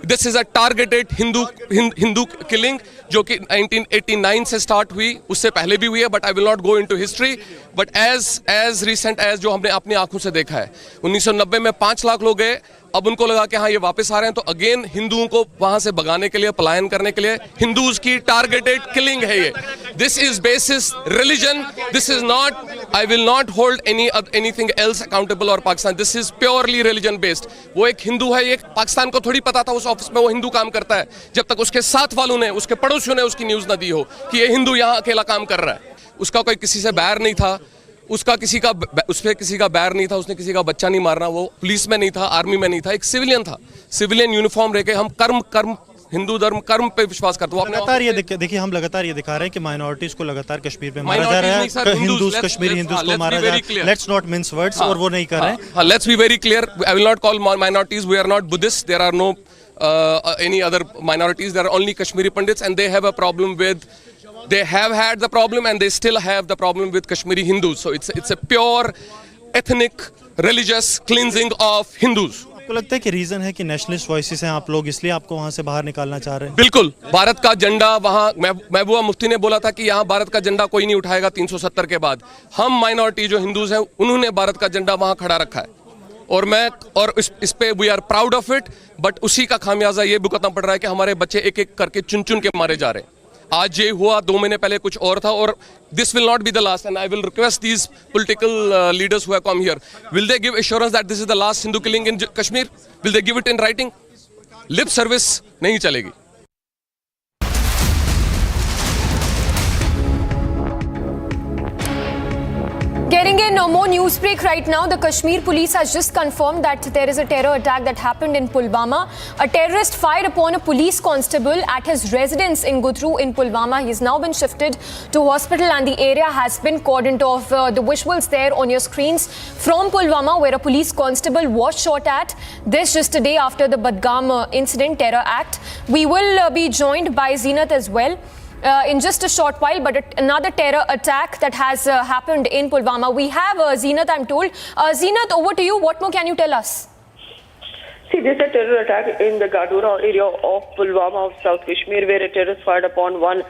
this is a targeted Hindu killing जो कि 1989 से स्टार्ट हुई, उससे पहले भी हुई है, but I will not go into history, but as recent as जो हमने अपनी आंखों से देखा है, 1990 में 5 लाख लोग गए, अब उनको लगा कि हाँ ये वापस आ रहे हैं, तो अगेन हिंदुओं को वहां से भगाने के लिए, पलायन करने के लिए हिंदूज की टारगेटेड किलिंग है ये। This is basis religion, this is not, I will not hold anything else accountable और Pakistan, this is purely religion based. वो एक हिंदू है, ये पाकिस्तान को थोड़ी पता था उस ऑफिस में वो हिंदू काम करता है, जब तक उसके साथ वालों ने, उसके पड़ोसियों ने उसकी न्यूज ना दी हो कि ये हिंदू यहाँ अकेला काम कर रहा है। उसका कोई किसी से बैर नहीं था, उसका किसी का बैर नहीं था, उसने किसी का बच्चा नहीं मारना, वो पुलिस में नहीं था, आर्मी में नहीं था, एक सिविलियन था। सिविलियन यूनिफॉर्म रह के हम कर्म हिंदू धर्म कर्म पे विश्वास करते हैं। लगातार ये देखिए, हम लगातार ये दिखा रहे हैं कि माइनॉरिटीज को लगातार कश्मीर में मारा जा रहा है, हिंदूज कश्मीरी हिंदूज को मारा जा रहा है। लेट्स नॉट मिन्स वर्ड्स, और वो नहीं कर रहे हैं। Let's be very clear, I will not call minorities, we are not Buddhist, there are no any other minorities, there are only Kashmiri Pandits, and they have a problem with, they have had the problem and they still have the problem with Kashmiri Hindus. So it's a pure ethnic religious cleansing of Hindus. आपको लगता है कि reason है कि nationalist voices हैं आप लोग, इसलिए आपको वहां से बाहर निकालना चाह रहे हैं? बिल्कुल, भारत का झंडा वहां, महबूबा मुफ्ती ने बोला था कि यहाँ भारत का झंडा कोई नहीं उठाएगा 370 के बाद। हम माइनॉरिटी जो हिंदूज हैं, उन्होंने भारत का झंडा वहां खड़ा रखा है, और इस पे we are proud of it, but उसी का खामियाजा ये भुगतना पड़ रहा है कि हमारे बच्चे एक एक करके चुन चुन के मारे जा रहे हैं। आज ये हुआ, 2 महीने पहले कुछ और था, और this will not be the last, and I will request these political leaders who have come here, will they give assurance that this is the last Hindu killing in Kashmir? Will they give it in writing? Lip service नहीं चलेगी। Getting in more news break right now. The Kashmir police has just confirmed that there is a terror attack that happened in Pulwama. A terrorist fired upon a police constable at his residence in Gudru in Pulwama. He has now been shifted to hospital and the area has been cordoned off. The visuals there on your screens from Pulwama where a police constable was shot at. This just a day after the Badgam incident, terror act. We will be joined by Zeenat as well. In just a short while, but another terror attack that has happened in Pulwama. We have Zeenat, I'm told. Zeenat, over to you. What more can you tell us? See, this is a terror attack in the Gadura area of Pulwama of South Kashmir, where a terrorist fired upon one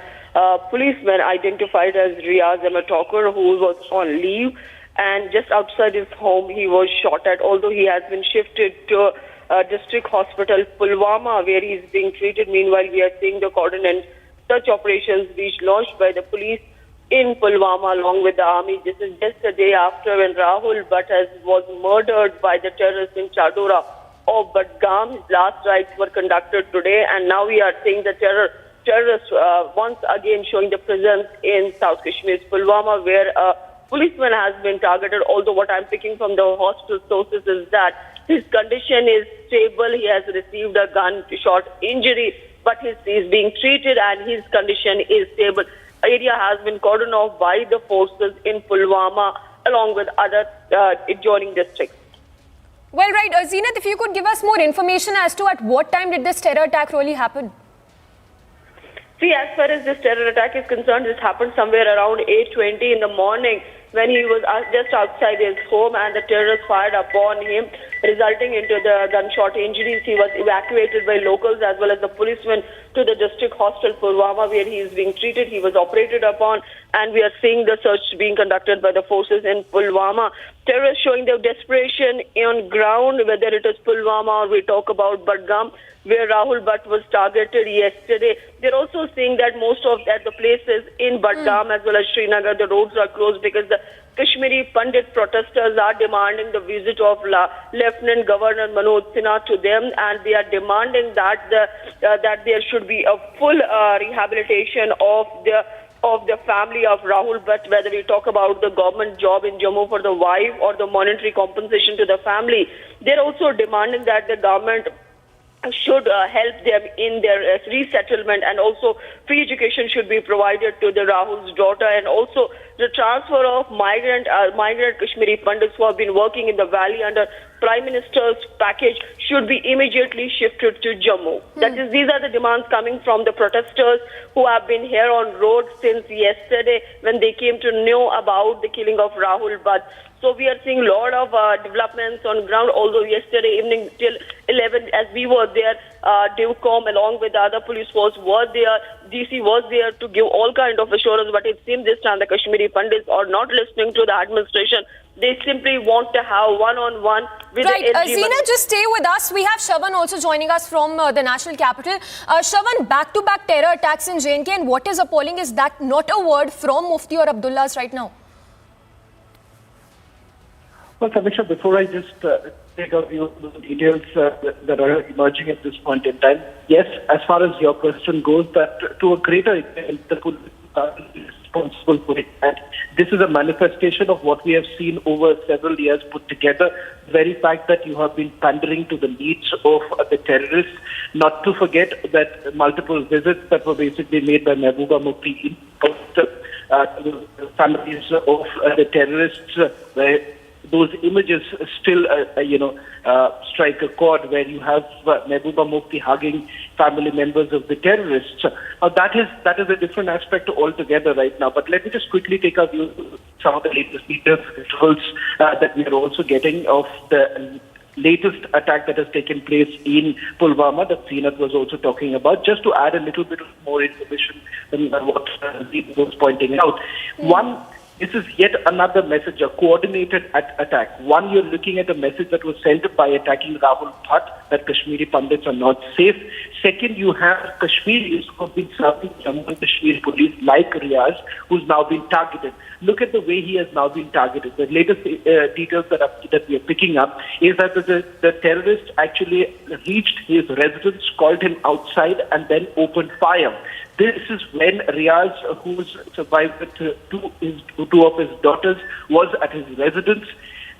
policeman identified as Riaz Amatalkar, who was on leave, and just outside his home he was shot at, although he has been shifted to district hospital Pulwama, where he is being treated. Meanwhile, we are seeing the cordon and search operations being launched by the police in Pulwama along with the army. This is just a day after when Rahul Bhatt was murdered by the terrorists in Chadora of Badgam. His last rites were conducted today, and now we are seeing the terrorists once again showing the presence in South Kashmir's Pulwama, where a policeman has been targeted. Although what I'm picking from the hospital sources is that his condition is stable. He has received a gunshot injury, but he is being treated and his condition is stable. Area has been cordoned off by the forces in Pulwama along with other adjoining districts. Well, right. Zeenat, if you could give us more information as to at what time did this terror attack really happen? See, as far as this terror attack is concerned, this happened somewhere around 8:20 in the morning when he was just outside his home and the terrorists fired upon him, resulting into the gunshot injuries. He was evacuated by locals as well as the policemen to the district hospital Pulwama, where he is being treated. He was operated upon, and we are seeing the search being conducted by the forces in Pulwama. Terrorists showing their desperation on ground, whether it is Pulwama or we talk about Badgam, where Rahul Bhatt was targeted yesterday. They're also seeing that most of the places in Badgam as well as Srinagar, the roads are closed because the Kashmiri Pandit protesters are demanding the visit of Lieutenant Governor Manoj Sinha to them, and they are demanding that there should be a full rehabilitation of the family of Rahul Bhatt, whether we talk about the government job in Jammu for the wife or the monetary compensation to the family. They're also demanding that the government should help them in their resettlement, and also free education should be provided to the Rahul's daughter, and also the transfer of migrant Kashmiri Pandits who have been working in the valley under Prime Minister's package should be immediately shifted to Jammu. These are the demands coming from the protesters who have been here on road since yesterday when they came to know about the killing of Rahul Bhatt. So we are seeing a lot of developments on ground, although yesterday evening till 11, as we were there, DEWCOM along with the other police force was there, DC was there to give all kind of assurance, but it seems this time the Kashmiri Pandits are not listening to the administration. They simply want to have one-on-one with the LG. Zina, just stay with us. We have Shravan also joining us from the national capital. Shravan, back-to-back terror attacks in J&K, and what is appalling is that not a word from Mufti or Abdullah's right now. Well, Samiksha, before I just take a view of the details that are emerging at this point in time, yes, as far as your question goes, that to a greater extent, the police are responsible for it. And this is a manifestation of what we have seen over several years put together. The very fact that you have been pandering to the needs of the terrorists, not to forget that multiple visits that were basically made by Mehbooba Mufti in the families of the terrorists, where those images still, strike a chord, where you have Mehbooba Mufti hugging family members of the terrorists. That is a different aspect altogether right now. But let me just quickly take a view of some of the latest details that we are also getting of the latest attack that has taken place in Pulwama that Zeenat was also talking about. Just to add a little bit of more information than what Zeenat was pointing out. One, this is yet another message, a coordinated attack. One, you're looking at a message that was sent by attacking Rahul Bhatt, that Kashmiri Pandits are not safe. Second, you have Kashmiris who have been serving Jammu and Kashmir police, like Riaz, who's now been targeted. Look at the way he has now been targeted. The latest details that we are picking up is that the terrorists actually reached his residence, called him outside, and then opened fire. This is when Riaz, who's survived with two of his daughters, was at his residence.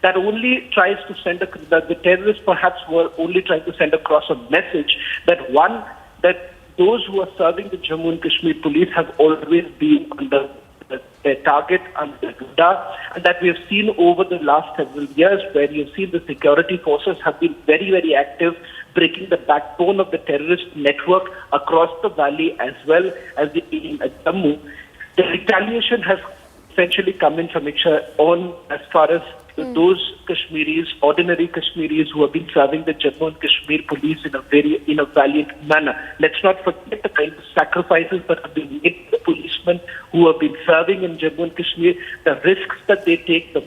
That only tries to send that the terrorists perhaps were only trying to send across a message that that those who are serving the Jammu and Kashmir police have always been under their target and their radar, and that we have seen over the last several years, where you've seen the security forces have been very, very active, breaking the backbone of the terrorist network across the valley as well as in Jammu. The retaliation has essentially come in, Samiksha, on as far as those Kashmiris, ordinary Kashmiris who have been serving the Jammu and Kashmir police in a valiant manner. Let's not forget the kind of sacrifices that have been made to the policemen who have been serving in Jammu and Kashmir, the risks that they take, their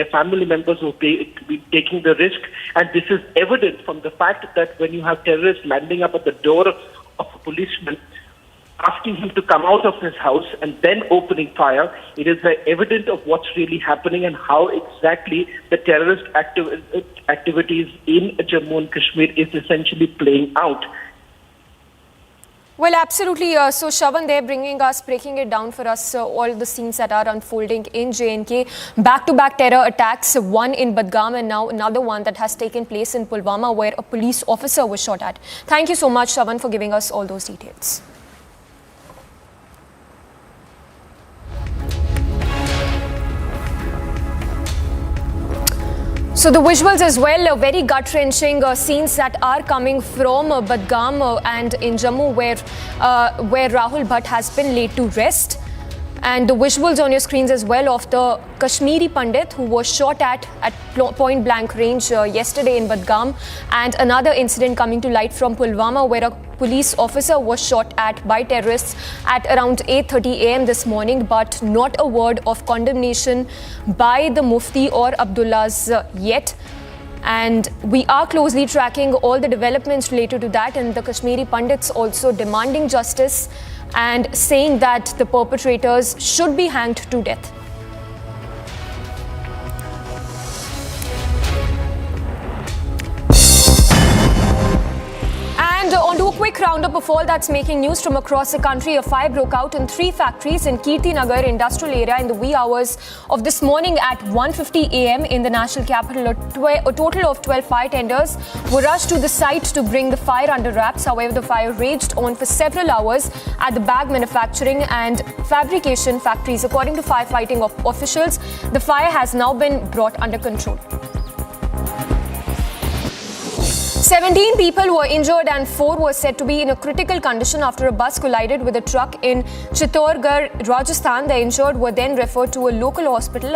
family members who have been taking the risk. And this is evident from the fact that when you have terrorists landing up at the door of a policeman, asking him to come out of his house and then opening fire, it is evident of what's really happening and how exactly the terrorist activities in Jammu and Kashmir is essentially playing out. Well, absolutely. So, Shravan, they're breaking it down for us, all the scenes that are unfolding in J&K. Back-to-back terror attacks, one in Budgam and now another one that has taken place in Pulwama, where a police officer was shot at. Thank you so much, Shravan, for giving us all those details. So the visuals as well, very gut-wrenching scenes that are coming from Budgam and in Jammu, where Rahul Bhatt has been laid to rest. And the visuals on your screens as well of the Kashmiri Pandit who was shot at point-blank range yesterday in Budgam, and another incident coming to light from Pulwama, where a police officer was shot at by terrorists at around 8:30 a.m. this morning, but not a word of condemnation by the Mufti or Abdullahs yet. And we are closely tracking all the developments related to that, and the Kashmiri Pandits also demanding justice and saying that the perpetrators should be hanged to death. quick roundup of all that's making news from across the country. A fire broke out in 3 factories in Kirtinagar industrial area in the wee hours of this morning at 1:50 a.m. in the national capital. A total of 12 fire tenders were rushed to the site to bring the fire under wraps. However, the fire raged on for several hours at the bag manufacturing and fabrication factories. According to firefighting officials, the fire has now been brought under control. 17 people were injured and 4 were said to be in a critical condition after a bus collided with a truck in Chittorgarh, Rajasthan. The injured were then referred to a local hospital.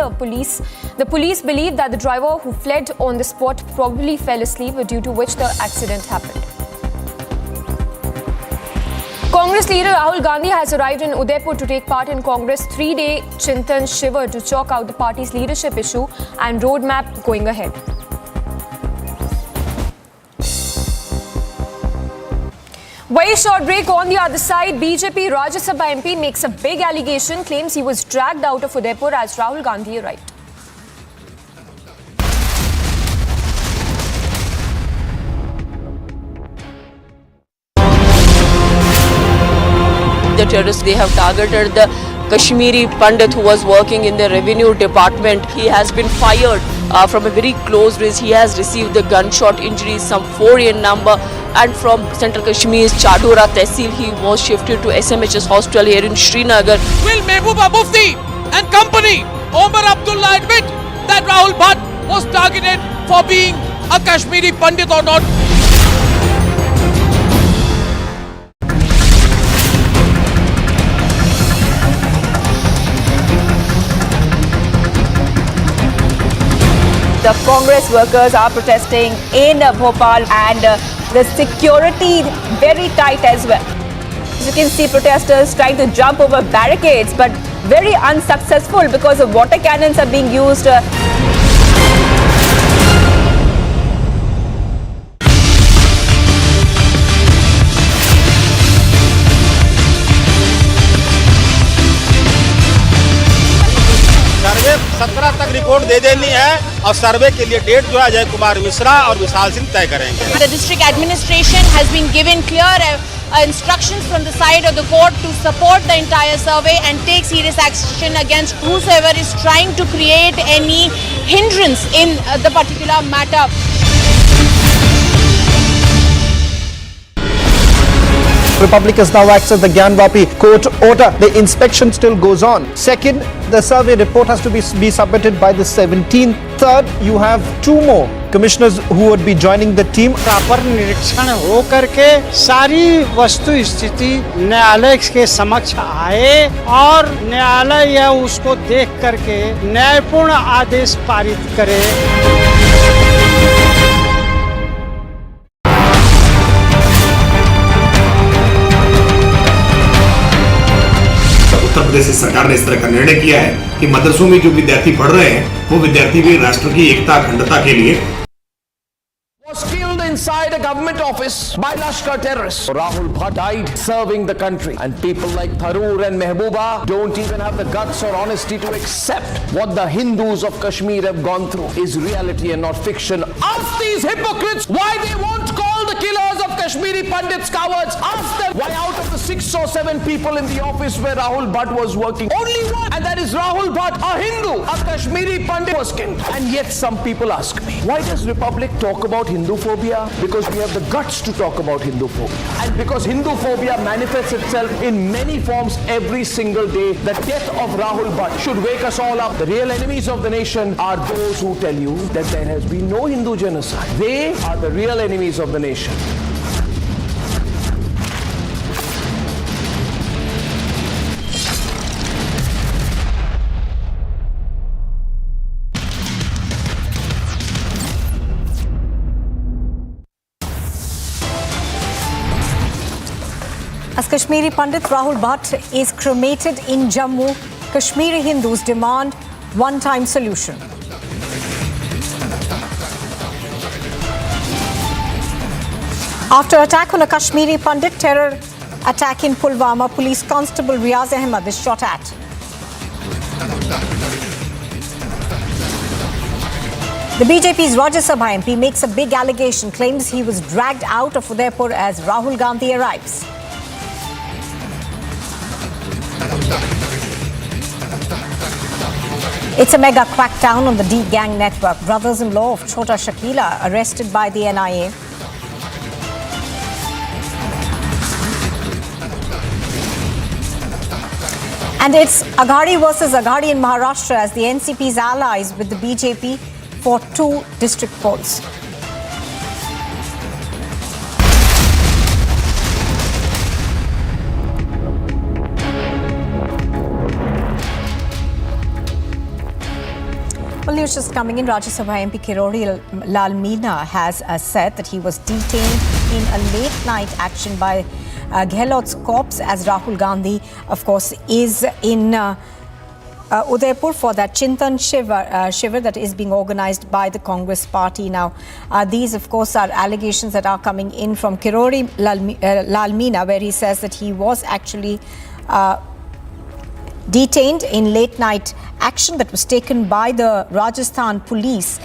The police believe that the driver who fled on the spot probably fell asleep, due to which the accident happened. Congress leader Rahul Gandhi has arrived in Udaipur to take part in Congress' 3-day Chintan Shivir to chalk out the party's leadership issue and roadmap going ahead. Very short break. On the other side, BJP Rajya Sabha MP makes a big allegation, claims he was dragged out of Udaipur as Rahul Gandhi arrived. The terrorists, they have targeted the Kashmiri Pandit who was working in the revenue department. He has been fired from a very close range. He has received the gunshot injuries, some 4 in number, and from Central Kashmir's Chadora Tehsil, he was shifted to SMHS Hospital here in Srinagar. Will Mehbooba Mufti and company, Omar Abdullah, admit that Rahul Bhatt was targeted for being a Kashmiri Pandit or not? The Congress workers are protesting in Bhopal, and the security very tight as well. As you can see, protesters trying to jump over barricades, but very unsuccessful because of water cannons are being used. सर्वे 17 तक report दे देनी है और सर्वे के लिए date जो है अजय कुमार मिश्रा और विशाल सिंह तय करेंगे. The district administration has been given clear instructions from the side of the court to support the entire survey and take serious action against whosoever is trying to create any hindrance in the particular matter. Republic has now accessed the Gyanvapi court order. The inspection still goes on. Second, the survey report has to be submitted by the 17th. Third, you have 2 more commissioners who would be joining the team. Proper निरीक्षण हो करके सारी वस्तु स्थिति न्यायालय के समक्ष आए और न्यायालय यह उसको देख करके न्यायपूर्ण आदेश पारित करे. उत्तर प्रदेश सरकार ने इस तरह का निर्णय किया है कि मदरसों में जो विद्यार्थी पढ़ रहे हैं वो विद्यार्थी भी राष्ट्र की एकता अखंडता के लिए was killed inside a government office by Lashkar terrorists. Rahul Bhatt died serving the country, and people like Tharoor and Mehbooba don't even have the guts or honesty to accept what the Hindus of Kashmir have gone through is reality and not fiction. Ask these hypocrites why they won't call the killers of Kashmiri Pandits cowards. Ask them why out of the 6 or 7 people in the office where Rahul Bhatt was working, only one, and that is Rahul Bhatt, a Hindu, a Kashmiri Pandit, was killed. And yet some people ask me, why does Republic talk about Hindu phobia? Because we have the guts to talk about Hindu phobia. And because Hindu phobia manifests itself in many forms every single day, the death of Rahul Bhatt should wake us all up. The real enemies of the nation are those who tell you that there has been no Hindu genocide. They are the real enemies of the nation. As Kashmiri Pandit Rahul Bhatt is cremated in Jammu, Kashmiri Hindus demand one-time solution. After attack on a Kashmiri Pandit, terror attack in Pulwama, Police Constable Riaz Ahmed is shot at. The BJP's Rajya Sabha MP makes a big allegation, claims he was dragged out of Udaipur as Rahul Gandhi arrives. It's a mega crackdown on the D gang network. Brothers-in-law of Chota Shakila arrested by the NIA. And it's Aghadi versus Aghadi in Maharashtra as the NCP's allies with the BJP for 2 district polls. Well, news just coming in. Rajya Sabha MP Kirori Lal Meena has said that he was detained in a late-night action by Gehlot's corpse as Rahul Gandhi, of course, is in Udaipur for that Chintan Shivar that is being organized by the Congress party. Now, these, of course, are allegations that are coming in from Kirori Lal Meena, where he says that he was actually detained in late-night action that was taken by the Rajasthan police.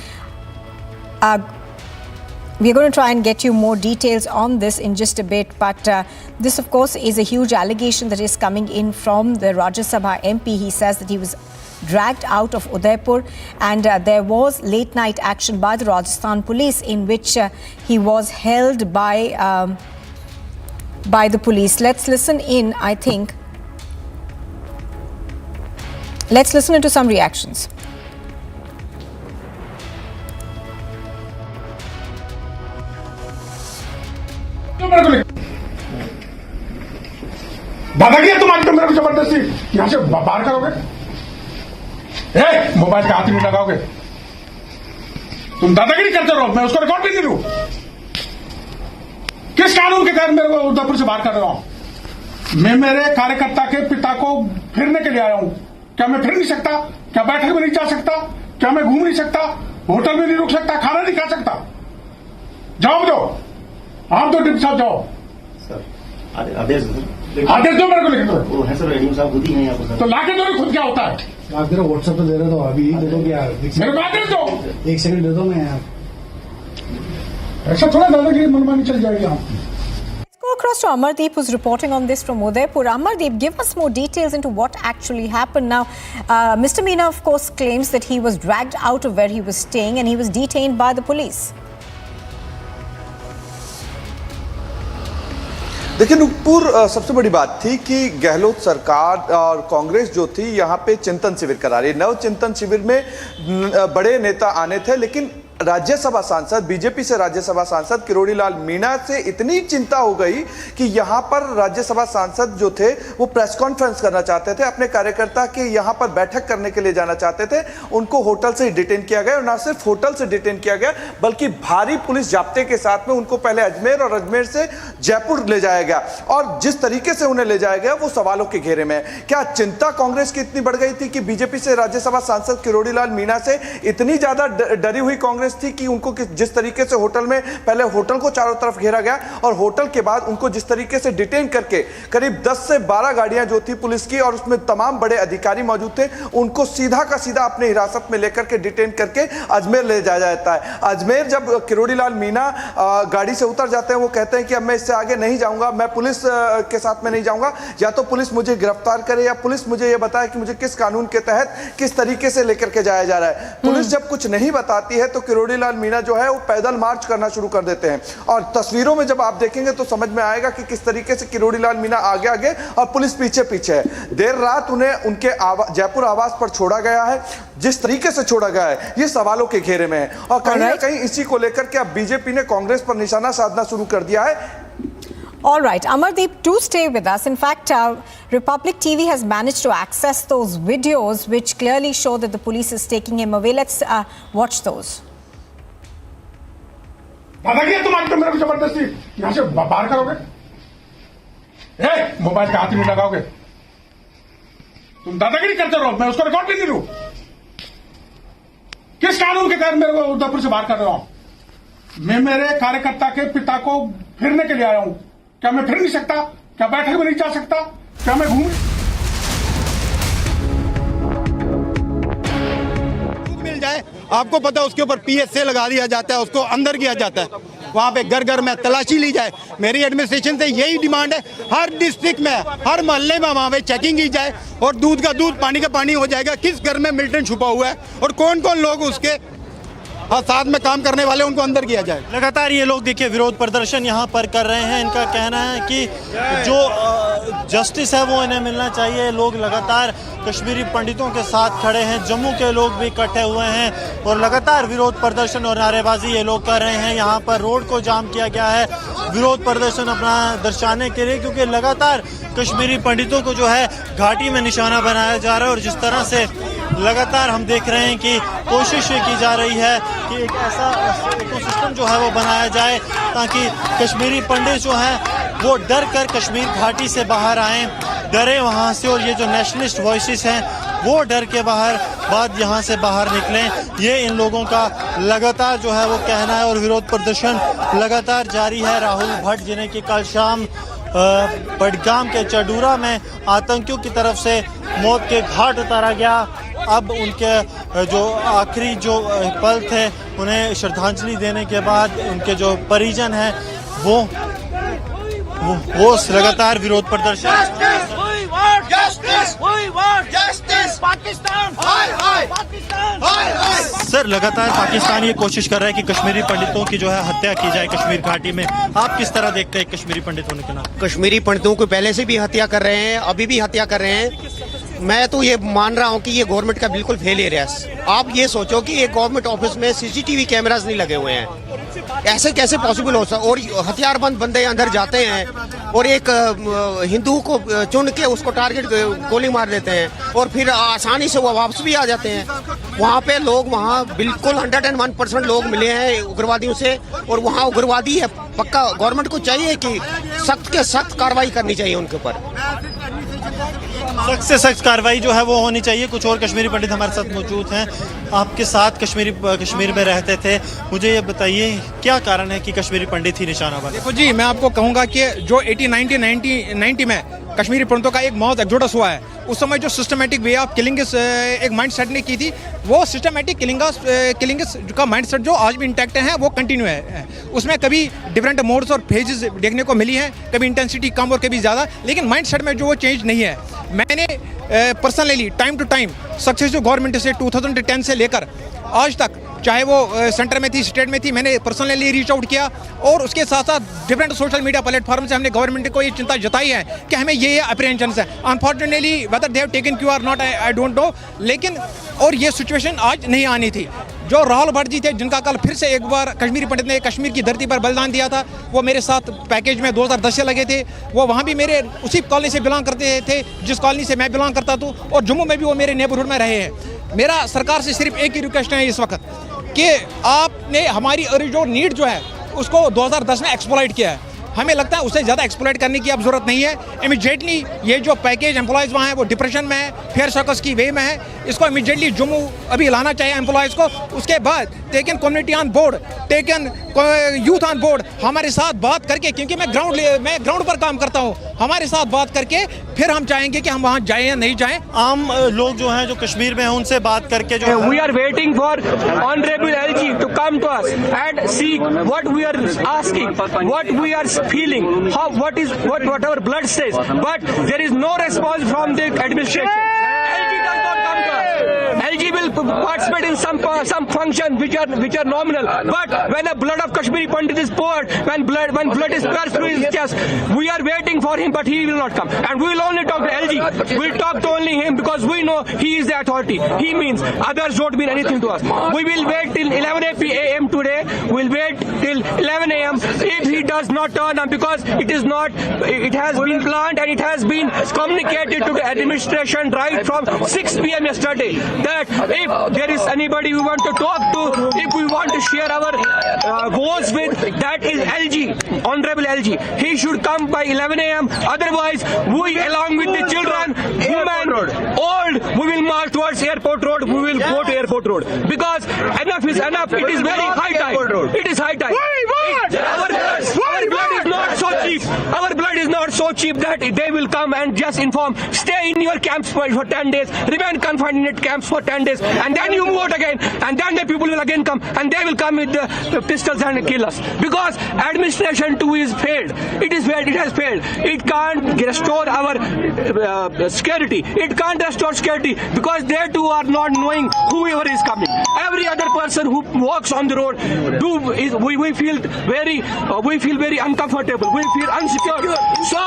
We're going to try and get you more details on this in just a bit, but this, of course, is a huge allegation that is coming in from the Rajya Sabha MP. He says that he was dragged out of Udaipur and there was late-night action by the Rajasthan police in which he was held by the police. Let's listen in, I think. Let's listen into some reactions. दादागिरी तुम आज मेरे को जबरदस्ती यहाँ से बाहर करोगे? मोबाइल का हाथ नहीं लगाओगे? तुम दादागिरी करते रहो, मैं उसको रिकॉर्ड भी नहीं लूं। किस कानून के तहत मेरे को उदयपुर से बाहर कर रहा हूं? मैं मेरे कार्यकर्ता के पिता को फिरने के लिए आया हूं। क्या मैं फिर नहीं सकता? क्या बैठक में नहीं जा सकता? क्या मैं घूम नहीं सकता? होटल में नहीं रुक सकता? खाना नहीं खा सकता? जवाब दो। आप तो डिप्टी साहब जाओ। आदेश दो मेरे को लिख दो। वो है सर, एडमिन साहब खुद ही हैं यहाँ पर। तो लाके दो, खुद क्या होता है? आप जरा व्हाट्सएप पे दे रहे हो, अभी दे दो क्या? मेरे को आदेश दो। 1 सेकंड दे दो, मैं ऐसा थोड़ा दादागिरी मनमानी चल जाएगी यहाँ। Go across to Amardeep, who's reporting on this from Udaipur. Amardeep, give us more details into what actually happened. Now, Mr. Meena, of course, claims that he was dragged out of where he was staying and he was detained by the police. देखिए नुकपुर, सबसे बड़ी बात थी कि गहलोत सरकार और कांग्रेस जो थी यहाँ पे चिंतन शिविर करा रही। नव चिंतन शिविर में बड़े नेता आने थे, लेकिन राज्यसभा सांसद, बीजेपी से राज्यसभा सांसद किरोड़ी लाल मीणा से इतनी चिंता हो गई कि यहाँ पर राज्यसभा सांसद जो थे वो प्रेस कॉन्फ्रेंस करना चाहते थे, अपने कार्यकर्ता के यहाँ पर बैठक करने के लिए जाना चाहते थे। उनको होटल से डिटेन किया गया और न सिर्फ होटल से डिटेन किया गया बल्कि भारी पुलिस जाब्ते के साथ में उनको पहले अजमेर और अजमेर से जयपुर ले जाया गया और जिस तरीके से उन्हें ले जाया गया वो सवालों के घेरे में। क्या चिंता कांग्रेस की इतनी बढ़ गई थी कि बीजेपी से राज्यसभा सांसद किरोड़ी लाल मीणा से इतनी ज्यादा डरी हुई कांग्रेस थी कि उनको जिस तरीके से होटल में, पहले होटल को चारों तरफ घेरा गया और होटल के बाद उनको जिस तरीके से डिटेन करके करीब 10 से 12 गाड़ियां जो थी पुलिस की और उसमें तमाम बड़े अधिकारी मौजूद थे, उनको सीधा का सीधा अपने हिरासत में लेकर के डिटेन करके अजमेर ले जाया जाता है। अजमेर जब किरोड़ी लाल मीणा गाड़ी से उतर जाते हैं, वो कहते हैं कि अब मैं इससे आगे नहीं जाऊंगा, मैं पुलिस के साथ में नहीं जाऊंगा, या तो पुलिस मुझे गिरफ्तार करे या पुलिस मुझे यह बताए कि मुझे किस कानून के तहत किस तरीके से लेकर के जाया जा रहा है। पुलिस जब कुछ नहीं बताती है तो किरोड़ी लाल मीणा जो है वो पैदल मार्च करना शुरू कर देते हैं और तस्वीरों में जब आप देखेंगे तो समझ में आएगा कि किस तरीके से किरोड़ी लाल मीणा आगे आगे और पुलिस पीछे पीछे है। देर रात उन्हें उनके जयपुर आवास पर छोड़ा गया है। जिस तरीके से छोड़ा गया है ये सवालों के घेरे में है और कहीं ना कहीं इसी को लेकर के अब बीजेपी ने कांग्रेस पर निशाना साधना शुरू कर दिया है। All right, Amardeep, do stay with us. In fact, Republic TV has managed to access those videos which clearly show that the police is taking him away. Let's watch those. दादागिरी तुम आज मेरे को जबरदस्ती यहाँ से बाहर करोगे? मोबाइल का हाथ नहीं लगाओगे? तुम दादागिरी करते रहो, मैं उसको रिकॉर्ड भी नहीं लूं। किस कानून के तहत मेरे को उदयपुर से बाहर कर रहा हूं? मैं मेरे कार्यकर्ता के पिता को फिरने के लिए आया हूं। क्या मैं फिर नहीं सकता? क्या बैठक में नहीं जा सकता? क्या मैं घूम मिल जाए आपको पता है उसके ऊपर PSA लगा दिया जाता है, उसको अंदर किया जाता है। वहाँ पे घर घर में तलाशी ली जाए। मेरी एडमिनिस्ट्रेशन से यही डिमांड है, हर डिस्ट्रिक्ट में, हर मोहल्ले में वहाँ पे चेकिंग की जाए और दूध का दूध, पानी का पानी हो जाएगा। किस घर में मिलिटेंट छुपा हुआ है और कौन कौन लोग उसके साथ में काम करने वाले, उनको अंदर किया जाए। लगातार ये लोग देखिए विरोध प्रदर्शन यहाँ पर कर रहे हैं। इनका कहना है कि जो जस्टिस है वो इन्हें मिलना चाहिए। लोग लगातार कश्मीरी पंडितों के साथ खड़े हैं, जम्मू के लोग भी इकट्ठे हुए हैं और लगातार विरोध प्रदर्शन और नारेबाजी ये लोग कर रहे हैं। यहाँ पर रोड को जाम किया गया है विरोध प्रदर्शन अपना दर्शाने के लिए, क्योंकि लगातार कश्मीरी पंडितों को जो है घाटी में निशाना बनाया जा रहा है और जिस तरह से लगातार हम देख रहे हैं कि कोशिश की जा रही है कि एक ऐसा इकोसिस्टम जो है वो बनाया जाए ताकि कश्मीरी पंडित जो हैं वो डर कर कश्मीर घाटी से बाहर आएं, डरे वहाँ से, और ये जो नेशनलिस्ट वॉइसेस हैं वो डर के बाद यहाँ से बाहर निकलें। ये इन लोगों का लगातार जो है वो कहना है और विरोध प्रदर्शन लगातार जारी है। राहुल भट्ट जिन्हें कि कल शाम बडगाम के चडूरा में आतंकियों की तरफ से मौत के घाट उतारा गया, अब उनके जो आखिरी जो पल थे उन्हें श्रद्धांजलि देने के बाद उनके जो परिजन हैं वो लगातार विरोध प्रदर्शन। सर, लगातार पाकिस्तान ये कोशिश कर रहा है कि कश्मीरी पंडितों की जो है हत्या की जाए कश्मीर घाटी में। आप किस तरह देखते हैं कश्मीरी पंडित होने के नाम? कश्मीरी पंडितों को पहले से भी हत्या कर रहे हैं, अभी भी हत्या कर रहे हैं। मैं तो ये मान रहा हूँ कि ये गवर्नमेंट का बिल्कुल फेलियर है। आप ये सोचो कि एक गवर्नमेंट ऑफिस में CCTV कैमरास नहीं लगे हुए हैं, ऐसे कैसे पॉसिबल हो सकता? और हथियारबंद बंदे अंदर जाते हैं और एक हिंदू को चुन के उसको टारगेट गोली मार देते हैं और फिर आसानी से वो वापस भी आ जाते हैं। वहाँ पे लोग वहाँ बिल्कुल 101% लोग मिले हैं उग्रवादियों से और वहाँ उग्रवादी है पक्का। गवर्नमेंट को चाहिए कि सख्त के सख्त कार्रवाई करनी चाहिए उनके ऊपर, सख्त से सख्त कार्रवाई जो है वो होनी चाहिए। कुछ और कश्मीरी पंडित हमारे साथ मौजूद हैं, आपके साथ कश्मीर में रहते थे। मुझे ये बताइए क्या कारण है कि कश्मीरी पंडित ही निशाना बने? देखो जी, मैं आपको कहूँगा कि जो 90 में कश्मीरी पंडितों का एक मौत एक्सोडस हुआ है, उस समय जो सिस्टमेटिक वे ऑफ किलिंग एक माइंड सेट ने की थी, वो सिस्टमेटिक किलिंग का माइंड सेट जो आज भी इंटैक्ट है वो कंटिन्यू है। उसमें कभी डिफरेंट मोड्स और फेजेस देखने को मिली हैं, कभी इंटेंसिटी कम और कभी ज़्यादा, लेकिन माइंड सेट में जो वो चेंज नहीं है। मैंने personally time to time successive government से 2010 से लेकर आज तक, चाहे वो सेंटर में थी, स्टेट में थी, मैंने पर्सनली रीच आउट किया और उसके साथ साथ डिफरेंट सोशल मीडिया प्लेटफॉर्म से हमने गवर्नमेंट को ये चिंता जताई है कि हमें ये अप्रीहेंशंस है। Unfortunately whether they have taken Q R not, I don't know, लेकिन और ये सिचुएशन आज नहीं आनी थी। जो राहुल भट्ट जी थे, जिनका कल फिर से एक बार कश्मीरी पंडित ने कश्मीर की धरती पर बलिदान दिया था, वो मेरे साथ पैकेज में 2010 से लगे थे। वो वहाँ भी मेरे उसी कॉलोनी से बिलोंग करते थे जिस कॉलोनी से मैं बिलोंग करता था, और जम्मू में भी वो मेरे नेबरहुड में रहे हैं। मेरा सरकार से सिर्फ एक ही रिक्वेस्ट है इस वक्त कि आपने हमारी जो नीड जो है उसको 2010 में एक्सप्लॉइट किया है। हमें लगता है उससे ज़्यादा एक्सप्लॉइट करने की अब जरूरत नहीं है। इमीडिएटली ये जो पैकेज एम्प्लॉयज़ वहाँ हैं वो डिप्रेशन में है, फेयर सर्कस की वे में है, इसको इमीडिएटली जम्मू अभी लाना चाहिए एम्प्लॉयज़ को। उसके बाद taken community on board, taken youth on board, हमारे साथ बात करके, क्योंकि मैं ग्राउंड पर काम करता हूँ, हमारे साथ बात करके फिर हम चाहेंगे कि हम वहाँ जाएँ या नहीं जाएँ। आम लोग जो हैं जो कश्मीर में हैं उनसे बात करके जो we are waiting for honourable LG to come to us and see what we are asking, what we are feeling, what our blood says, but there is no response from the administration. LG does not come to us. LG will participate in some function which are nominal, but when the blood of Kashmiri Pandit is poured, when blood is passed through his chest, we are waiting for him, but he will not come, and we will only talk to LG. We'll talk to only him because we know he is the authority. He means, others don't mean anything to us. We will wait till 11 a.m. today. We'll wait till 11 a.m. if he does not turn up, because it has been planned and it has been communicated to the administration right from 6 p.m. yesterday that if there is anybody we want to talk to, if we want to share our woes with, that is LG, Honorable LG. He should come by 11 a.m. Otherwise, we along with the children, women, old, we will march towards Airport Road. We will go to Airport Road because enough is enough. It is very high time. It is high time. Our blood is not so cheap. Our blood is not so cheap. cheap that they will come and just inform, stay in your camps for 10 days, remain confined in camps for 10 days, and then you move out again, and then the people will again come, and they will come with the pistols and kill us. Because administration too is failed. It is failed. It has failed. It can't restore our security. It can't restore security because they too are not knowing whoever is coming. Every other person who walks on the road, we feel very uncomfortable. We feel unsecure. So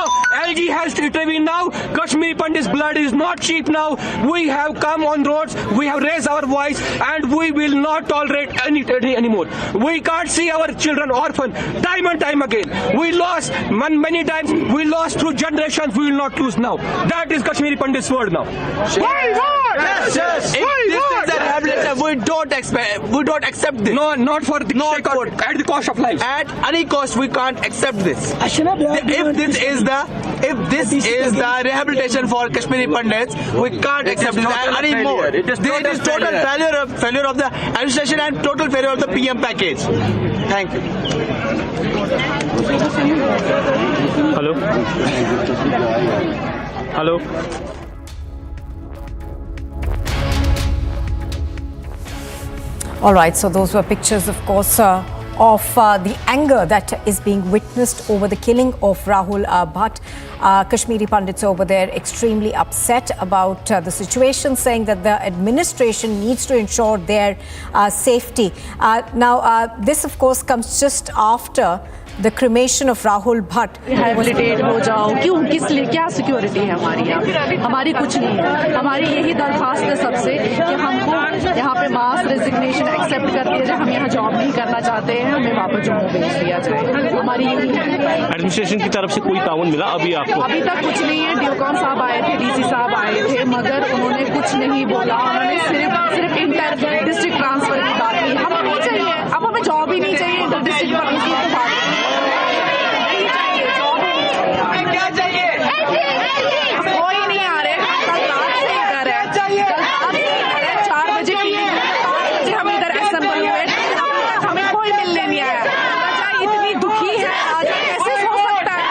LG has to intervene now. Kashmiri Pandit's blood is not cheap now. We have come on roads. We have raised our voice, and we will not tolerate any anymore. We can't see our children orphan time and time again. We lost many times. We lost through generations. We will not lose now. That is Kashmiri Pandit's word now. Why not? Yes. If this is a rehabilitation, we don't accept this. No, not for the at the cost of life. At any cost, we can't accept this. If this is the rehabilitation for Kashmiri Pandits, we can't accept this anymore. It is total failure of the administration and total failure of the PM package. Thank you. Hello. All right, so those were pictures, of course, of the anger that is being witnessed over the killing of Rahul Bhatt. Kashmiri Pandits over there extremely upset about the situation, saying that the administration needs to ensure their safety. Now, this, of course, comes just after the cremation of Rahul Bhatt. Rehabilitate हो जाओ, क्यों, किस लिए, क्या security है हमारी यहाँ? हमारी कुछ नहीं है. हमारी यही दरख्वास्त है सबसे कि हमको यहाँ पे मास रेजिग्नेशन एक्सेप्ट कर दिया जाए. हम यहाँ जॉब नहीं करना चाहते हैं, हमें वापस जम्मू भेज दिया जाए. हमारी एडमिनिस्ट्रेशन की तरफ से कोई ताउन मिला अभी आपको? अभी तक कुछ नहीं है. ड्यूकॉन साहब आए थे, डीसी साहब आए थे, मगर उन्होंने कुछ नहीं बोला. उन्होंने सिर्फ इंटर डिस्ट्रिक्ट ट्रांसफर की बात की. हमें नहीं चाहिए, अब हमें जॉब ही नहीं चाहिए. इंटर डिस्ट्रिक्ट पर उसकी तो बात क्या चाहिए? कोई नहीं आ रहे. कल रात से इधर है. 4 बजे की 5 बजे हम इधर असेंबल हुए. हमें कोई मिलने नहीं आया. इतनी दुखी है आज. कैसे सो सकता है?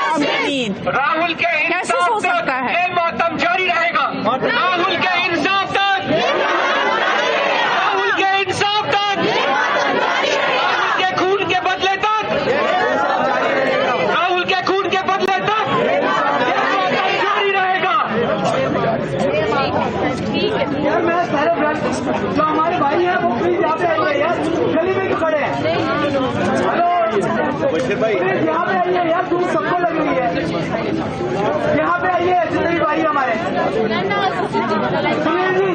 राहुल के कैसे सो सकता है? ये मातम जारी रहेगा. राहुल के इंसाफ तक. राहुल के इंसाफ तक. राहुल के खून के बदले तक. राहुल के खून के बदले तक जारी रहेगा. यार मैं सारे जो हमारे भाई हैं वो प्लीज यहाँ पे आइए यार. गली में क्यों खड़े हैं? हेलो भाई, यहाँ पे आइए यार. तुम सबको लग रही है. यहाँ पे आइए जितने भी भाई हमारे. सुनील जी,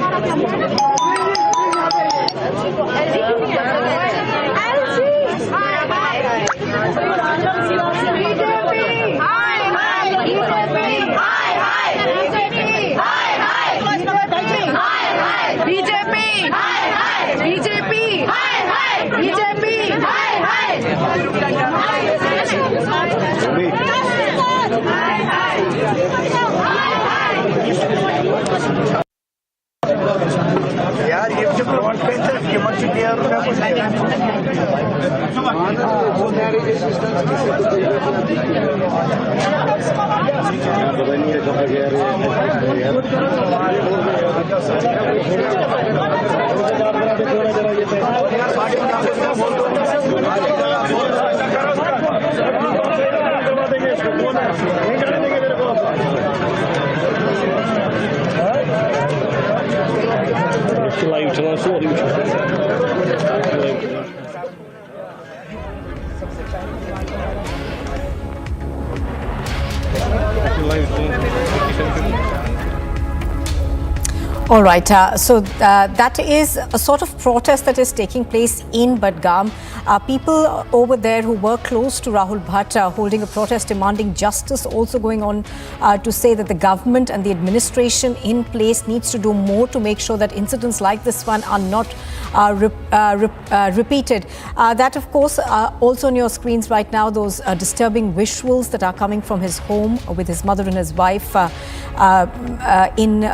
यार ये जो फ्रंट पेज है इसकी मर्जी दिया और मैं कुछ लाइव चला सो All right, so that is a sort of protest that is taking place in Budgam. People over there who were close to Rahul Bhatt holding a protest demanding justice, also going on to say that the government and the administration in place needs to do more to make sure that incidents like this one are not repeated. That, of course, also on your screens right now, those disturbing visuals that are coming from his home with his mother and his wife in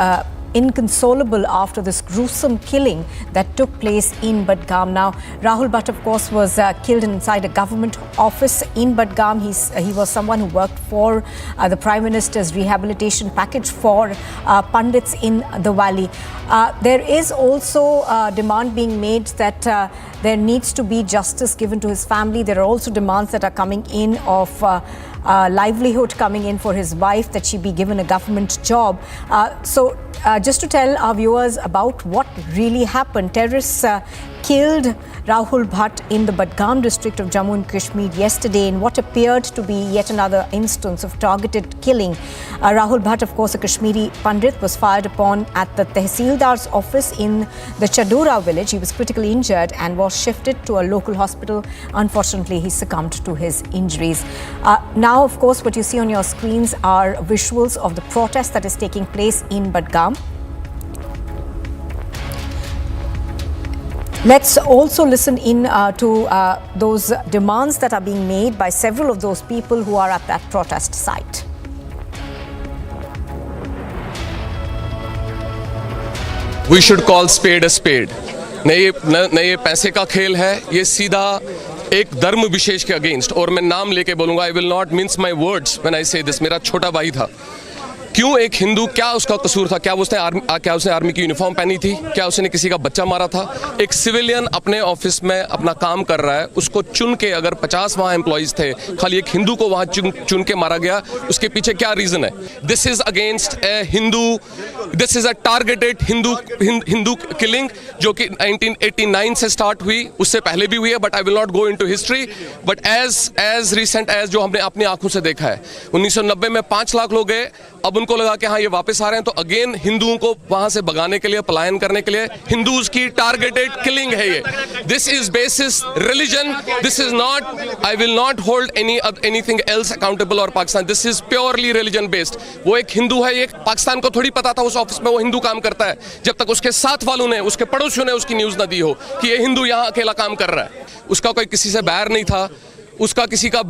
inconsolable after this gruesome killing that took place in Budgam. Now, Rahul Bhatt, of course, was killed inside a government office in Budgam. He was someone who worked for the Prime Minister's rehabilitation package for Pandits in the valley. There is also a demand being made that there needs to be justice given to his family. There are also demands that are coming in of livelihood coming in for his wife, that she be given a government job. So just to tell our viewers about what really happened, terrorists killed Rahul Bhatt in the Budgam district of Jammu and Kashmir yesterday in what appeared to be yet another instance of targeted killing. Rahul Bhatt, of course, a Kashmiri Pandit, was fired upon at the Tehsildar's office in the Chadura village. He was critically injured and was shifted to a local hospital. Unfortunately, he succumbed to his injuries. Now, of course, what you see on your screens are visuals of the protest that is taking place in Budgam. Let's also listen in to those demands that are being made by several of those people who are at that protest site. We should call spade a spade. न ये पैसे का खेल है, ये सीधा एक धर्म विशेष के अगेंस्ट, और मैं नाम लेके बोलूँगा, आई will not mince my words when I से दिस। मेरा छोटा भाई था, क्यों एक हिंदू, क्या उसका कसूर था? क्या उसने आर्मी की यूनिफॉर्म पहनी थी? क्या उसने किसी का बच्चा मारा था? एक सिविलियन अपने ऑफिस में अपना काम कर रहा है, उसको चुन के, अगर 50 वहाँ एम्प्लॉइज थे, खाली एक हिंदू को वहाँ चुन के मारा गया, उसके पीछे क्या रीजन है? This is against A Hindu, this is a targeted Hindu killing जो कि 1989 से स्टार्ट हुई, उससे पहले भी हुई है, but I will not go into history, but as recent as जो हमने अपनी आंखों से देखा है, 1990 में 5 लाख लोग गए, अब उनको लगा कि हाँ ये वापस आ रहे हैं, तो अगेन हिंदुओं को वहां से भगाने के लिए, पलायन करने के लिए हिंदूज की टारगेटेड किलिंग है ये। This is basis religion, this is not, I will not hold anything else accountable और Pakistan, this is purely religion based. वो एक हिंदू है, ये पाकिस्तान को थोड़ी पता था उस ऑफिस में वो हिंदू काम करता है, जब तक उसके साथ वालों ने, उसके पड़ोसियों ने उसकी न्यूज न दी हो कि ये हिंदू यहाँ अकेला काम कर रहा है। उसका कोई किसी से बैर नहीं था, उसका किसी का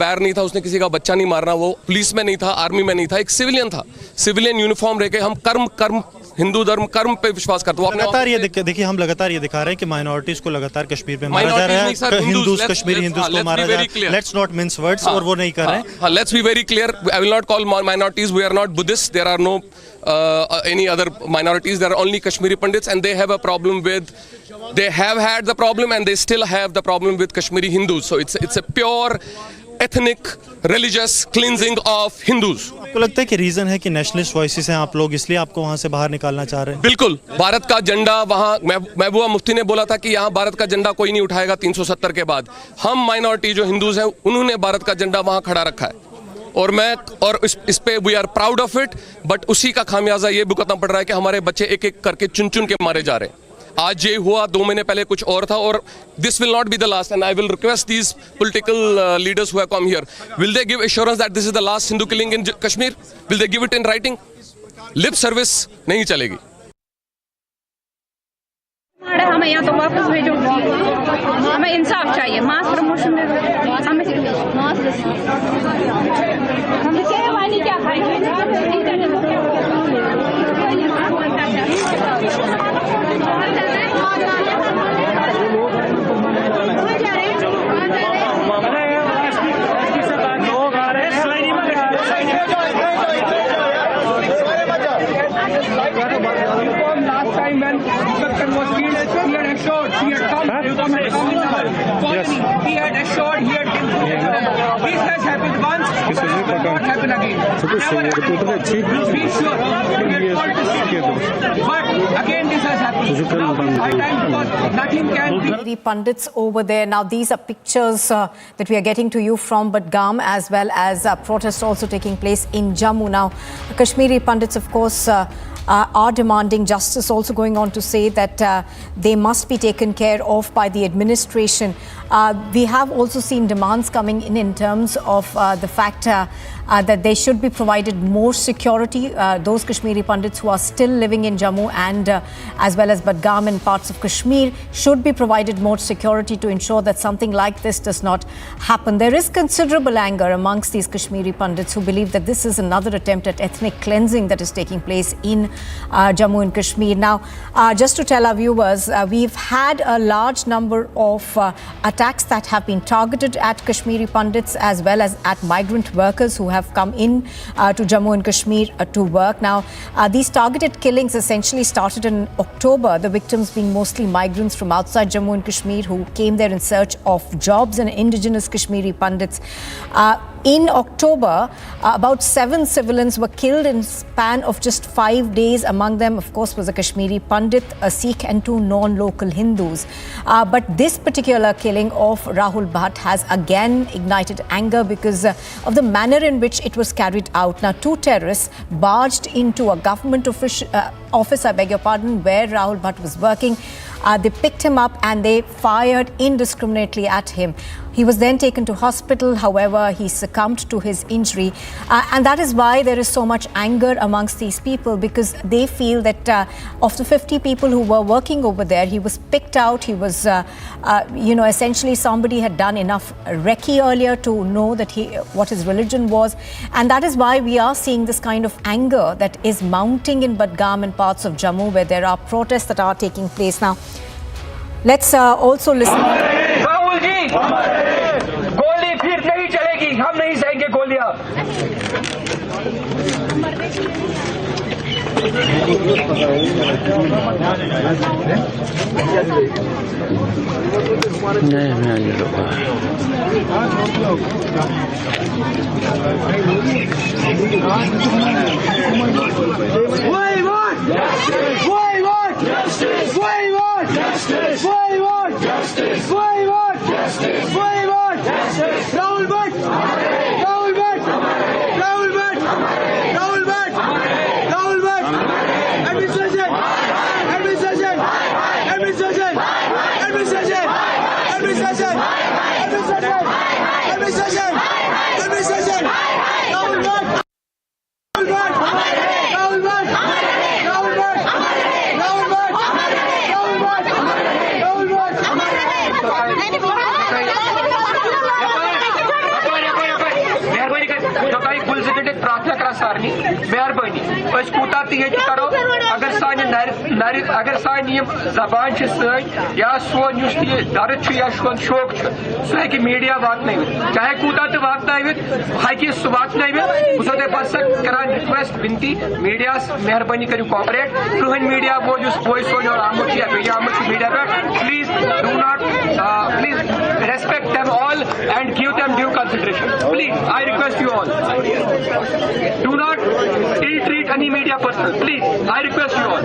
बैर नहीं था, उसने किसी का बच्चा नहीं मारना, वो पुलिस में नहीं था, आर्मी में नहीं था, एक सिविलियन था। सिविलियन यूनिफॉर्म रह के हम कर्म हिंदू धर्म कर्म पे विश्वास करते हैं। लगातार ये देखिए, हम लगातार ये दिखा रहे हैं कि माइनॉरिटीज को लगातार कश्मीर में मारा जा रहा है, हिंदूज कश्मीरी हिंदूज को मारा जा रहा है। लेट्स नॉट मिन्स वर्ड्स, और वो नहीं कर रहे हैं। Let's be very clear, I will not call minorities, we are not Buddhist, there are no any other minorities, there are only Kashmiri Pandits, and they have a problem with, they have had the problem and they still have the problem with Kashmiri Hindus. So it's a pure ethnic religious cleansing of Hindus. आपको लगता है कि reason है कि nationalist voices हैं आप लोग, इसलिए आपको वहां से बाहर निकालना चाह रहे हैं? बिल्कुल, भारत का झंडा वहां, महबूबा मुफ्ती ने बोला था कि यहाँ भारत का झंडा कोई नहीं उठाएगा 370 के बाद। हम माइनॉरिटी जो हिंदूज हैं, उन्होंने भारत का झंडा वहां खड़ा रखा है, और इस पे we are proud of it, but उसी का खामियाजा ये भुगतना पड़ रहा है कि हमारे बच्चे एक एक करके चुन चुन के मारे जा रहे हैं। आज ये हुआ, 2 महीने पहले कुछ और था, और this will not be the last, and I will request these political leaders who have come here, will they give assurance that this is the last Hindu killing in Kashmir? Will they give it in writing? Lip service नहीं चलेगी। हमें यहाँ तो वापस भेजो, हमें इंसाफ चाहिए, मास promotion हमें शेरवानी क्या खाएंगे? He had assured he had this has happened once, it will not happen again. Never happen. Be sure we are called, but again this has happened. Now it's high time because nothing can be. Kashmiri Pandits over there. Now these are pictures that we are getting to you from Budgam, as well as protests also taking place in Jammu. Now Kashmiri Pandits, of course, are demanding justice, also going on to say that they must be taken care of by the administration. We have also seen demands coming in terms of the fact that they should be provided more security. Those Kashmiri Pandits who are still living in Jammu and as well as Budgam and parts of Kashmir should be provided more security to ensure that something like this does not happen. There is considerable anger amongst these Kashmiri Pandits who believe that this is another attempt at ethnic cleansing that is taking place in Jammu and Kashmir. Now, just to tell our viewers, we've had a large number of attacks that have been targeted at Kashmiri Pandits as well as at migrant workers who have come in to Jammu and Kashmir to work. Now, these targeted killings essentially started in October, the victims being mostly migrants from outside Jammu and Kashmir who came there in search of jobs, and indigenous Kashmiri Pandits. In October, about 7 civilians were killed in a span of just 5 days. Among them, of course, was a Kashmiri Pandit, a Sikh and 2 non-local Hindus. But this particular killing of Rahul Bhatt has again ignited anger because of the manner in which it was carried out. Now, 2 terrorists barged into a government office, I beg your pardon, where Rahul Bhatt was working. They picked him up and they fired indiscriminately at him. He was then taken to hospital. However, he succumbed to his injury. And that is why there is so much anger amongst these people, because they feel that of the 50 people who were working over there, he was picked out. He was, essentially somebody had done enough recce earlier to know that what his religion was. And that is why we are seeing this kind of anger that is mounting in Budgam and parts of Jammu where there are protests that are taking place. Now, let's also listen. Rahul ji, गोली फिर नहीं चलेगी, हम नहीं सहेंगे गोलियां। Rahul Bhatt! Rahul Bhatt! Rahul Bhatt! Rahul Bhatt! Rahul Bhatt! Administration! Administration! Administration! Administration! Administration! Administration! Administration! Administration! Rahul Bhatt! Rahul Bhatt! Rahul Bhatt! Rahul Bhatt! Rahul Bhatt! Rahul Bhatt! Rahul Bhatt! प्रार्थना करा सारनी मेहरबानी कूता तेज करो अगर सान जबान सन या सोन दर्द या सोन शौक सह हे मीडिया वात चाहे कूता तो वात हे सह वात बो बस करान रिक्वेस्ट विनती मीडिया मेहरबानी करू कॉपरेट कहन मीडिया वो बोई सोन और आमुत आमुत मीडिया पे please do not please respect them all and give them due consideration. Please, I request you all. Do not ill-treat any media person. Please, I request you all.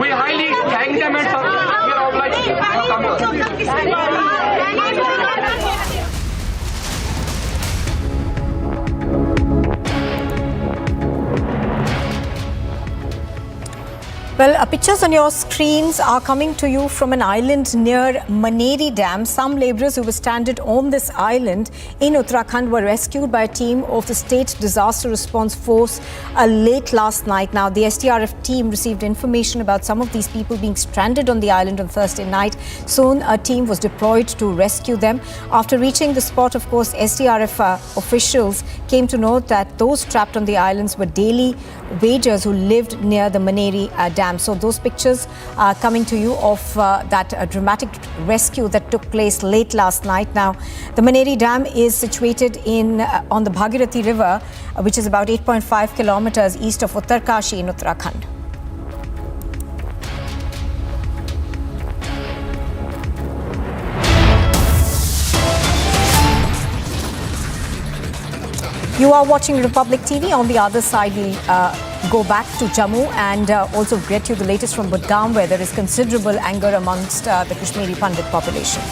We highly thank them and we are obliged to come to Well, pictures on your screens are coming to you from an island near Maneri Dam. Some labourers who were stranded on this island in Uttarakhand were rescued by a team of the State Disaster Response Force late last night. Now, the SDRF team received information about some of these people being stranded on the island on Thursday night. Soon, a team was deployed to rescue them. After reaching the spot, of course, SDRF officials came to know that those trapped on the islands were daily wagers who lived near the Maneri Dam. So those pictures are coming to you of that dramatic rescue that took place late last night. Now, the Maneri Dam is situated on the Bhagirathi River, which is about 8.5 kilometers east of Uttarkashi in Uttarakhand. You are watching Republic TV. On the other side, we'll go back to Jammu and also get you the latest from Budgam, where there is considerable anger amongst the Kashmiri Pandit population.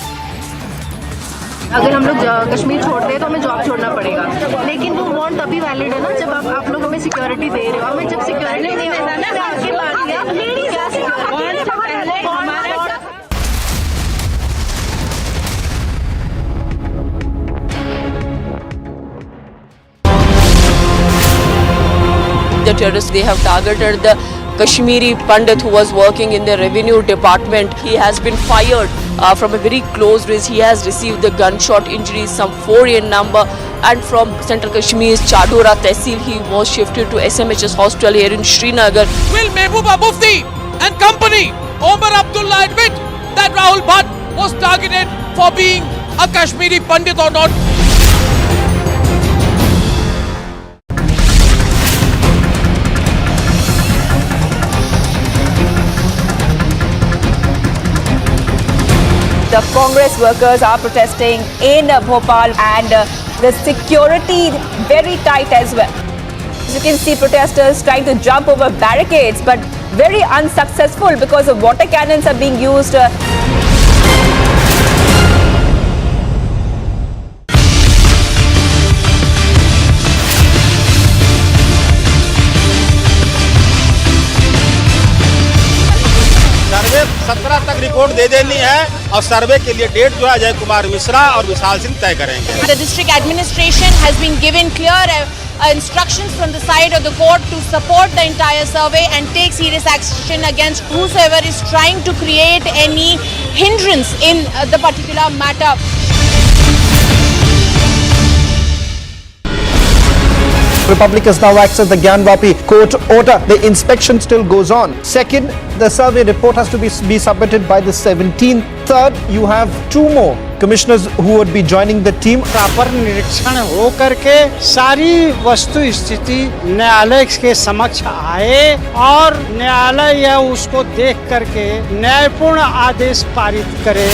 अगर हम लोग कश्मीर छोड़ते हैं तो हमें job छोड़ना पड़ेगा, लेकिन वो वांट तभी वैलिड है ना जब आप लोग हमें सिक्योरिटी दे रहे हो। हमें जब सिक्योरिटी नहीं मिलता ना तो आपकी बात क्या The terrorists, they have targeted the Kashmiri Pandit who was working in the revenue department. He has been fired from a very close range. He has received the gunshot injuries, some 4 in number. And from Central Kashmir's Chadora Tehsil, he was shifted to SMHS Hospital here in Srinagar. Will Mehbooba Mufti and company, Omar Abdullah, admit that Rahul Bhatt was targeted for being a Kashmiri Pandit or not? The Congress workers are protesting in Bhopal and the security very tight as well. As you can see, protesters trying to jump over barricades but very unsuccessful because of water cannons are being used. सर्वे 17 तक report दे देनी है और सर्वे के लिए date जो है अजय कुमार मिश्रा और विशाल सिंह तय करेंगे. The district administration has been given clear instructions from the side of the court to support the entire survey and take serious action against whosoever is trying to create any hindrance in the particular matter. Republicans now access the Gyanvapi court order. The inspection still goes on. Second, the survey report has to be submitted by the 17th. Third, you have 2 more commissioners who would be joining the team. Proper निरीक्षण हो करके सारी वस्तु स्थिति न्यायालय के समक्ष आए और न्यायालय यह उसको देख करके न्यायपूर्ण आदेश पारित करे.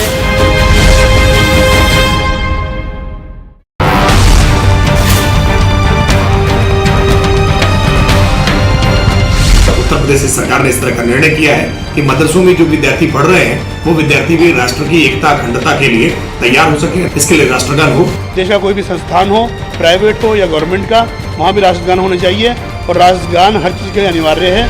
उत्तर प्रदेश सरकार ने इस तरह का निर्णय किया है कि मदरसों में जो विद्यार्थी पढ़ रहे हैं वो विद्यार्थी भी राष्ट्र की एकता अखंडता के लिए तैयार हो सके. इसके लिए राष्ट्रगान हो. देश का कोई भी संस्थान हो, प्राइवेट हो या गवर्नमेंट का, वहाँ भी राष्ट्रगान होना चाहिए और राष्ट्रगान हर चीज के लिए अनिवार्य है.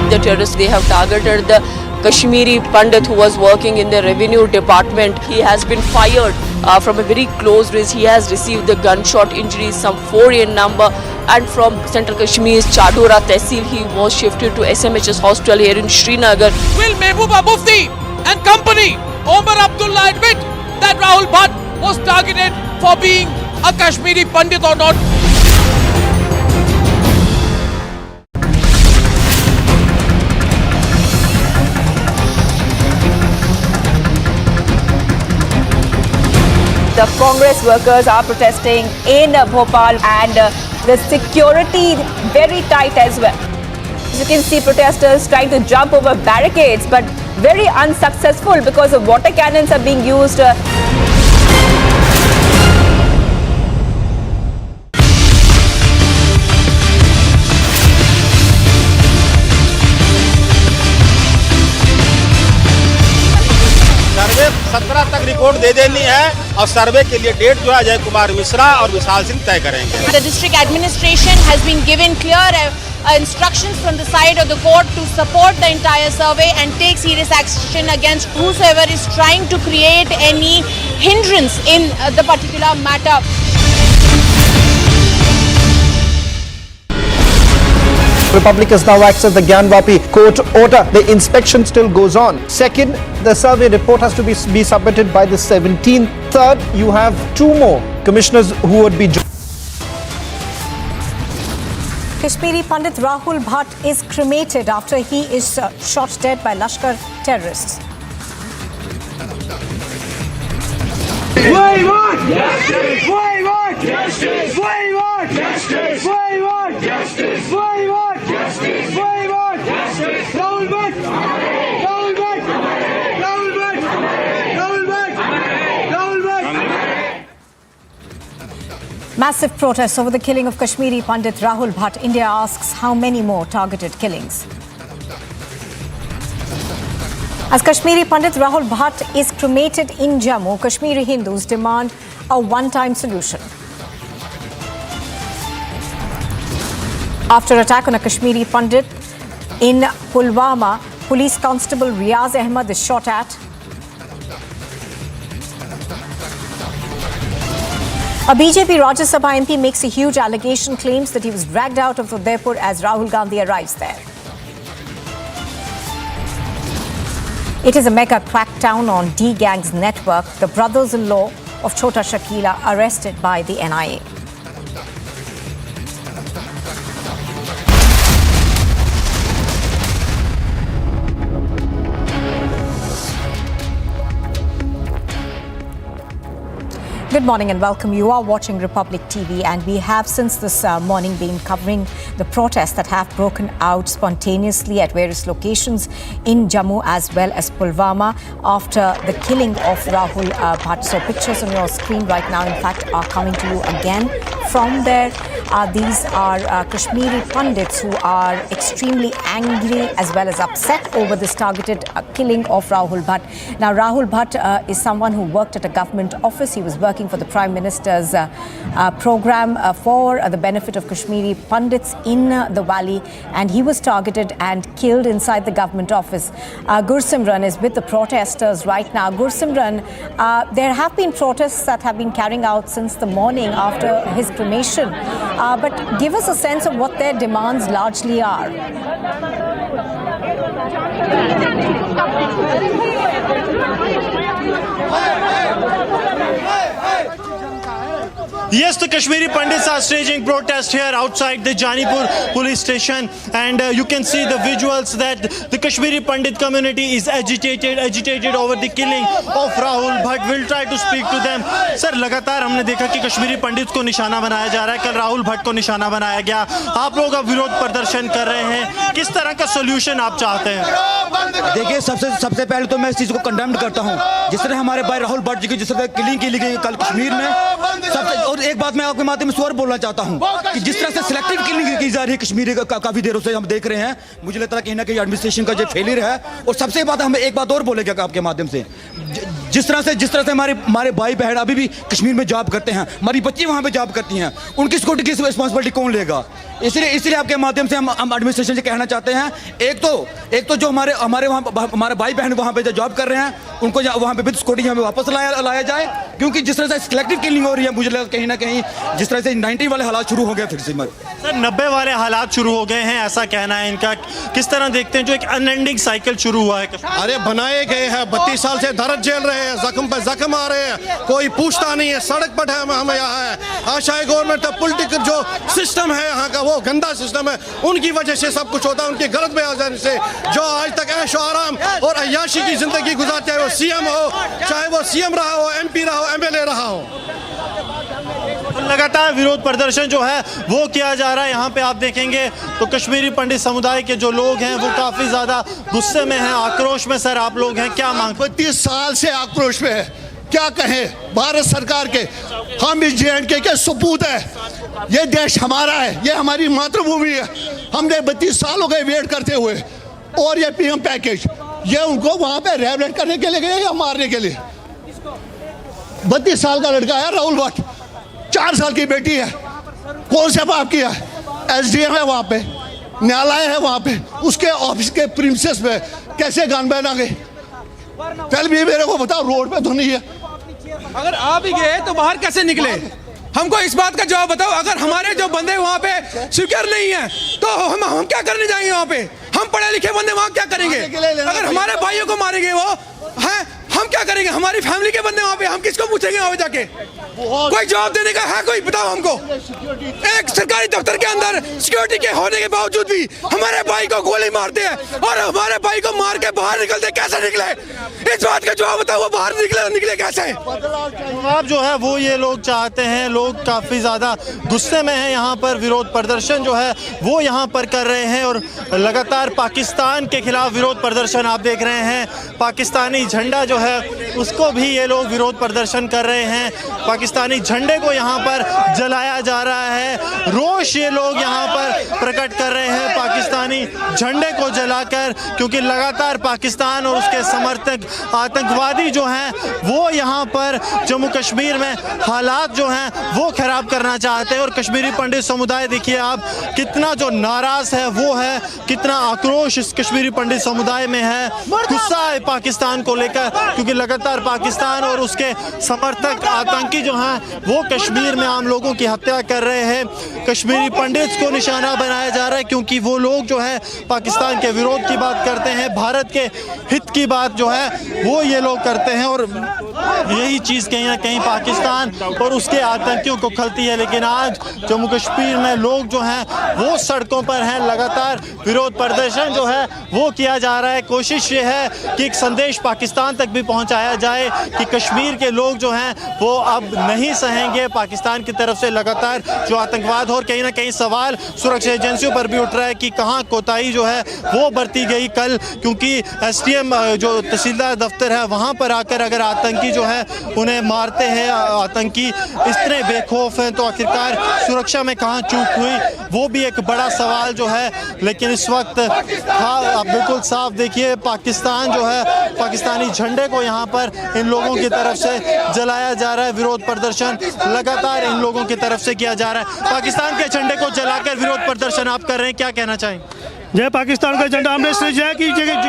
The terrorists, they have targeted the Kashmiri Pandit who was working in the revenue department. He has been fired from a very close range. He has received the gunshot injuries, some 4 in number. And from Central Kashmir's Chadora Tehsil, he was shifted to SMHS Hospital here in Srinagar. Will Mehbooba Mufti and company, Omar Abdullah, admit that Rahul Bhatt was targeted for being a Kashmiri Pandit or not? The Congress workers are protesting in Bhopal and the security very tight as well. As you can see, protesters trying to jump over barricades but very unsuccessful because of water cannons are being used. सर्वे 17 तक report दे देनी है और सर्वे के लिए date जो है अजय कुमार मिश्रा और विशाल सिंह तय करेंगे. The district administration has been given clear instructions from the side of the court to support the entire survey and take serious action against whosoever is trying to create any hindrance in the particular matter. Republicans now access the Gyanvapi court order. The inspection still goes on. Second, the survey report has to be submitted by the 17th. Third, you have 2 more commissioners who would be Kashmiri Pandit Rahul Bhatt is cremated after he is shot dead by Lashkar terrorists. We want justice! We want justice! We want justice! We want justice! We want justice! We want justice! Rahul Bhatt! Rahul Bhatt! Rahul Bhatt! Rahul Bhatt! Rahul Bhatt! Massive protests over the killing of Kashmiri Pandit Rahul Bhatt. India asks how many more targeted killings. As Kashmiri Pandit Rahul Bhatt is cremated in Jammu, Kashmiri Hindus demand a one-time solution. After attack on a Kashmiri Pandit in Pulwama, Police Constable Riaz Ahmed is shot at. A BJP Rajya Sabha MP makes a huge allegation, claims that he was dragged out of Udaipur as Rahul Gandhi arrives there. It is a mega crackdown on D-Gang's network. The brothers-in-law of Chota Shakila arrested by the NIA. Good morning and welcome. You are watching Republic TV, and we have since this morning been covering the protests that have broken out spontaneously at various locations in Jammu as well as Pulwama after the killing of Rahul Bhatt. So pictures on your screen right now, in fact, are coming to you again from there. These are Kashmiri pundits who are extremely angry as well as upset over this targeted killing of Rahul Bhatt. Now, Rahul Bhatt is someone who worked at a government office. He was working for the Prime Minister's program for the benefit of Kashmiri pundits in the valley, and he was targeted and killed inside the government office. Gursimran is with the protesters right now. Gursimran, there have been protests that have been carrying out since the morning after his cremation, but give us a sense of what their demands largely are. Yes, the Kashmiri Pandits are staging protest here outside the Janipur police station, and you can see the visuals that the Kashmiri Pandit community is agitated over the killing of Rahul Bhatt. We'll try to speak to them. Sir, लगातार हमने देखा कि कश्मीरी पंडित को निशाना बनाया जा रहा है. कल राहुल भट्ट को निशाना बनाया गया. आप लोग अब विरोध प्रदर्शन कर रहे हैं. किस तरह का सोल्यूशन आप चाहते हैं? देखिए, सबसे पहले तो मैं इस चीज को कंडेम करता हूँ. जिस तरह हमारे भाई राहुल भट्ट जी की जिस तरह किलिंग की गई कल कश्मीर में, और एक बात मैं आपके माध्यम में स्वर बोलना चाहता हूं कि जिस तरह से सिलेक्टिव किलिंग की जा रही है कश्मीर काफी देरों से हम देख रहे हैं. मुझे लगता है कहीं ना कहीं एडमिनिस्ट्रेशन का जो फेलियर है. और सबसे बात हम एक बात और बोलेंगे आपके माध्यम से, जिस तरह से हमारे भाई बहन अभी भी कश्मीर में जॉब करते हैं, हमारी बच्ची वहां पे जॉब करती हैं, उनकी सिक्योरिटी की रिस्पॉन्सिबिलिटी कौन लेगा? इसलिए आपके माध्यम से हम एडमिनिस्ट्रेशन से कहना चाहते हैं, एक तो जो हमारे भाई बहन वहां पे जो जॉब कर रहे हैं, उनको वहां पे विद सिक्योरिटी हमें वापस लाया जाए. क्योंकि जिस तरह से सिलेक्टिव किलिंग हो रही है, मुझे लगता है कहीं ना कहीं जिस तरह से 90 वाले हालात शुरू हो गए फिर से. सर, 90 वाले हालात शुरू हो गए हैं, ऐसा कहना है इनका. किस तरह देखते हैं जो एक अनएंडिंग साइकिल शुरू हुआ है? अरे बनाए गए हैं, 32 साल से दर्द झेल रहे हैं, जख्म पे जख्म आ रहे हैं, कोई पूछता नहीं है. सड़क पर हम यहाँ है. आशाएं गवर्नमेंट पॉलिटिकल जो सिस्टम है यहाँ का, वो गंदा सिस्टम है. उनकी वजह से सब कुछ होता है, उनकी गलत में आ जाने से. जो आज तक ऐशो आराम और अय्याशी की जिंदगी गुजारते हैं, वो सीएम हो, चाहे वो सीएम रहा हो, एमपी रहा हो, एमएलए रहा हो. लगातार विरोध प्रदर्शन जो है वो किया जा रहा है. यहाँ पे आप देखेंगे तो कश्मीरी पंडित समुदाय के जो लोग हैं वो काफी ज्यादा गुस्से में हैं, आक्रोश में. सर, आप लोग हैं, क्या मांग? 32 साल से आक्रोश में है. क्या कहें भारत सरकार के, हम इस JNK के सपूत है. ये देश हमारा है, ये हमारी मातृभूमि है. हमने 32 साल हो गए वेट करते हुए. और ये PM पैकेज, ये उनको वहां पे रिहेबिलिटेट करने के लिए गए या मारने के लिए? 32 साल का लड़का है राहुल भट्ट, 4 साल की बेटी है. कौन से बाप की है? SDM है वहां पे, न्यायालय है वहां पे, उसके ऑफिस के प्रीमिसेस पे कैसे गान बहना गए? कल भी मेरे को बताओ, रोड पे तो नहीं है. अगर आप ही गए तो बाहर कैसे निकले? हमको इस बात का जवाब बताओ. अगर हमारे जो बंदे वहाँ पे स्वीकार नहीं है तो हम क्या करने जाएंगे वहाँ पे? हम पढ़े लिखे बंदे वहाँ क्या करेंगे? अगर हमारे भाइयों को मारेंगे वो हैं, हम क्या करेंगे? हमारी फैमिली के बंदे वहाँ पे, हम किसको पूछेंगे वहाँ पे जाके? कोई जवाब देने का है? कोई बताओ हमको. एक सरकारी दफ्तर के अंदर सिक्योरिटी के होने के बावजूद भी हमारे भाई को गोली मारते हैं और हमारे भाई को मार के बाहर निकलते. कैसे निकले? इस बात का जवाब बताओ. वो बाहर निकले कैसे? जवाब जो है वो ये लोग चाहते हैं. लोग काफी ज्यादा गुस्से में हैं. यहाँ पर विरोध प्रदर्शन जो है वो यहाँ पर कर रहे हैं, और लगातार पाकिस्तान के खिलाफ विरोध प्रदर्शन आप देख रहे हैं. पाकिस्तानी झंडा जो है उसको भी ये लोग विरोध प्रदर्शन कर रहे हैं. पाकिस्तानी झंडे को यहाँ पर जलाया जा रहा है. रोष आक्रोश ये लोग यहाँ पर प्रकट कर रहे हैं पाकिस्तानी झंडे को जलाकर, क्योंकि लगातार पाकिस्तान और उसके समर्थक आतंकवादी जो हैं वो यहाँ पर जम्मू कश्मीर में हालात जो हैं वो खराब करना चाहते हैं। और कश्मीरी पंडित समुदाय देखिए आप कितना जो नाराज है वो है, कितना आक्रोश इस कश्मीरी पंडित समुदाय में है, गुस्सा है पाकिस्तान को लेकर, क्योंकि लगातार पाकिस्तान और उसके समर्थक आतंकी जो हैं वो कश्मीर में आम लोगों की हत्या कर रहे हैं। कश्मीरी पंडित को निशाना बनाया जा रहा है क्योंकि वो लोग जो है पाकिस्तान के विरोध की बात करते हैं, भारत के हित की बात जो है वो ये लोग करते हैं। और यही चीज़ कहीं ना कहीं पाकिस्तान और उसके आतंकियों को खलती है। लेकिन आज जम्मू कश्मीर में लोग जो हैं वो सड़कों पर हैं, लगातार विरोध प्रदर्शन जो है वो किया जा रहा है। कोशिश ये है कि एक संदेश पाकिस्तान तक भी पहुंचाया जाए कि कश्मीर के लोग जो हैं वो अब नहीं सहेंगे पाकिस्तान की तरफ से लगातार जो आतंकवाद हो। और कहीं ना कहीं सवाल सुरक्षा एजेंसियों पर भी उठ रहा है कि कहाँ कोताही जो है वो बरती गई कल, क्योंकि एसडीएम जो तहसीलदार दफ्तर है वहाँ पर आकर अगर आतंकी जो है उन्हें मारते हैं, आतंकी इस तरह बेखौफ हैं, तो आखिरकार सुरक्षा में कहाँ चूक हुई वो भी एक बड़ा सवाल जो है। लेकिन इस वक्त आप बिल्कुल साफ देखिए पाकिस्तान जो है पाकिस्तानी झंडे को यहाँ पर इन लोगों की तरफ से जलाया जा रहा है। विरोध प्रदर्शन लगातार इन लोगों की तरफ से किया जा रहा है। पाकिस्तान के झंडे को जलाकर विरोध प्रदर्शन आप कर रहे हैं, क्या कहना चाहेंगे? जय पाकिस्तान का झंडा हमने इसलिए जय कि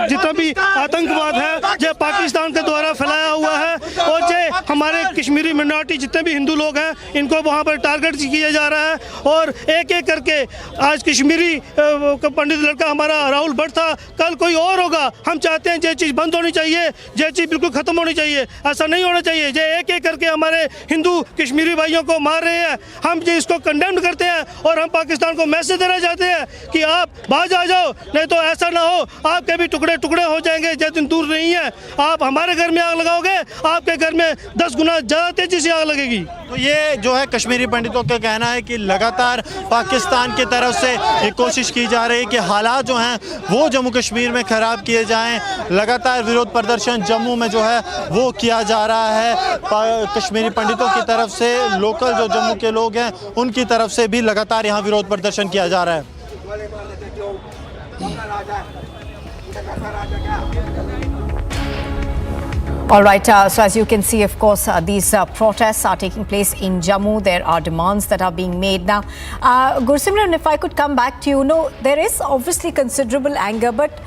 जितना भी आतंकवाद है जय पाकिस्तान के द्वारा फैलाया हुआ है, और जय हमारे कश्मीरी मिनॉरिटी जितने भी हिंदू लोग हैं इनको वहाँ पर टारगेट किया जा रहा है। और एक एक करके आज कश्मीरी पंडित लड़का हमारा राहुल भट्ट था, कल कोई और होगा। हम चाहते हैं ये चीज़ बंद होनी चाहिए, ये चीज़ बिल्कुल ख़त्म होनी चाहिए, ऐसा नहीं होना चाहिए। ये एक एक करके हमारे हिंदू कश्मीरी भाइयों को मार रहे हैं, हम ये इसको कंडेम करते हैं और हम पाकिस्तान को मैसेज देना चाहते हैं कि आप बाज आ जाओ, नहीं तो ऐसा ना हो आपके भी टुकड़े टुकड़े हो जाएंगे। ये दिन दूर नहीं है, आप हमारे घर में आग लगाओगे आपके घर में 10 गुना ज़्यादा तेजी से आग लगेगी। तो ये जो है कश्मीरी पंडितों का कहना है कि लगातार पाकिस्तान की तरफ से ये कोशिश की जा रही है कि हालात जो हैं वो जम्मू कश्मीर में ख़राब किए जाएं। लगातार विरोध प्रदर्शन जम्मू में जो है वो किया जा रहा है कश्मीरी पंडितों की तरफ से। लोकल जो जम्मू के लोग हैं उनकी तरफ से भी लगातार यहाँ विरोध प्रदर्शन किया जा रहा है। All right, so as you can see, of course, these protests are taking place in Jammu. There are demands that are being made. Now, Gursimran, if I could come back to you, there is obviously considerable anger, but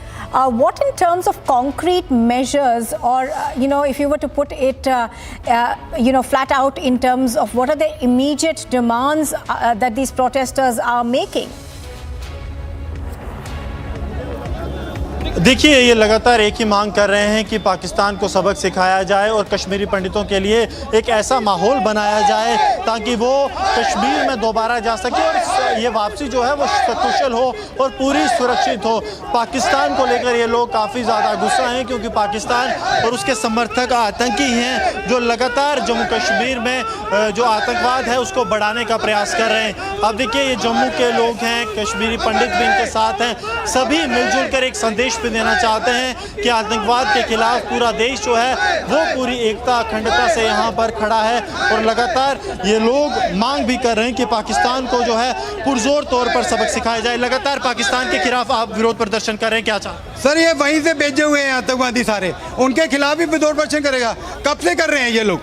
what in terms of concrete measures or, if you were to put it, flat out in terms of what are the immediate demands that these protesters are making? देखिए ये लगातार एक ही मांग कर रहे हैं कि पाकिस्तान को सबक सिखाया जाए और कश्मीरी पंडितों के लिए एक ऐसा माहौल बनाया जाए ताकि वो कश्मीर में दोबारा जा सके और ये वापसी जो है वो सकुशल हो और पूरी सुरक्षित हो। पाकिस्तान को लेकर ये लोग काफ़ी ज़्यादा गुस्सा हैं क्योंकि पाकिस्तान और उसके समर्थक आतंकी हैं जो लगातार जम्मू कश्मीर में जो आतंकवाद है उसको बढ़ाने का प्रयास कर रहे हैं। अब देखिए ये जम्मू के लोग हैं, कश्मीरी पंडित भी इनके साथ हैं, सभी मिलजुल कर एक संदेश देना चाहते हैं कि आतंकवाद के खिलाफ पूरा देश जो है वो पूरी एकता अखंडता से यहाँ पर खड़ा है। और लगातार ये लोग मांग भी कर रहे हैं कि पाकिस्तान को जो है पुरजोर तौर पर सबक सिखाया जाए। लगातार पाकिस्तान के खिलाफ आप विरोध प्रदर्शन कर रहे हैं, क्या चाहते? सर ये वहीं से भेजे हुए हैं आतंकवादी सारे, उनके खिलाफ भी विरोध प्रदर्शन करेगा। कब से कर रहे हैं ये लोग?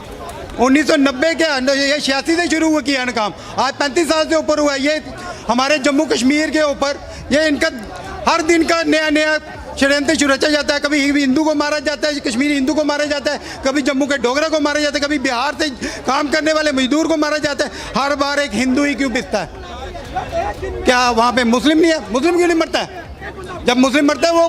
1990 के 86 से शुरू हुआ किया काम, आज 35 साल से ऊपर हुआ है। ये हमारे जम्मू कश्मीर के ऊपर ये इनका हर दिन का नया नया षड्यंत्र शुरू रचा जाता है। कभी हिंदू को मारा जाता है, कश्मीरी हिंदू को मारा जाता है, कभी जम्मू के डोगरा को मारा जाता है, कभी बिहार से काम करने वाले मजदूर को मारा जाता है। हर बार एक हिंदू ही क्यों पिसता है? क्या वहाँ पे मुस्लिम नहीं है? मुस्लिम क्यों नहीं मरता है? जब मुस्लिम मरता है वो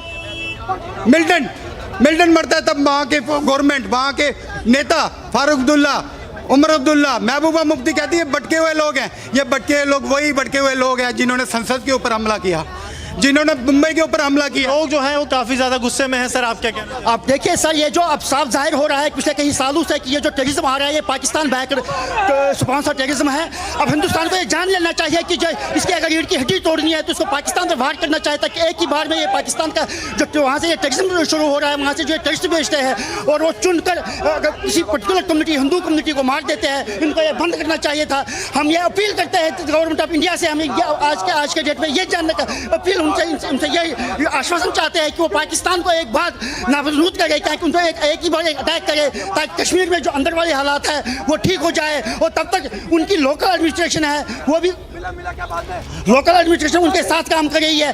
मिल्टन मरता है तब वहाँ के गवर्नमेंट, वहाँ के नेता फारूक अब्दुल्ला, उमर अब्दुल्ला, महबूबा मुफ्ती कहती है भटके हुए लोग हैं। ये भटके हुए लोग वही भटके हुए लोग हैं जिन्होंने संसद के ऊपर हमला किया। जिन्होंने मुंबई के ऊपर हमला किया। लोग जो हैं वो काफी ज्यादा गुस्से में हैं सर, आप क्या कहना है? आप देखिए सर, ये जो अब साफ जाहिर हो रहा है पिछले कई सालों से कि ये जो टेररिज्म आ रहा है ये पाकिस्तान बैक स्पॉन्सर टेररिज्म है। अब हिंदुस्तान को ये जान लेना चाहिए कि जो इसकी अगर रीढ़ की हड्डी तोड़नी है तो उसको पाकिस्तान से बाहर करना चाहिए, ताकि एक ही बार में ये पाकिस्तान का जो वहाँ से ये टेररिज्म शुरू हो रहा है, वहाँ से जो टेररिस्ट भेजते हैं और वो चुनकर किसी पर्टिकुलर कम्युनिटी, हिंदू कम्युनिटी को मार देते हैं, इनको ये बंद करना चाहिए था। हम ये अपील करते हैं गवर्नमेंट ऑफ इंडिया से, हमें आज के डेट में ये जानने का अपील उनसे ये आश्वासन चाहते हैं कि वो पाकिस्तान को एक बार नाबूद करे, ताकि उनको एक ही बार अटैक करे, ताकि कश्मीर में जो अंदर वाले हालात है वो ठीक हो जाए। और तब तक उनकी लोकल एडमिनिस्ट्रेशन है वो भी लोकल एडमिनिस्ट्रेशन उनके साथ काम कर रही है।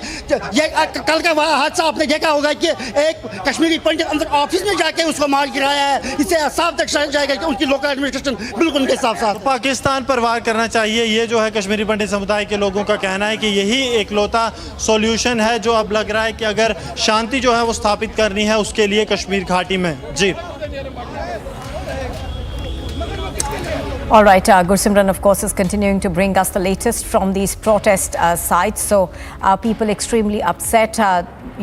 ये कल का हादसा आपने देखा होगा कि एक कश्मीरी पंडित अंदर ऑफिस में जाके उसको मार गिराया है। इससे साफ दर्शाया जाएगा कि उनकी लोकल एडमिनिस्ट्रेशन बिल्कुल उनके साथ पाकिस्तान पर वार करना चाहिए, ये जो है कश्मीरी पंडित समुदाय के लोगों का कहना है कि यही एकलौता सॉल्यूशन है जो अब लग रहा है कि अगर शांति जो है वो स्थापित करनी है उसके लिए कश्मीर घाटी में। जी All right, Gursimran, of course, is continuing to bring us the latest from these protest sites. So, people extremely upset.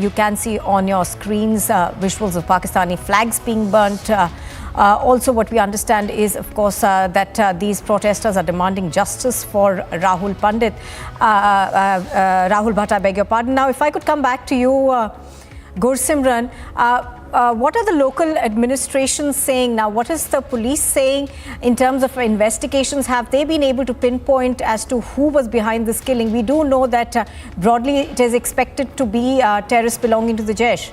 You can see on your screens visuals of Pakistani flags being burnt. Also, what we understand is, of course, that these protesters are demanding justice for Rahul Pandit. Rahul Bhatt, I beg your pardon. Now, if I could come back to you, Gursimran, what are the local administrations saying now? What is the police saying in terms of investigations? Have they been able to pinpoint as to who was behind this killing? We do know that broadly it is expected to be terrorists belonging to the Jaish.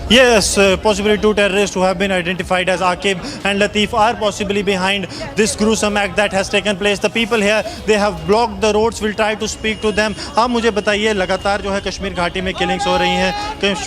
Yes, possibly two terrorists who have been identified as Aqib and Latif are possibly behind this gruesome act that has taken place. The people here, they have blocked the roads. We'll try to speak to them. आप मुझे बताइए, लगातार जो है कश्मीर घाटी में killings हो रही हैं,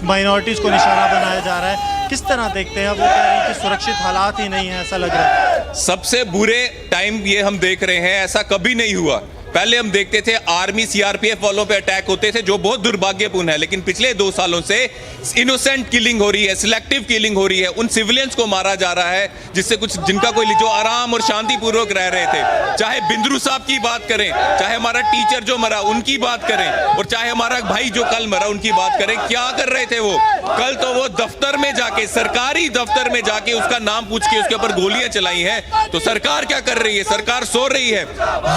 माइनॉरिटीज़ को निशाना बनाया जा रहा है, किस तरह देखते हैं? वो कह रहे हैं कि सुरक्षित हालात ही नहीं है, ऐसा लग रहा है। सबसे बुरे टाइम ये हम देख रहे हैं, ऐसा कभी नहीं हुआ। पहले हम देखते थे आर्मी सीआरपीएफ वालों पे अटैक होते थे जो बहुत दुर्भाग्यपूर्ण है, लेकिन पिछले 2 सालों से इनोसेंट किलिंग हो रही है, सिलेक्टिव किलिंग हो रही है, उन सिविलियंस को मारा जा रहा है जिससे कुछ जिनका कोई जो आराम और शांतिपूर्वक रह रहे थे, चाहे बिंद्रू साहब की बात करें, चाहे हमारा टीचर जो मरा उनकी बात करें, और चाहे हमारा भाई जो कल मरा उनकी बात करें। क्या कर रहे थे वो? कल तो वो दफ्तर में जाके, सरकारी दफ्तर में जाके उसका नाम पूछ के उसके ऊपर गोलियां चलाई हैं। तो सरकार क्या कर रही है? सरकार सो रही है।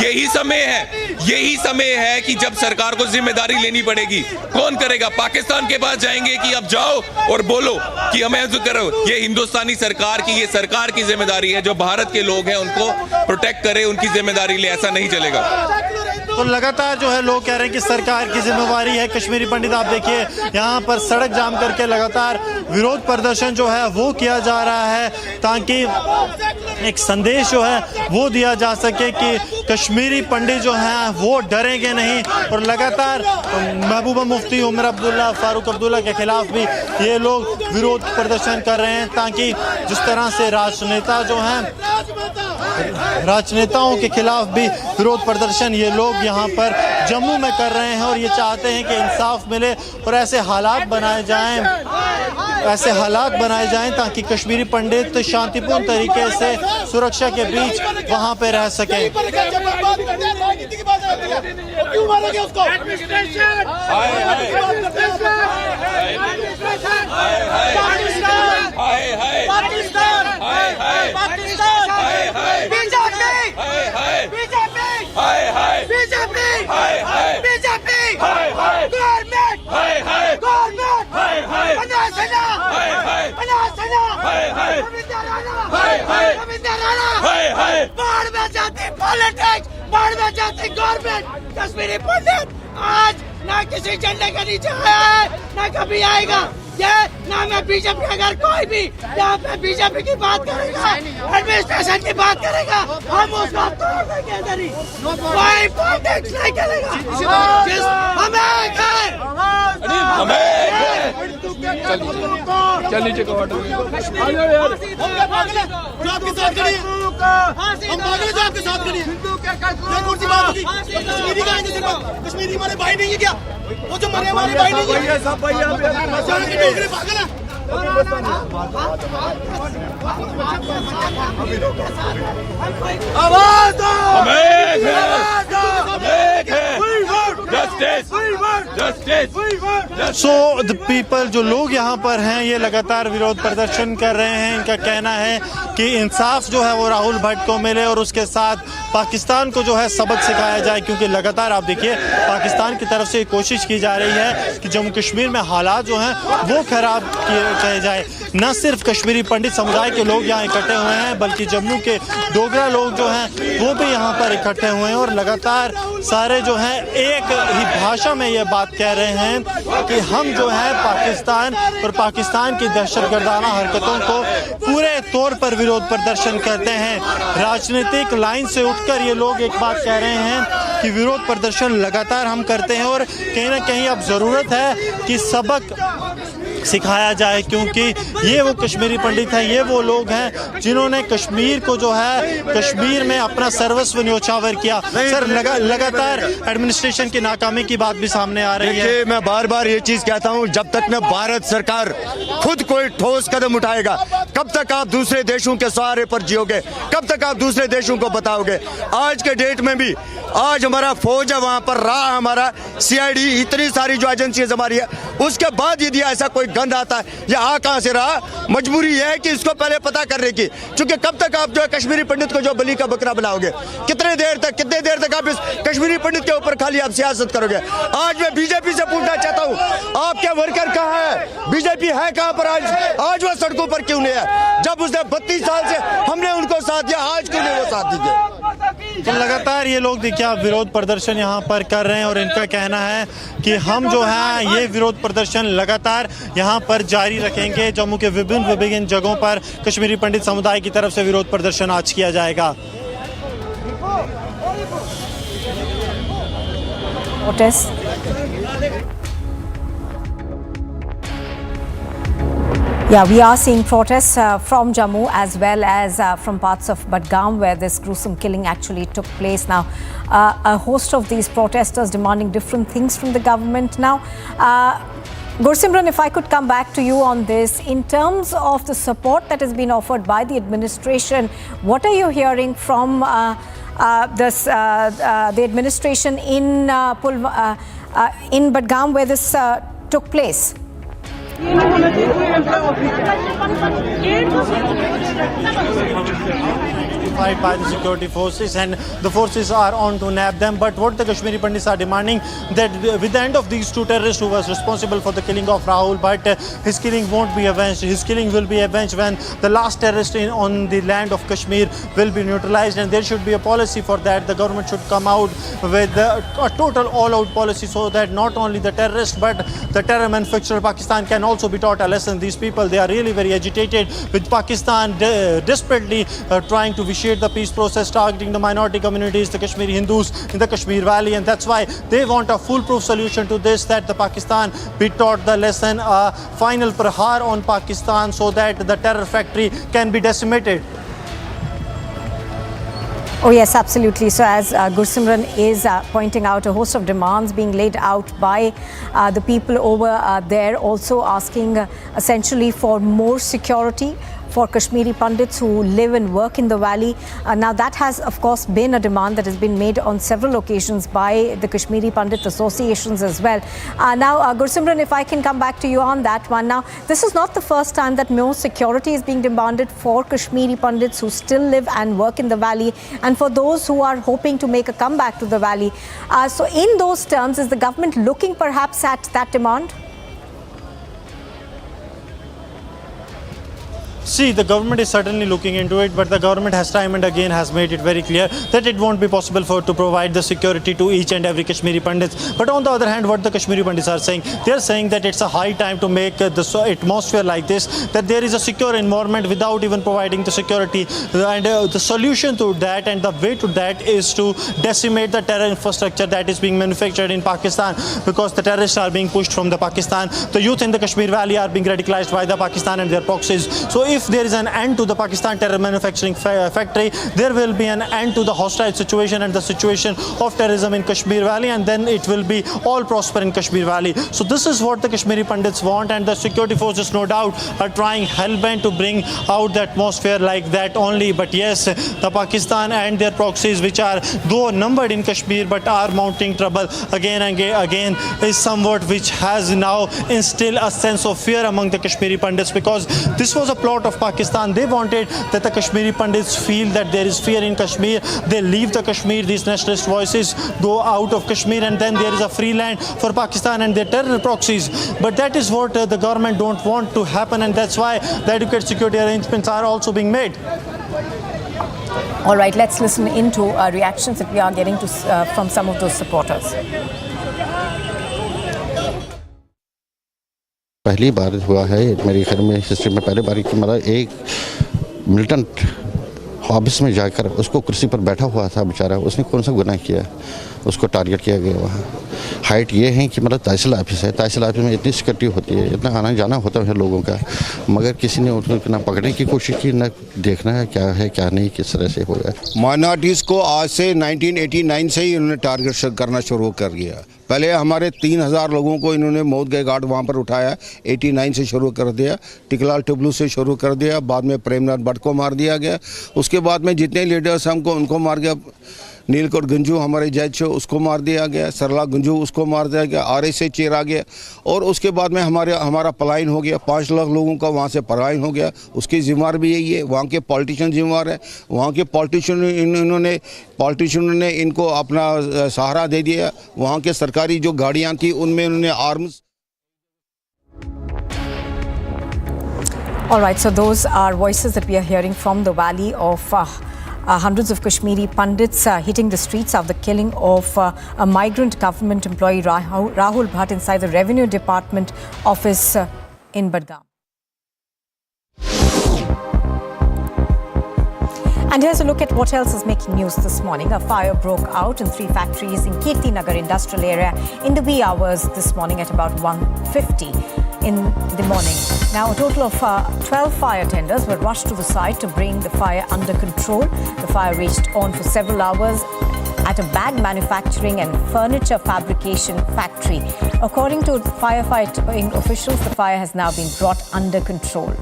यही समय है कि जब सरकार को जिम्मेदारी लेनी पड़ेगी। कौन करेगा? पाकिस्तान के पास जाएंगे कि अब जाओ और बोलो कि हमें ऐसा करो? ये हिंदुस्तानी सरकार की, ये सरकार की जिम्मेदारी है। जो भारत के लोग हैं उनको प्रोटेक्ट करे, उनकी जिम्मेदारी ले, ऐसा नहीं चलेगा। तो लगातार जो है लोग कह रहे हैं कि सरकार की जिम्मेवारी है। कश्मीरी पंडित आप देखिए यहाँ पर सड़क जाम करके लगातार विरोध प्रदर्शन जो है वो किया जा रहा है, ताकि एक संदेश जो है वो दिया जा सके कि कश्मीरी पंडित जो हैं वो डरेंगे नहीं। और लगातार महबूबा मुफ्ती, उमर अब्दुल्ला, फारूक अब्दुल्ला के खिलाफ भी ये लोग विरोध प्रदर्शन कर रहे हैं, ताकि जिस तरह से राजनेता जो हैं, राजनेताओं के खिलाफ भी विरोध प्रदर्शन ये लोग यहाँ पर जम्मू में कर रहे हैं और ये चाहते हैं कि इंसाफ मिले और ऐसे हालात बनाए जाएं ताकि कश्मीरी पंडित शांतिपूर्ण तरीके से सुरक्षा के बीच वहाँ पे रह सकें। कश्मीरी पंडित आज ना किसी झंडे के नीचे आया है, ना कभी आएगा। ये ना मैं बीजेपी, अगर कोई भी यहाँ पे बीजेपी की बात करेगा, एडमिनिस्ट्रेशन की बात करेगा, हम उसको तोड़ देंगे। इधर ही कोई पॉलिटिक्स नहीं करेगा। चल नीचे का जो आपके साथ खड़ी है, हम पागल जो आपके साथ खड़ी है। कुर्सी बात होगी, कश्मीरी का आएंगे, कश्मीरी हमारे भाई नहीं है क्या? वो जो मरे हमारे भाई नहीं है, सब भाई पागल है। आवाज दो, So the people, जो लोग यहाँ पर हैं, ये लगातार विरोध प्रदर्शन कर रहे हैं. इनका कहना है कि इंसाफ जो है वो राहुल भट्ट को मिले और उसके साथ पाकिस्तान को जो है सबक सिखाया जाए, क्योंकि लगातार आप देखिए पाकिस्तान की तरफ से कोशिश की जा रही है कि जम्मू कश्मीर में हालात जो हैं वो खराब किए जाए. न सिर्फ कश्मीरी पंडित समुदाय के लोग यहाँ इकट्ठे हुए हैं, बल्कि जम्मू के डोगरा लोग जो हैं वो भी यहाँ पर इकट्ठे हुए हैं और लगातार सारे जो हैं एक ही भाषा में ये बात कह रहे हैं कि हम जो है पाकिस्तान और पाकिस्तान की दहशतगर्दाना हरकतों को पूरे तौर पर विरोध प्रदर्शन करते हैं. राजनीतिक लाइन से उठकर ये लोग एक बात कह रहे हैं कि विरोध प्रदर्शन लगातार हम करते हैं और कहीं ना कहीं अब ज़रूरत है कि सबक सिखाया जाए, क्योंकि ये वो कश्मीरी पंडित हैं, ये वो लोग हैं जिन्होंने कश्मीर को जो है कश्मीर में अपना सर्वस्व न्योछावर किया. सर, लगातार एडमिनिस्ट्रेशन की नाकामी की बात भी सामने आ रही है. मैं बार बार ये चीज कहता हूँ, जब तक न भारत सरकार खुद कोई ठोस कदम उठाएगा, कब तक आप दूसरे देशों के सहारे पर जियोगे, कब तक आप दूसरे देशों को बताओगे. आज के डेट में भी आज हमारा फौज है वहां पर, रहा हमारा CID, इतनी सारी जो एजेंसीज हमारी है, उसके बाद यदि ऐसा कोई गंद आता है, ये आ कहां से रहा. मजबूरी है कि इसको पहले पता करने की, क्योंकि कब तक आप जो है कश्मीरी पंडित को जो बलि का बकरा बनाओगे, कितने देर तक आप इस कश्मीरी पंडित के ऊपर खाली आप सियासत करोगे. आज मैं बीजेपी से पूछना चाहता हूँ, आपके वर्कर कहाँ है, बीजेपी है कहाँ पर आज वो सड़कों पर क्यों नहीं है, जब उसने 32 साल से हमने उनको साथ दिया, आज क्यों नहीं वो साथ दीजिए. तो लगातार ये लोग देखिए आप विरोध प्रदर्शन यहाँ पर कर रहे हैं और इनका कहना है कि हम जो है ये विरोध प्रदर्शन लगातार यहाँ पर जारी रखेंगे. जम्मू के विभिन्न जगहों पर कश्मीरी पंडित समुदाय की तरफ से विरोध प्रदर्शन आज किया जाएगा. Yeah, we are seeing protests from Jammu as well as from parts of Budgam, where this gruesome killing actually took place. Now, a host of these protesters demanding different things from the government. Now, Gursimran, if I could come back to you on this, in terms of the support that has been offered by the administration, what are you hearing from the administration in Budgam, where this took place? By the security forces, and the forces are on to nab them. But what the Kashmiri Pandits are demanding, that with the end of these two terrorists who was responsible for the killing of Rahul, but his killing won't be avenged. His killing will be avenged when the last terrorist on the land of Kashmir will be neutralized, and there should be a policy for that. The government should come out with a total all-out policy so that not only the terrorists but the terror manufacturer Pakistan can also be taught a lesson. These people, they are really very agitated with Pakistan desperately trying to vitiate the peace process, targeting the minority communities, the Kashmiri Hindus in the Kashmir Valley, and that's why they want a foolproof solution to this, that the Pakistan be taught the lesson, a final prahar on Pakistan so that the terror factory can be decimated. Oh yes, absolutely. So as Gursimran is pointing out, a host of demands being laid out by the people over there, also asking essentially for more security for Kashmiri Pandits who live and work in the valley. Now that has of course been a demand that has been made on several occasions by the Kashmiri Pandit associations as well. Now Gursimran, if I can come back to you on that one. Now this is not the first time that more security is being demanded for Kashmiri Pandits who still live and work in the valley, and for those who are hoping to make a comeback to the valley. So in those terms, is the government looking perhaps at that demand? See, the government is certainly looking into it, but the government has time and again has made it very clear that it won't be possible to provide the security to each and every Kashmiri Pandits. But on the other hand, what the Kashmiri Pandits are saying, they are saying that it's a high time to make the atmosphere like this, that there is a secure environment without even providing the security. And the solution to that and the way to that is to decimate the terror infrastructure that is being manufactured in Pakistan, because the terrorists are being pushed from the Pakistan. The youth in the Kashmir Valley are being radicalized by the Pakistan and their proxies. So if there is an end to the Pakistan terror manufacturing factory, there will be an end to the hostile situation and the situation of terrorism in Kashmir Valley, and then it will be all prosper in Kashmir Valley. So this is what the Kashmiri Pandits want, and the security forces no doubt are trying hellbent to bring out the atmosphere like that only. But yes, the Pakistan and their proxies, which are though numbered in Kashmir but are mounting trouble again and again, is somewhat which has now instilled a sense of fear among the Kashmiri Pandits, because this was a plot of Pakistan. They wanted that the Kashmiri Pandits feel that there is fear in Kashmir. They leave the Kashmir, these nationalist voices go out of Kashmir, and then there is a free land for Pakistan and their terror proxies. But that is what the government don't want to happen, and that's why the adequate security arrangements are also being made. All right, let's listen into reactions that we are getting to, from some of those supporters. पहली बार हुआ है मेरे घर में history में, पहली बार कि मतलब एक मिलिटेंट ऑफिस में जाकर उसको कुर्सी पर बैठा हुआ था बेचारा, उसने कौन सा गुनाह किया, उसको टारगेट किया गया वहाँ। हाइट ये है कि मतलब तहसील ऑफिस है, तहसील ऑफिस में इतनी सिक्योरिटी होती है, इतना आना जाना होता है लोगों का, मगर किसी ने उसको ना पकड़ने की कोशिश की, ना देखना है क्या नहीं, किस तरह से हो गया। माइनॉरिटीज़ को आज से 1989 से ही इन्होंने टारगेट करना शुरू कर दिया। पहले हमारे 3000 लोगों को इन्होंने मौत के घाट वहाँ पर उठाया, 89 से शुरू कर दिया, टिकलाल टुबलू से शुरू कर दिया, बाद में प्रेमनाथ भट्ट को मार दिया गया, उसके बाद में जितने लीडर्स हमको उनको मार गया। नीलकोट गंजू हमारे जज थे, उसको मार दिया गया, सरला गंजू उसको मार दिया गया, आर से चेर आ गया, और उसके बाद में हमारा पलायन हो गया, 5 लाख लोगों का वहाँ से पलायन हो गया। उसकी जिम्मेवार भी यही है, वहाँ के पॉलिटिशियन जिम्मेवार है, वहाँ के पॉलिटिशियनों ने इनको अपना सहारा दे दिया। वहाँ के सरकारी जो गाड़ियाँ थी उनमें उन्होंने arms. All right, so those are voices that we are hearing from the valley of hundreds of Kashmiri Pandits hitting the streets after the killing of a migrant government employee Rahul Bhatt inside the Revenue Department office in Budgam. And here's a look at what else is making news this morning. A fire broke out in 3 factories in Kirti Nagar industrial area in the wee hours this morning at about 1:50 in the morning. Now, a total of 12 fire tenders were rushed to the site to bring the fire under control. The fire raged on for several hours at a bag manufacturing and furniture fabrication factory. According to firefighting officials, the fire has now been brought under control.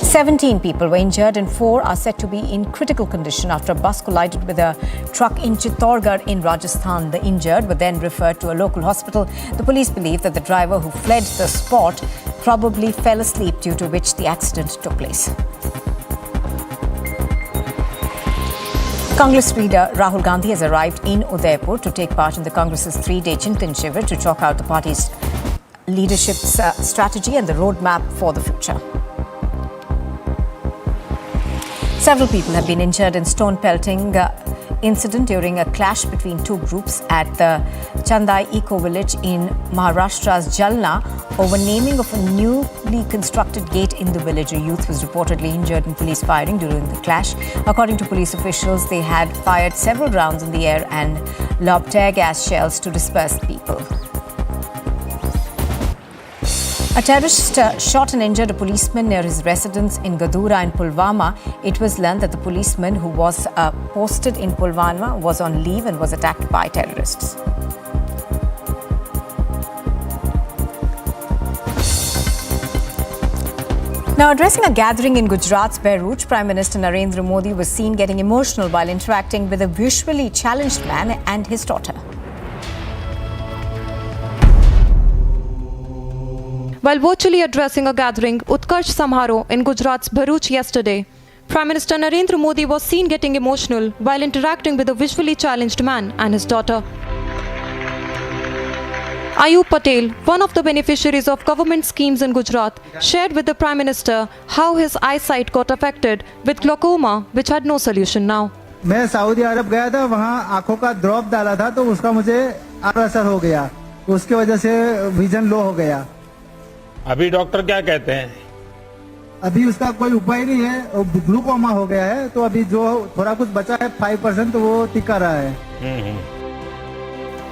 17 people were injured and 4 are said to be in critical condition after a bus collided with a truck in Chittorgarh in Rajasthan. The injured were then referred to a local hospital. The police believe that the driver who fled the spot probably fell asleep, due to which the accident took place. Congress leader Rahul Gandhi has arrived in Udaipur to take part in the Congress's 3-day Chintan Shivir to chalk out the party's leadership's strategy and the roadmap for the future. Several people have been injured in stone pelting incident during a clash between 2 groups at the Chandai Eco Village in Maharashtra's Jalna over naming of a newly constructed gate in the village. A youth was reportedly injured in police firing during the clash. According to police officials, they had fired several rounds in the air and lobbed tear gas shells to disperse people. A terrorist shot and injured a policeman near his residence in Gadura in Pulwama. It was learned that the policeman who was posted in Pulwama was on leave and was attacked by terrorists. Now, addressing a gathering in Gujarat's Bharuch, Prime Minister Narendra Modi was seen getting emotional while interacting with a visually challenged man and his daughter. While virtually addressing a gathering, Utkarsh Samharoh in Gujarat's Bharuch yesterday, Prime Minister Narendra Modi was seen getting emotional while interacting with a visually challenged man and his daughter. Ayub Patel, one of the beneficiaries of government schemes in Gujarat, shared with the Prime Minister how his eyesight got affected with glaucoma, which had no solution now. मैं Saudi अरब गया था, वहाँ आंखों का drop डाला था तो उसका मुझे असर हो गया, उसके वजह से विजन लो हो गया। अभी डॉक्टर क्या कहते हैं? अभी उसका कोई उपाय नहीं है, ग्लूकोमा हो गया है, तो अभी जो थोड़ा कुछ बचा है 5% तो वो टिका रहा है।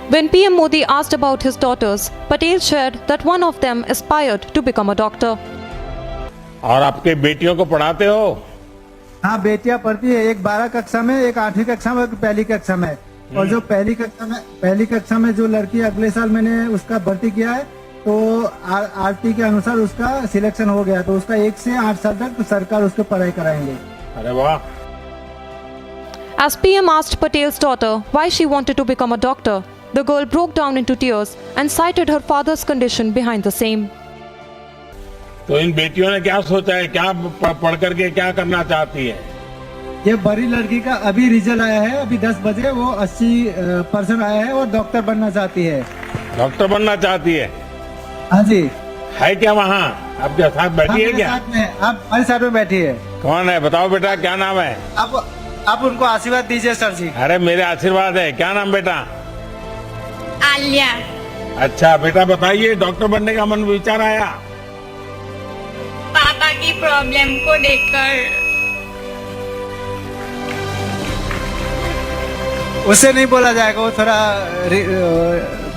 When PM Modi asked about his daughters, Patel shared that one of them aspired to become a doctor. और आपके बेटियों को पढ़ाते हो? हाँ, बेटियां पढ़ती है, एक 12 कक्षा में, एक 8वीं कक्षा में, एक पहली कक्षा में। और जो पहली कक्षा में जो लड़की अगले साल मैंने उसका भर्ती किया है, तो आरटी के अनुसार उसका सिलेक्शन हो गया, तो उसका 1 से 8 साल तक सरकार उसको पढ़ाई कराएंगे। अरे वाह। As PM asked Patel's daughter why she wanted to become a doctor, the girl broke down into tears and cited her father's condition behind the same. तो इन बेटियों ने क्या सोचा है, क्या पढ़ करके क्या करना चाहती है? ये बड़ी लड़की का अभी रिजल्ट आया है, अभी 10 बजे, वो 80% आया है और डॉक्टर बनना चाहती है। डॉक्टर बनना चाहती है? हाँ जी। है क्या वहाँ आपके साथ बैठी है क्या? आप हमारे साथ में बैठी है। कौन है बताओ बेटा, क्या नाम है? आप उनको आशीर्वाद दीजिए सर जी। अरे मेरे आशीर्वाद है। क्या नाम बेटा? आलिया। अच्छा बेटा बताइए, डॉक्टर बनने का मन विचार आया? पापा की प्रॉब्लम को देखकर। उससे नहीं बोला जाएगा, वो थोड़ा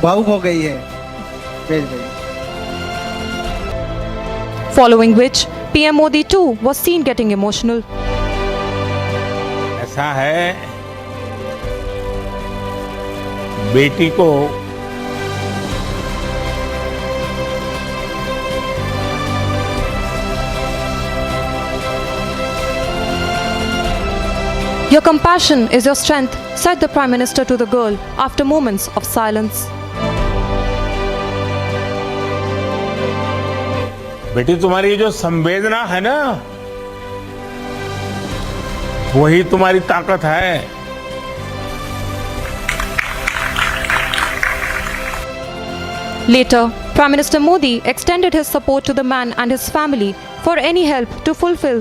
भावुक हो गई है। Following which, PM Modi too was seen getting emotional. ऐसा है, बेटी को Your compassion is your strength, said the Prime Minister to the girl after moments of silence. बेटी तुम्हारी जो संवेदना है ना, वही तुम्हारी ताकत है। Later, Prime Minister Modi extended his support to the man and his family for any help to fulfill